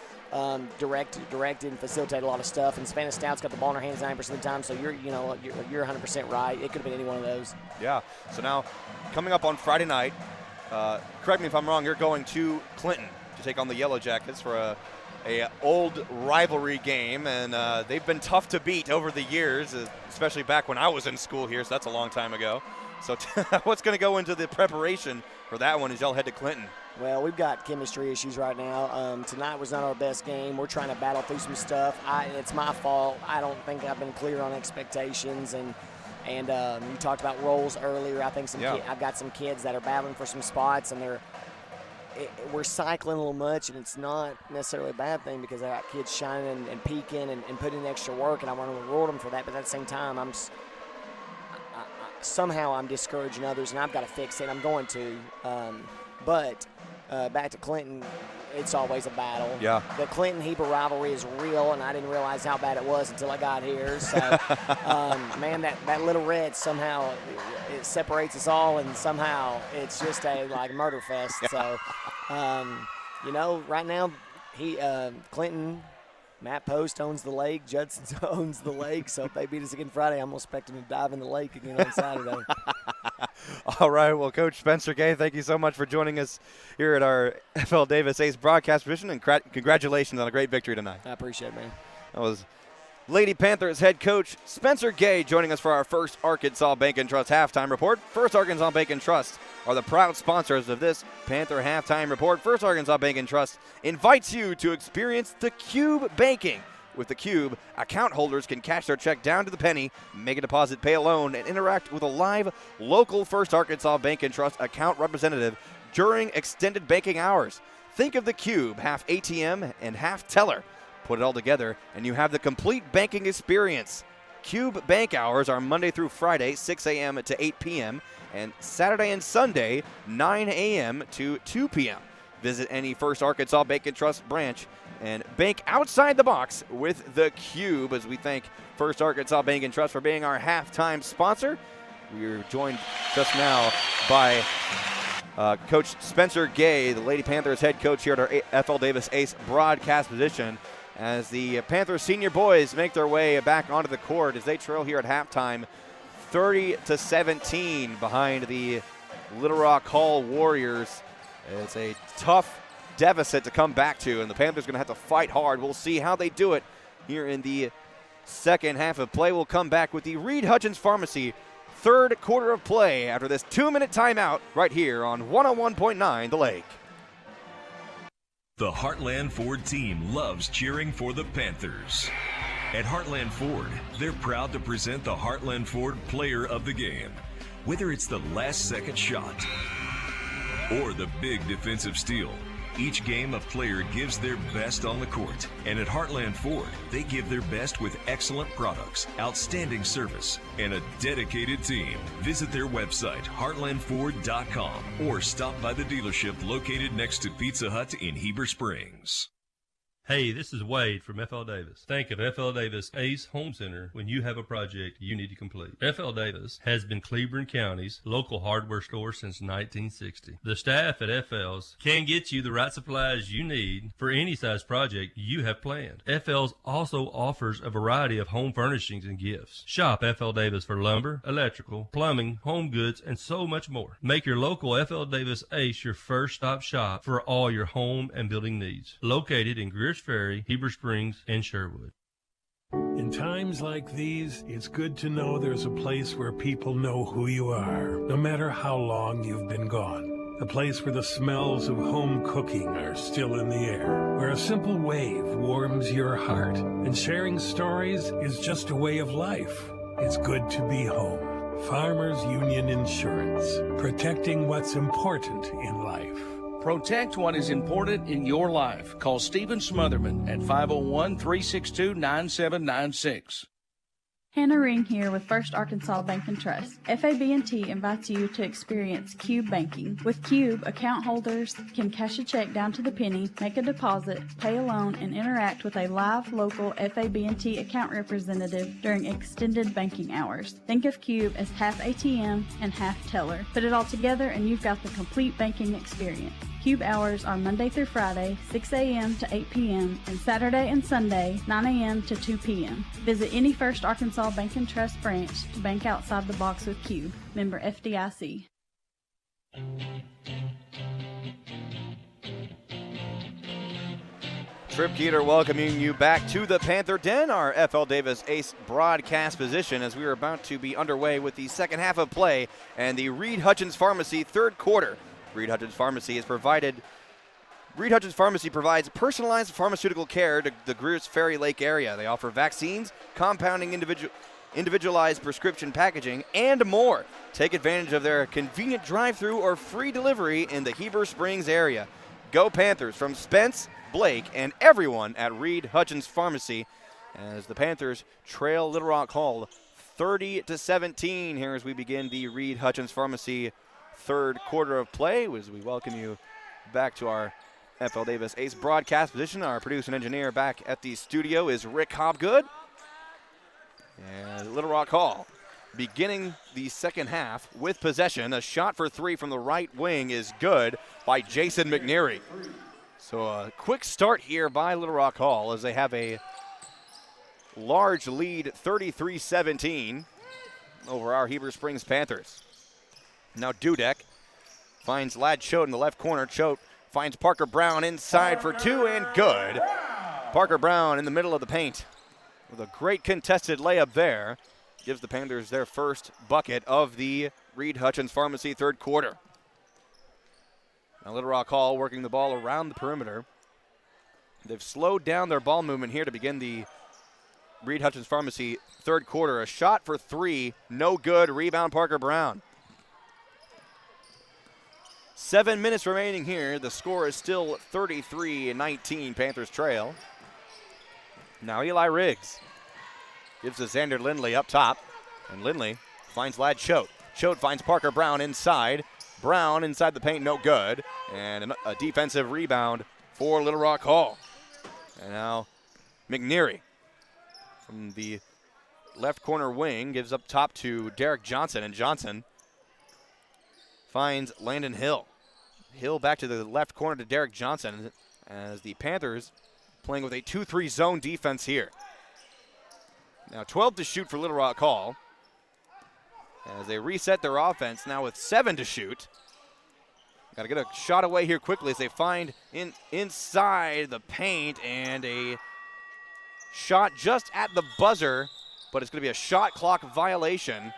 directed and facilitated a lot of stuff. And Savannah Stout's got the ball in her hands 90% of the time. So you're 100% right. It could have been any one of those. Yeah. So now, coming up on Friday night, correct me if I'm wrong. You're going to Clinton to take on the Yellow Jackets for a old rivalry game, and they've been tough to beat over the years, especially back when I was in school here, so that's a long time ago. So what's going to go into the preparation for that one as y'all head to Clinton? Well, we've got chemistry issues right now. Tonight was not our best game. We're trying to battle through some stuff. It's my fault. I don't think I've been clear on expectations, and you talked about roles earlier. I think I've got some kids that are battling for some spots, and we're cycling a little much, and it's not necessarily a bad thing because I got kids shining and peaking and putting in extra work, and I want to reward them for that. But at the same time, somehow I'm discouraging others, and I've got to fix it. I'm going to. But back to Clinton, it's always a battle. Yeah. The Clinton-Heber rivalry is real, and I didn't realize how bad it was until I got here. So, man, that little red somehow it separates us all, and somehow it's just a murder fest. So, right now, Clinton, Matt Post owns the lake, Judson owns the lake. So if they beat us again Friday, I'm expecting to dive in the lake again on Saturday. All right, well, Coach Spencer Gay, thank you so much for joining us here at our FL Davis Ace broadcast position, and congratulations on a great victory tonight. I appreciate it, man. That was Lady Panthers head coach Spencer Gay joining us for our first Arkansas Bank and Trust halftime report. First Arkansas Bank and Trust are the proud sponsors of this Panther Halftime Report. First Arkansas Bank and Trust invites you to experience the Cube Banking. With the Cube, account holders can cash their check down to the penny, make a deposit, pay a loan, and interact with a live local First Arkansas Bank and Trust account representative during extended banking hours. Think of the Cube, half ATM and half teller. Put it all together, and you have the complete banking experience. Cube bank hours are Monday through Friday, 6 a.m. to 8 p.m., and Saturday and Sunday, 9 a.m. to 2 p.m. Visit any First Arkansas Bank and Trust branch and bank outside the box with the Cube, as we thank First Arkansas Bank and Trust for being our halftime sponsor. We are joined just now by Coach Spencer Gay, the Lady Panthers head coach here at our FL Davis Ace broadcast position, as the Panthers senior boys make their way back onto the court as they trail here at halftime 30-17 behind the Little Rock Hall Warriors. It's a tough deficit to come back to, and the Panthers are going to have to fight hard. We'll see how they do it here in the second half of play. We'll come back with the Reed Hutchins Pharmacy third quarter of play after this 2-minute timeout right here on 101.9 The Lake. The Heartland Ford team loves cheering for the Panthers. At Heartland Ford, they're proud to present the Heartland Ford Player of the Game. Whether it's the last-second shot or the big defensive steal, each game a player gives their best on the court. And at Heartland Ford, they give their best with excellent products, outstanding service, and a dedicated team. Visit their website, heartlandford.com, or stop by the dealership located next to Pizza Hut in Heber Springs. Hey, this is Wade from FL Davis. Think of FL Davis Ace Home Center when you have a project you need to complete. FL Davis has been Cleburne County's local hardware store since 1960. The staff at FL's can get you the right supplies you need for any size project you have planned. FL's also offers a variety of home furnishings and gifts. Shop FL Davis for lumber, electrical, plumbing, home goods, and so much more. Make your local FL Davis Ace your first stop shop for all your home and building needs. Located in Greer Ferry, Heber Springs, and Sherwood. In times like these, it's good to know there's a place where people know who you are, no matter how long you've been gone. A place where the smells of home cooking are still in the air, where a simple wave warms your heart, and sharing stories is just a way of life. It's good to be home. Farmers Union Insurance, protecting what's important in life. Protect what is important in your life. Call Stephen Smotherman at 501-362-9796. Hannah Ring here with First Arkansas Bank and Trust. FAB&T invites you to experience Cube Banking. With Cube, account holders can cash a check down to the penny, make a deposit, pay a loan, and interact with a live local FAB&T account representative during extended banking hours. Think of Cube as half ATM and half teller. Put it all together and you've got the complete banking experience. Cube hours are Monday through Friday, 6 a.m. to 8 p.m., and Saturday and Sunday, 9 a.m. to 2 p.m. Visit any First Arkansas Bank and Trust branch to bank outside the box with Cube. Member FDIC. Trip Keeter welcoming you back to the Panther Den, our FL Davis Ace broadcast position, as we are about to be underway with the second half of play and the Reed Hutchins Pharmacy third quarter. Reed Hutchins Pharmacy provides personalized pharmaceutical care to the Greers Ferry Lake area. They offer vaccines, compounding, individualized prescription packaging, and more. Take advantage of their convenient drive-through or free delivery in the Heber Springs area. Go Panthers from Spence, Blake, and everyone at Reed Hutchins Pharmacy as the Panthers trail Little Rock Hall 30-17 here as we begin the Reed Hutchins Pharmacy third quarter of play, as we welcome you back to our FL Davis Ace broadcast position. Our producer and engineer back at the studio is Rick Hobgood. And Little Rock Hall beginning the second half with possession. A shot for three from the right wing is good by Jason McNeary. So a quick start here by Little Rock Hall as they have a large lead, 33-17 over our Heber Springs Panthers. Now Dudek finds Ladd Choate in the left corner. Choate finds Parker Brown inside for two and good. Parker Brown in the middle of the paint with a great contested layup there. Gives the Panthers their first bucket of the Reed Hutchins Pharmacy third quarter. Now Little Rock Hall working the ball around the perimeter. They've slowed down their ball movement here to begin the Reed Hutchins Pharmacy third quarter. A shot for three, no good. Rebound Parker Brown. 7 minutes remaining here. The score is still 33-19. Panthers trail. Now Eli Riggs gives to Xander Lindley up top. And Lindley finds Ladd Choate. Choate finds Parker Brown inside. Brown inside the paint, no good. And a defensive rebound for Little Rock Hall. And now McNeary from the left corner wing gives up top to Derek Johnson. And Johnson finds Landon Hill. Hill back to the left corner to Derek Johnson as the Panthers playing with a 2-3 zone defense here. Now 12 to shoot for Little Rock Hall as they reset their offense now with 7 to shoot. Got to get a shot away here quickly as they find inside the paint, and a shot just at the buzzer, but it's going to be a shot clock violation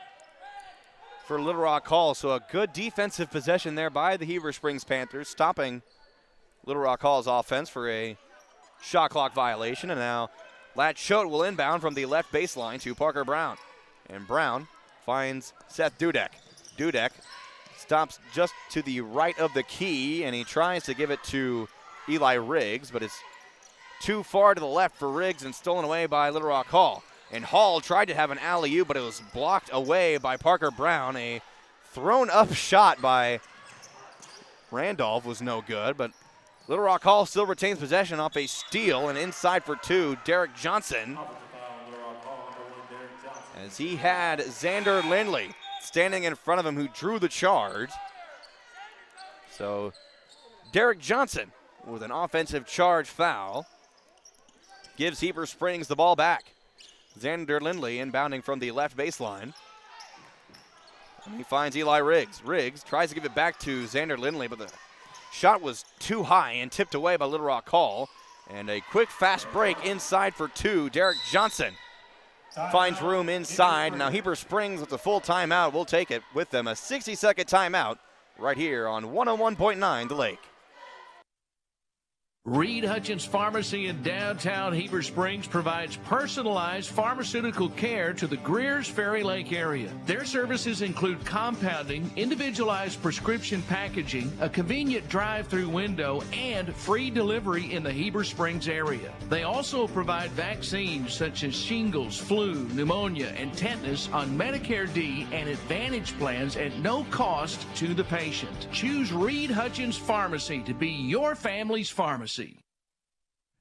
for Little Rock Hall. So a good defensive possession there by the Heber Springs Panthers, stopping Little Rock Hall's offense for a shot clock violation. And now Ladd Choate will inbound from the left baseline to Parker Brown. And Brown finds Seth Dudek. Dudek stops just to the right of the key, and he tries to give it to Eli Riggs, but it's too far to the left for Riggs and stolen away by Little Rock Hall. And Hall tried to have an alley-oop, but it was blocked away by Parker Brown. A thrown-up shot by Randolph was no good, but Little Rock Hall still retains possession off a steal, and inside for two, Derek Johnson. As he had Xander Lindley standing in front of him, who drew the charge. So Derek Johnson with an offensive charge foul gives Heber Springs the ball back. Xander Lindley inbounding from the left baseline. And he finds Eli Riggs. Riggs tries to give it back to Xander Lindley, but the shot was too high and tipped away by Little Rock Hall. And a quick fast break inside for two. Derek Johnson finds room inside. Now Heber Springs with a full timeout. We'll take it with them. A 60-second timeout right here on 101.9 The Lake. Reed Hutchins Pharmacy in downtown Heber Springs provides personalized pharmaceutical care to the Greers Ferry Lake area. Their services include compounding, individualized prescription packaging, a convenient drive-through window, and free delivery in the Heber Springs area. They also provide vaccines such as shingles, flu, pneumonia, and tetanus on Medicare D and Advantage plans at no cost to the patient. Choose Reed Hutchins Pharmacy to be your family's pharmacy.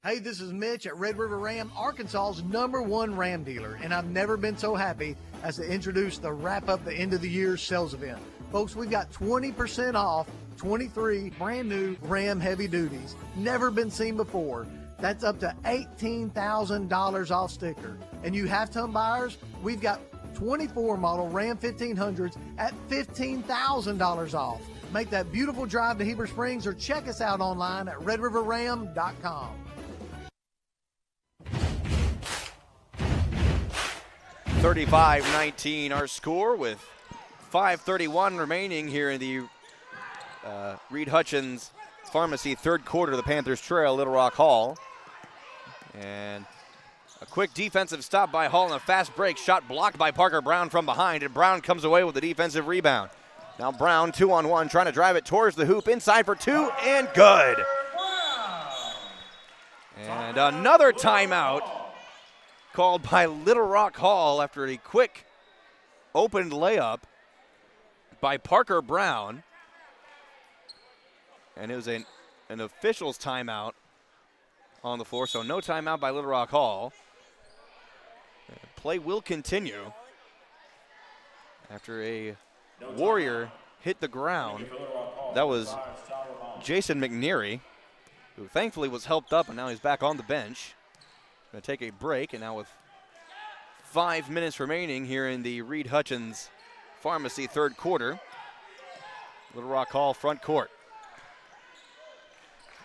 Hey, this is Mitch at Red River Ram, Arkansas's #1 Ram dealer, and I've never been so happy as to introduce the Wrap Up the End of the Year sales event. Folks, we've got 20% off 23 brand new Ram heavy duties, never been seen before. That's up to $18,000 off sticker. And you have-ton buyers, we've got 24 model Ram 1500s at $15,000 off. Make that beautiful drive to Heber Springs or check us out online at redriverram.com. 35-19 our score with 5:31 remaining here in the Reed Hutchins Pharmacy third quarter. The Panthers trail Little Rock Hall. And a quick defensive stop by Hall and a fast break. Shot blocked by Parker Brown from behind, and Brown comes away with a defensive rebound. Now Brown 2-on-1 trying to drive it towards the hoop. Inside for two and good. And another timeout called by Little Rock Hall after a quick open layup by Parker Brown. And it was an official's timeout on the floor, so no timeout by Little Rock Hall. Play will continue after a Warrior hit the ground. That was Jason McNeary, who thankfully was helped up, and now he's back on the bench. Going to take a break, and now with 5 minutes remaining here in the Reed Hutchins Pharmacy third quarter, Little Rock Hall front court.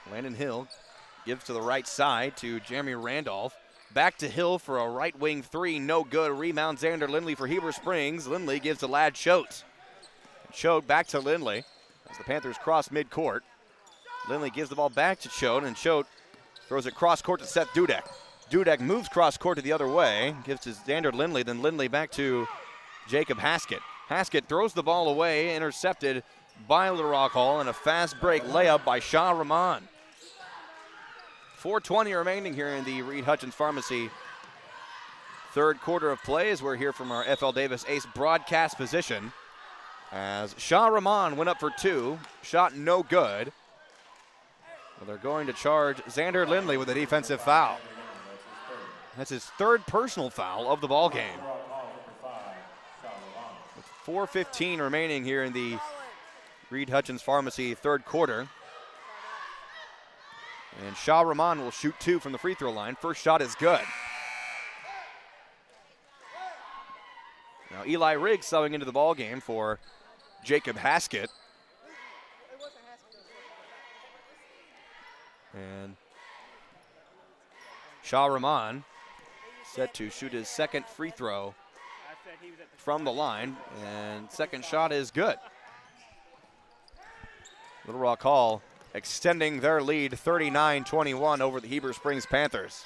Landon Hill gives to the right side to Jeremy Randolph. Back to Hill for a right wing three, no good. Rebound Xander Lindley for Heber Springs. Lindley gives to Ladd Choate. Choate back to Lindley as the Panthers cross midcourt. Lindley gives the ball back to Choate, and Choate throws it cross court to Seth Dudek. Dudek moves cross court to the other way, gives to Xander Lindley, then Lindley back to Jacob Haskett. Haskett throws the ball away, intercepted by Little Rock Hall, and a fast break layup by Shah Rahman. 4:20 remaining here in the Reed Hutchins Pharmacy third quarter of play as we're here from our FL Davis Ace broadcast position. As Shah Rahman went up for two, shot no good. Well, they're going to charge Xander Lindley with a defensive foul. That's his third personal foul of the ball game. With 4:15 remaining here in the Reed Hutchins Pharmacy third quarter. And Shah Rahman will shoot two from the free throw line. First shot is good. Now Eli Riggs subbing into the ball game for Jacob Haskett. And Shah Rahman set to shoot his second free throw from the line, and second shot is good. Little Rock Hall extending their lead 39-21 over the Heber Springs Panthers.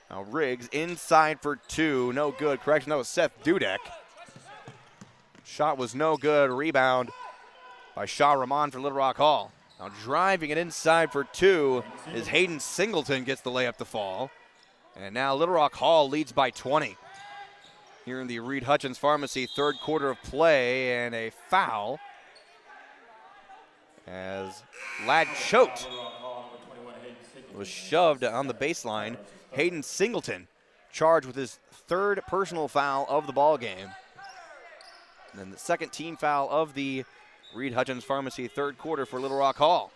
Now Riggs inside for two, no good. Correction, that was Seth Dudek. Shot was no good. Rebound by Shah Rahman for Little Rock Hall. Now driving it inside for two is Hayden Singleton, gets the layup to fall. And now Little Rock Hall leads by 20. Here in the Reed Hutchins Pharmacy third quarter of play, and a foul as Lad Choate was shoved on the baseline. Hayden Singleton charged with his third personal foul of the ball game. And then the second team foul of the Reed Hutchins Pharmacy third quarter for Little Rock Hall.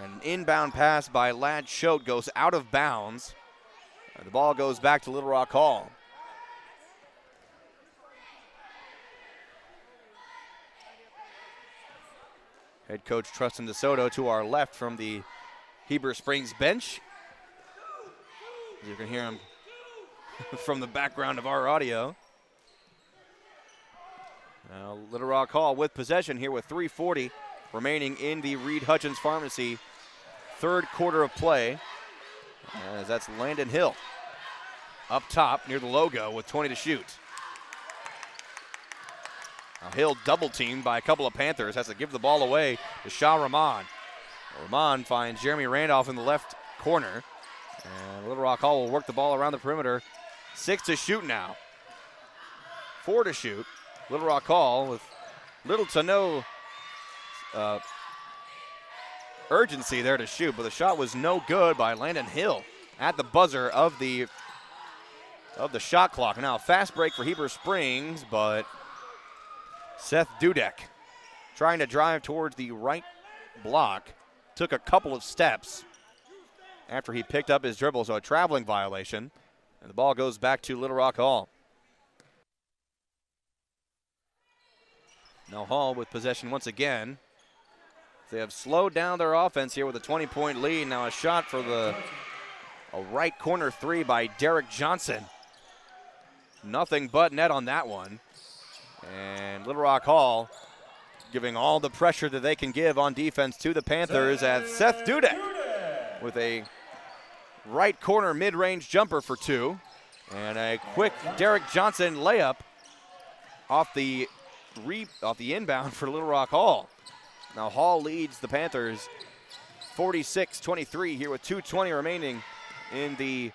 And an inbound pass by Lad Choate goes out of bounds. The ball goes back to Little Rock Hall. Head coach Trustin DeSoto to our left from the Heber Springs bench. You can hear him from the background of our audio. Now Little Rock Hall with possession here with 3:40 remaining in the Reed Hutchins Pharmacy third quarter of play. As that's Landon Hill up top near the logo with 20 to shoot. Now Hill double teamed by a couple of Panthers, has to give the ball away to Shah Rahman. Rahman finds Jeremy Randolph in the left corner. And Little Rock Hall will work the ball around the perimeter. 6 to shoot now. 4 to shoot. Little Rock Hall with little to no urgency there to shoot, but the shot was no good by Landon Hill at the buzzer of the shot clock. Now a fast break for Heber Springs, but Seth Dudek trying to drive towards the right block, took a couple of steps after he picked up his dribble, so a traveling violation, and the ball goes back to Little Rock Hall. Now Hall with possession once again. They have slowed down their offense here with a 20-point lead. Now a shot for a right corner three by Derek Johnson. Nothing but net on that one. And Little Rock Hall giving all the pressure that they can give on defense to the Panthers as Seth Dudek with a right corner mid-range jumper for two. And a quick Derek Johnson layup off the inbound for Little Rock Hall. Now Hall leads the Panthers 46-23 here with 2:20 remaining in the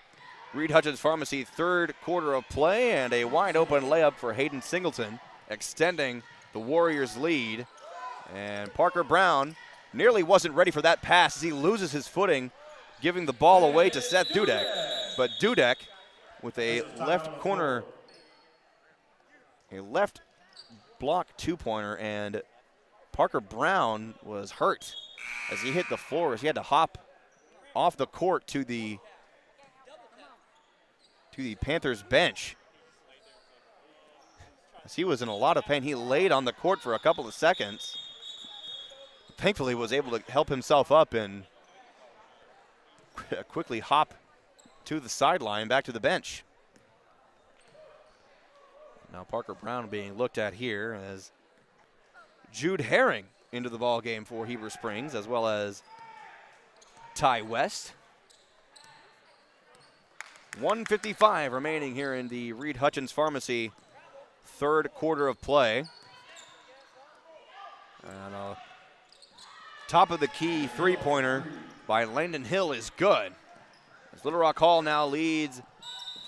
Reed Hutchins Pharmacy third quarter of play, and a wide open layup for Hayden Singleton, extending the Warriors' lead. And Parker Brown nearly wasn't ready for that pass as he loses his footing, giving the ball away to Seth Dudek. But Dudek with a left block two-pointer, and Parker Brown was hurt as he hit the floor, as he had to hop off the court to the Panthers bench. As he was in a lot of pain, he laid on the court for a couple of seconds. Thankfully was able to help himself up and quickly hop to the sideline back to the bench. Now Parker Brown being looked at here as Jude Herring into the ball game for Heber Springs, as well as Ty West. 1:55 remaining here in the Reed Hutchins Pharmacy third quarter of play. And top of the key three-pointer by Landon Hill is good. As Little Rock Hall now leads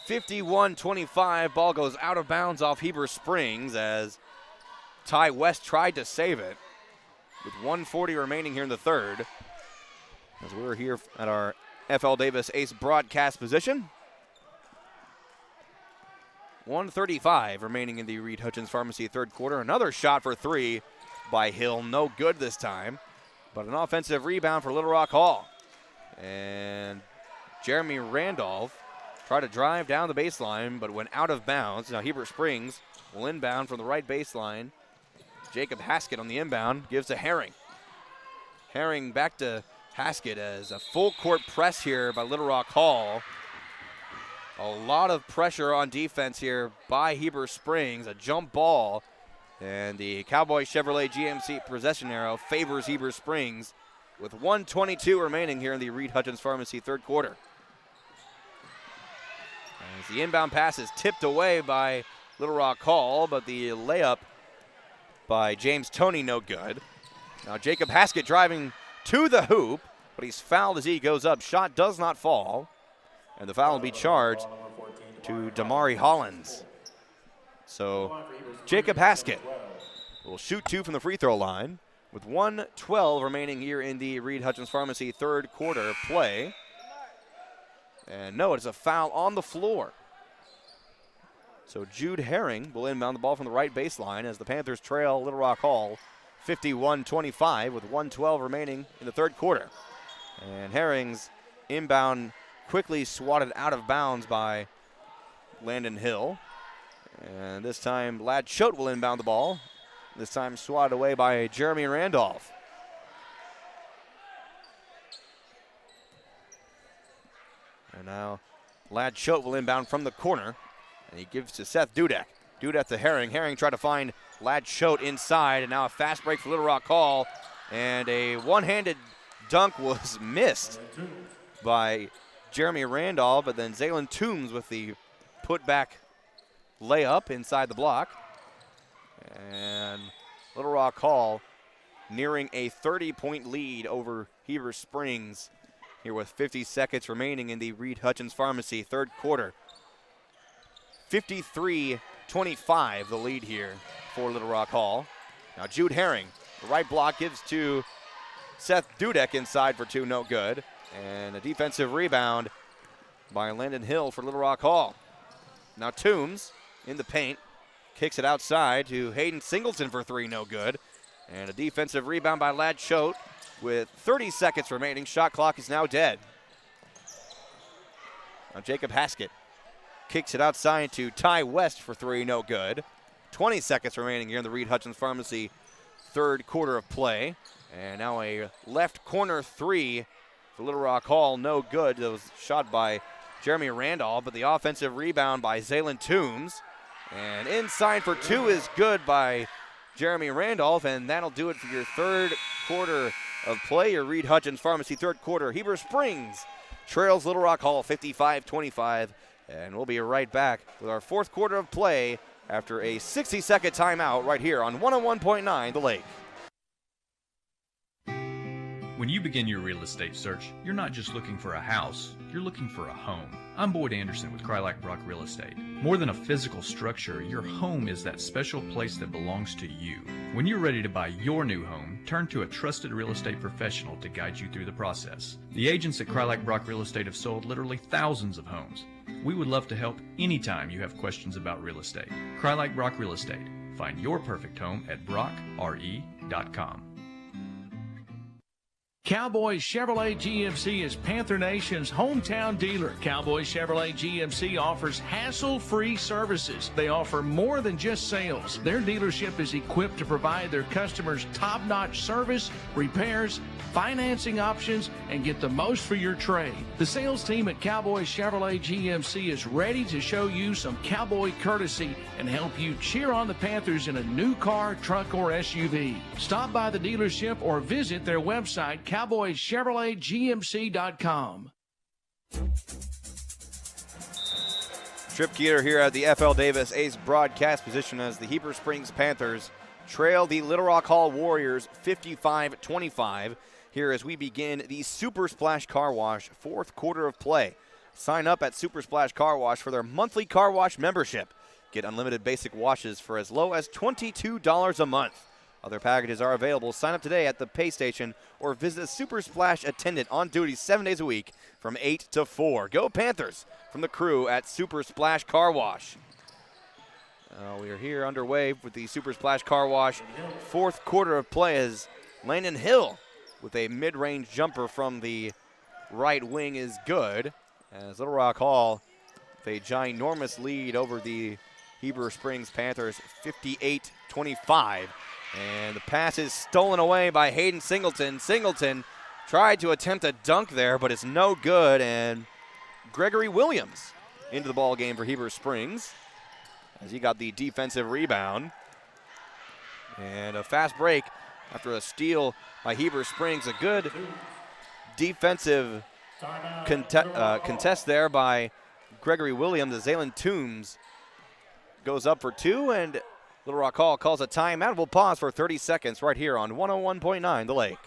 51-25. Ball goes out of bounds off Heber Springs as Ty West tried to save it with 1:40 remaining here in the third. As we're here at our FL Davis Ace broadcast position. 1:35 remaining in the Reed Hutchins Pharmacy third quarter. Another shot for three by Hill. No good this time, but an offensive rebound for Little Rock Hall. And Jeremy Randolph tried to drive down the baseline, but went out of bounds. Now Heber Springs will inbound from the right baseline. Jacob Haskett on the inbound gives to Herring. Herring back to Haskett as a full court press here by Little Rock Hall. A lot of pressure on defense here by Heber Springs. A jump ball, and the Cowboy Chevrolet GMC possession arrow favors Heber Springs with 1:22 remaining here in the Reed Hutchins Pharmacy third quarter. As the inbound pass is tipped away by Little Rock Hall, but the layup by James Toney no good. Now Jacob Haskett driving to the hoop, but he's fouled as he goes up. Shot does not fall, and the foul will be charged to Damari Hollins. So Jacob Haskett will shoot two from the free throw line with 1:12 remaining here in the Reed Hutchins Pharmacy third quarter play. And no, it's a foul on the floor. So Jude Herring will inbound the ball from the right baseline as the Panthers trail Little Rock Hall 51-25 with 1:12 remaining in the third quarter. And Herring's inbound quickly swatted out of bounds by Landon Hill. And this time Ladd Choate will inbound the ball. This time swatted away by Jeremy Randolph. And now Ladd Choate will inbound from the corner. And he gives to Seth Dudek. Dudek to Herring. Herring tried to find Ladd Choate inside. And now a fast break for Little Rock Hall. And a one-handed dunk was missed by Jeremy Randolph. But then Zaylen Toombs with the putback layup inside the block. And Little Rock Hall nearing a 30-point lead over Heber Springs here with 50 seconds remaining in the Reed Hutchins Pharmacy third quarter. 53-25 the lead here for Little Rock Hall. Now Jude Herring, the right block gives to Seth Dudek inside for two, no good. And a defensive rebound by Landon Hill for Little Rock Hall. Now Toombs in the paint, kicks it outside to Hayden Singleton for three, no good. And a defensive rebound by Ladd Choate with 30 seconds remaining. Shot clock is now dead. Now Jacob Haskett kicks it outside to Ty West for three, no good. 20 seconds remaining here in the Reed Hutchins Pharmacy third quarter of play. And now a left corner three for Little Rock Hall, no good. That was shot by Jeremy Randolph, but the offensive rebound by Zaylen Toombs. And inside for two is good by Jeremy Randolph, and that'll do it for your third quarter of play. Your Reed Hutchins Pharmacy third quarter. Heber Springs trails Little Rock Hall 55-25, and we'll be right back with our fourth quarter of play after a 60-second timeout right here on 101.9 The Lake. When you begin your real estate search, you're not just looking for a house, you're looking for a home. I'm Boyd Anderson with Krylak Brock Real Estate. More than a physical structure, your home is that special place that belongs to you. When you're ready to buy your new home, turn to a trusted real estate professional to guide you through the process. The agents at Krylak Brock Real Estate have sold literally thousands of homes. We would love to help anytime you have questions about real estate. Krylak Brock Real Estate. Find your perfect home at brockre.com. Cowboy Chevrolet GMC is Panther Nation's hometown dealer. Cowboy Chevrolet GMC offers hassle-free services. They offer more than just sales. Their dealership is equipped to provide their customers top-notch service, repairs, financing options, and get the most for your trade. The sales team at Cowboy Chevrolet GMC is ready to show you some cowboy courtesy and help you cheer on the Panthers in a new car, truck, or SUV. Stop by the dealership or visit their website, cowboychevroletgmc.com. Trip Keeter here at the FL Davis Ace broadcast position as the Heber Springs Panthers trail the Little Rock Hall Warriors 55-25 here as we begin the Super Splash Car Wash fourth quarter of play. Sign up at Super Splash Car Wash for their monthly car wash membership. Get unlimited basic washes for as low as $22 a month. Other packages are available. Sign up today at the pay station or visit a Super Splash attendant on duty 7 days a week from 8 to 4. Go Panthers from the crew at Super Splash Car Wash. We are here underway with the Super Splash Car Wash. Fourth quarter of play as Landon Hill with a mid-range jumper from the right wing is good. As Little Rock Hall with a ginormous lead over the Heber Springs Panthers 58-25. And the pass is stolen away by Hayden Singleton. Singleton tried to attempt a dunk there, but it's no good. And Gregory Williams into the ball game for Heber Springs as he got the defensive rebound. And a fast break after a steal by Heber Springs. A good defensive contest there by Gregory Williams. As Zaylen Toombs goes up for two, and Little Rock Hall calls a timeout. We'll pause for 30 seconds right here on 101.9 The Lake.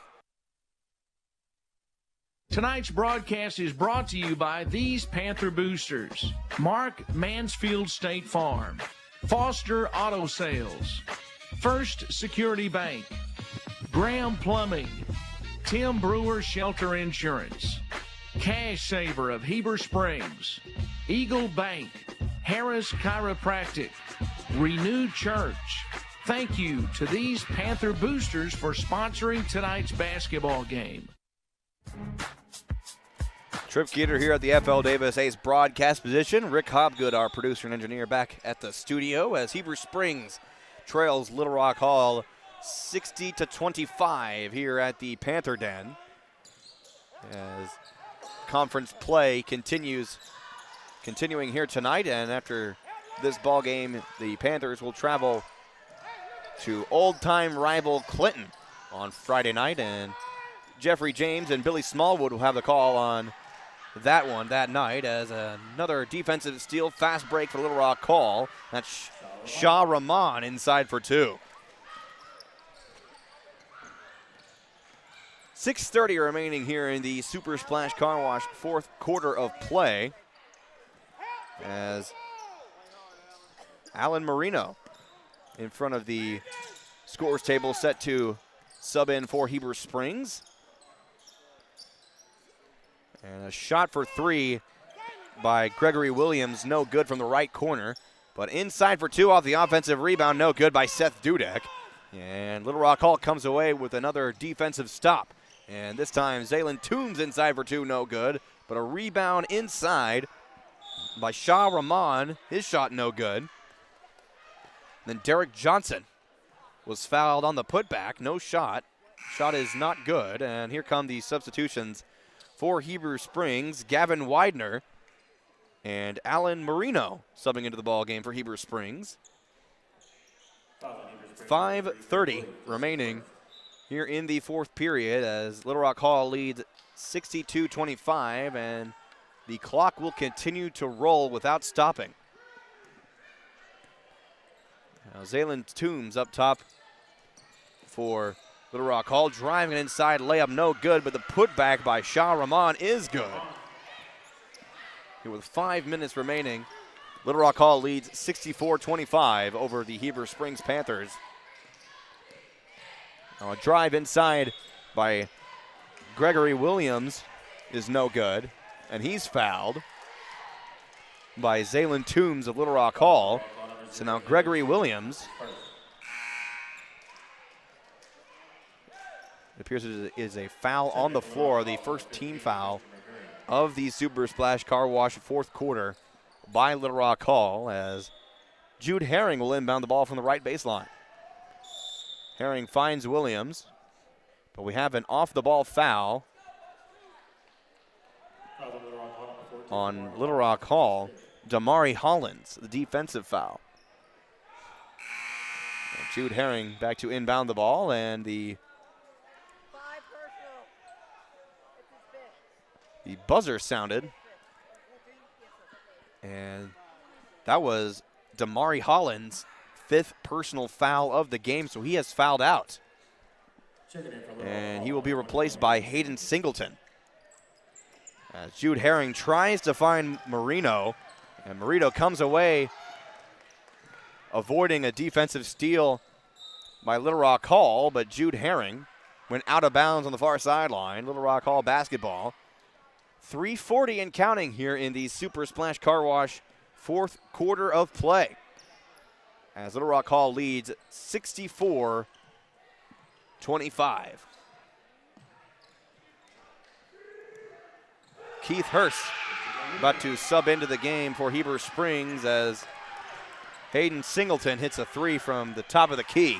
Tonight's broadcast is brought to you by these Panther boosters: Mark Mansfield State Farm, Foster Auto Sales, First Security Bank, Graham Plumbing, Tim Brewer Shelter Insurance, Cash Saver of Heber Springs, Eagle Bank, Harris Chiropractic, Renewed Church. Thank you to these Panther boosters for sponsoring tonight's basketball game. Trip Keeter here at the FL Davis Ace broadcast position. Rick Hobgood, our producer and engineer, back at the studio as Heber Springs trails Little Rock Hall 60-25 here at the Panther Den. As conference play continuing here tonight, and after this ball game, the Panthers will travel to old-time rival Clinton on Friday night, and Jeffrey James and Billy Smallwood will have the call on that one that night as another defensive steal, fast break for Little Rock Hall. That's Shah Rahman inside for two. 6:30 remaining here in the Super Splash Car Wash fourth quarter of play as Alan Marino in front of the scores table, set to sub in for Heber Springs. And a shot for three by Gregory Williams, no good from the right corner. But inside for two off the offensive rebound, no good by Seth Dudek. And Little Rock Hall comes away with another defensive stop. And this time Zaylen Toombs inside for two, no good. But a rebound inside by Shah Rahman, his shot no good. Then Derek Johnson was fouled on the putback, no shot. Shot is not good, and here come the substitutions for Heber Springs. Gavin Widener and Alan Marino subbing into the ball game for Heber Springs. 5:30 remaining here in the fourth period as Little Rock Hall leads 62-25, and the clock will continue to roll without stopping. Now Zaylen Toombs up top for Little Rock Hall, driving inside, layup no good, but the putback by Shah Rahman is good. Here with 5 minutes remaining, Little Rock Hall leads 64-25 over the Heber Springs Panthers. Now a drive inside by Gregory Williams is no good, and he's fouled by Zaylen Toombs of Little Rock Hall. So now Gregory Williams It appears it is a foul on the floor, the first team foul of the Super Splash Car Wash fourth quarter by Little Rock Hall, as Jude Herring will inbound the ball from the right baseline. Herring finds Williams, but we have an off-the-ball foul on Little Rock Hall. Damari Hollins, the defensive foul. And Jude Herring back to inbound the ball, and the buzzer sounded, and that was Damari Hollins' fifth personal foul of the game, so he has fouled out. And he will be replaced by Hayden Singleton. As Jude Herring tries to find Marino, and Marino comes away, avoiding a defensive steal by Little Rock Hall, but Jude Herring went out of bounds on the far sideline. Little Rock Hall basketball. 3:40 and counting here in the Super Splash Car Wash fourth quarter of play, as Little Rock Hall leads 64-25. Keith Hurst about to sub into the game for Heber Springs, as Hayden Singleton hits a three from the top of the key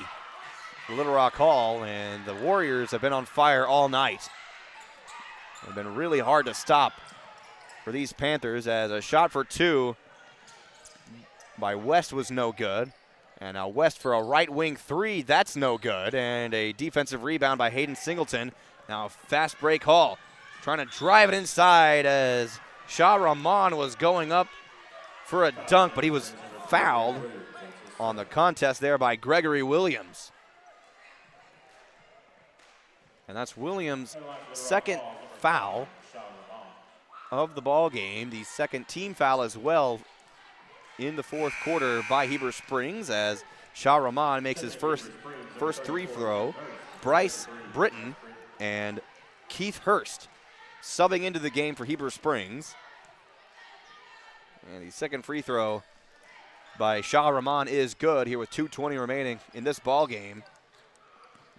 for Little Rock Hall, and the Warriors have been on fire all night. It's been really hard to stop for these Panthers, as a shot for two by West was no good. And now West for a right wing three, that's no good. And a defensive rebound by Hayden Singleton. Now fast break Hall, trying to drive it inside as Shah Rahman was going up for a dunk, but he was fouled on the contest there by Gregory Williams. And that's Williams' second foul of the ball game, the second team foul as well in the fourth quarter by Heber Springs, as Shah Rahman makes his first free throw. Bryce Britton and Keith Hurst subbing into the game for Heber Springs. And the second free throw by Shah Rahman is good here with 2:20 remaining in this ball game.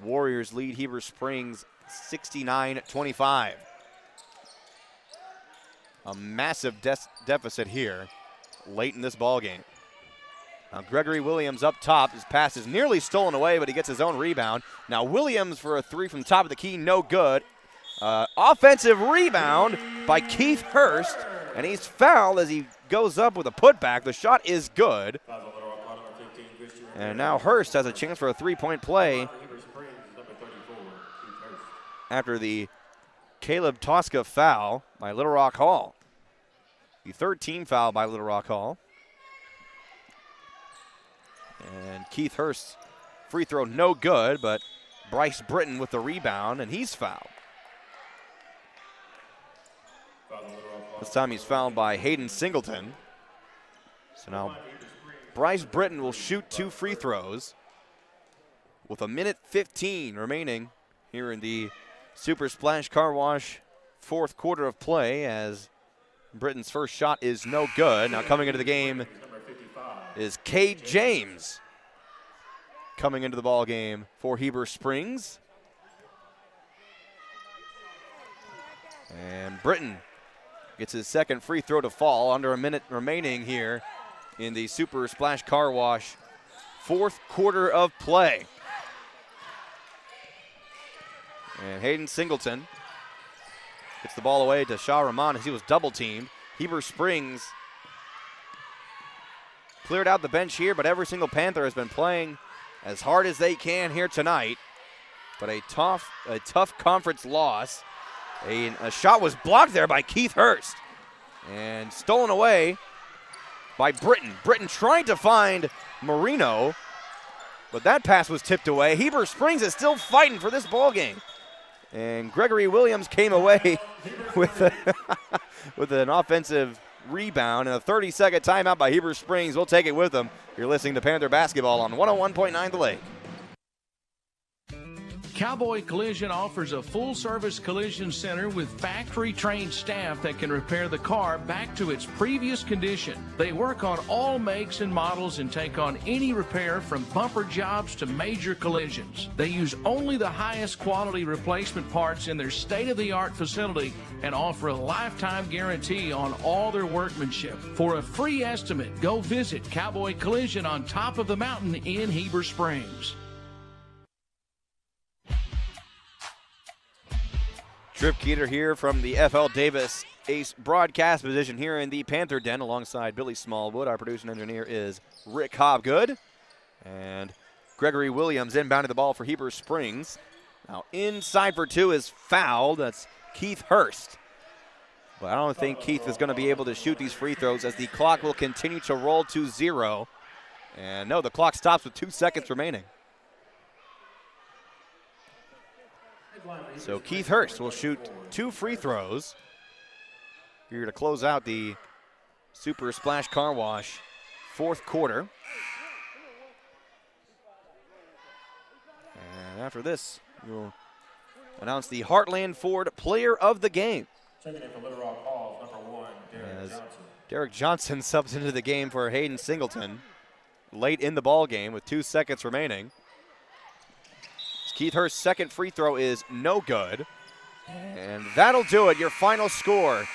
Warriors lead Heber Springs 69-25. A massive deficit here late in this ball game. Now Gregory Williams up top. His pass is nearly stolen away, but he gets his own rebound. Now Williams for a three from top of the key, no good. Offensive rebound by Keith Hurst, and he's fouled as he goes up with a putback. The shot is good. And now Hurst has a chance for a three-point play after the Caleb Tosca foul by Little Rock Hall. The third team foul by Little Rock Hall. And Keith Hurst, free throw no good, but Bryce Britton with the rebound, and he's fouled. This time he's fouled by Hayden Singleton. So now Bryce Britton will shoot two free throws with a minute 15 remaining here in the Super Splash Car Wash fourth quarter of play, as Britton's first shot is no good. Now coming into the game is Cade James, coming into the ball game for Heber Springs. And Britton gets his second free throw to fall, under a minute remaining here in the Super Splash Car Wash fourth quarter of play. And Hayden Singleton gets the ball away to Shah Rahman as he was double teamed. Heber Springs cleared out the bench here, but every single Panther has been playing as hard as they can here tonight. But a tough conference loss. A shot was blocked there by Keith Hurst and stolen away by Britton. Britton trying to find Marino, but that pass was tipped away. Heber Springs is still fighting for this ball game. And Gregory Williams came away with an offensive rebound and a 30-second timeout by Heber Springs. We'll take it with them. You're listening to Panther Basketball on 101.9 The Lake. Cowboy Collision offers a full-service collision center with factory-trained staff that can repair the car back to its previous condition. They work on all makes and models and take on any repair from bumper jobs to major collisions. They use only the highest quality replacement parts in their state-of-the-art facility and offer a lifetime guarantee on all their workmanship. For a free estimate, go visit Cowboy Collision on top of the mountain in Heber Springs. Trip Keeter here from the FL Davis Ace broadcast position here in the Panther Den alongside Billy Smallwood. Our producer and engineer is Rick Hobgood. And Gregory Williams inbounded the ball for Heber Springs. Now inside for two is fouled. That's Keith Hurst. But I don't think Keith is going to be able to shoot these free throws as the clock will continue to roll to 0. And no, the clock stops with 2 seconds remaining. So Keith Hurst will shoot 2 free throws here to close out the Super Splash Car Wash fourth quarter. And after this, we'll announce the Heartland Ford Player of the Game. Checking in for Little Rock Hall, number 1, Derek Johnson. Derek Johnson subs into the game for Hayden Singleton late in the ball game with 2 seconds remaining. Keith Hurst's second free throw is no good. And that'll do it. Your final score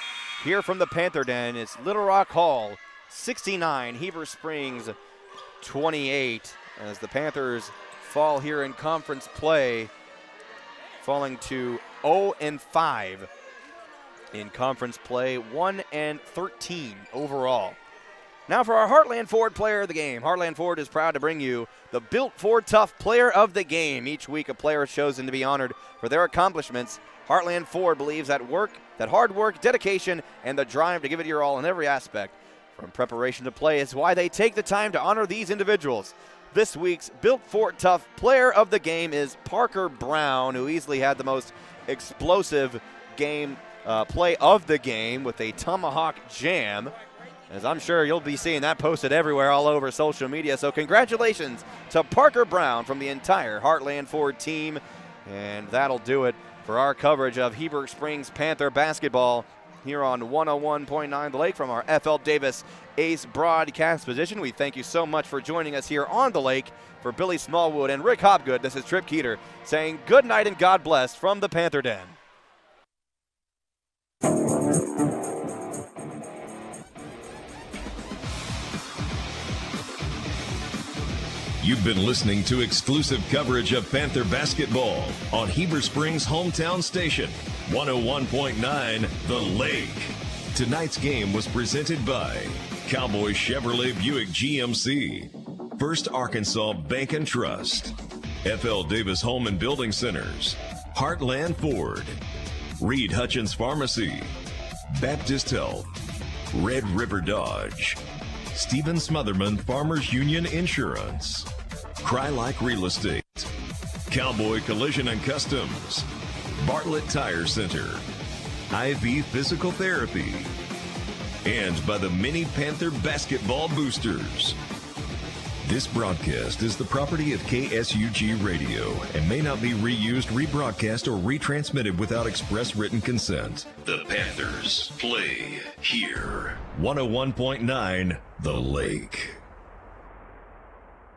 here from the Panther Den. It's Little Rock Hall 69, Heber Springs 28. As the Panthers fall here in conference play, falling to 0-5 in conference play, 1-13 overall. Now for our Heartland Ford Player of the Game. Heartland Ford is proud to bring you the Built Ford Tough Player of the Game. Each week a player is chosen to be honored for their accomplishments. Heartland Ford believes that hard work, dedication, and the drive to give it your all in every aspect, from preparation to play, is why they take the time to honor these individuals. This week's Built Ford Tough Player of the Game is Parker Brown, who easily had the most explosive game play of the game with a tomahawk jam. As I'm sure you'll be seeing that posted everywhere all over social media. So congratulations to Parker Brown from the entire Heartland Ford team. And that'll do it for our coverage of Heber Springs Panther basketball here on 101.9 The Lake from our FL Davis Ace broadcast position. We thank you so much for joining us here on The Lake. For Billy Smallwood and Rick Hobgood, this is Trip Keeter saying good night and God bless from the Panther Den. You've been listening to exclusive coverage of Panther basketball on Heber Springs' hometown station, 101.9 The Lake. Tonight's game was presented by Cowboy Chevrolet Buick GMC, First Arkansas Bank and Trust, FL Davis Home and Building Centers, Heartland Ford, Reed Hutchins Pharmacy, Baptist Health, Red River Dodge, Stephen Smotherman Farmers Union Insurance, Crylike Real Estate, Cowboy Collision and Customs, Bartlett Tire Center, IV Physical Therapy, and by the Mini Panther Basketball Boosters. This broadcast is the property of KSUG Radio and may not be reused, rebroadcast, or retransmitted without express written consent. The Panthers play here. 101.9 The Lake.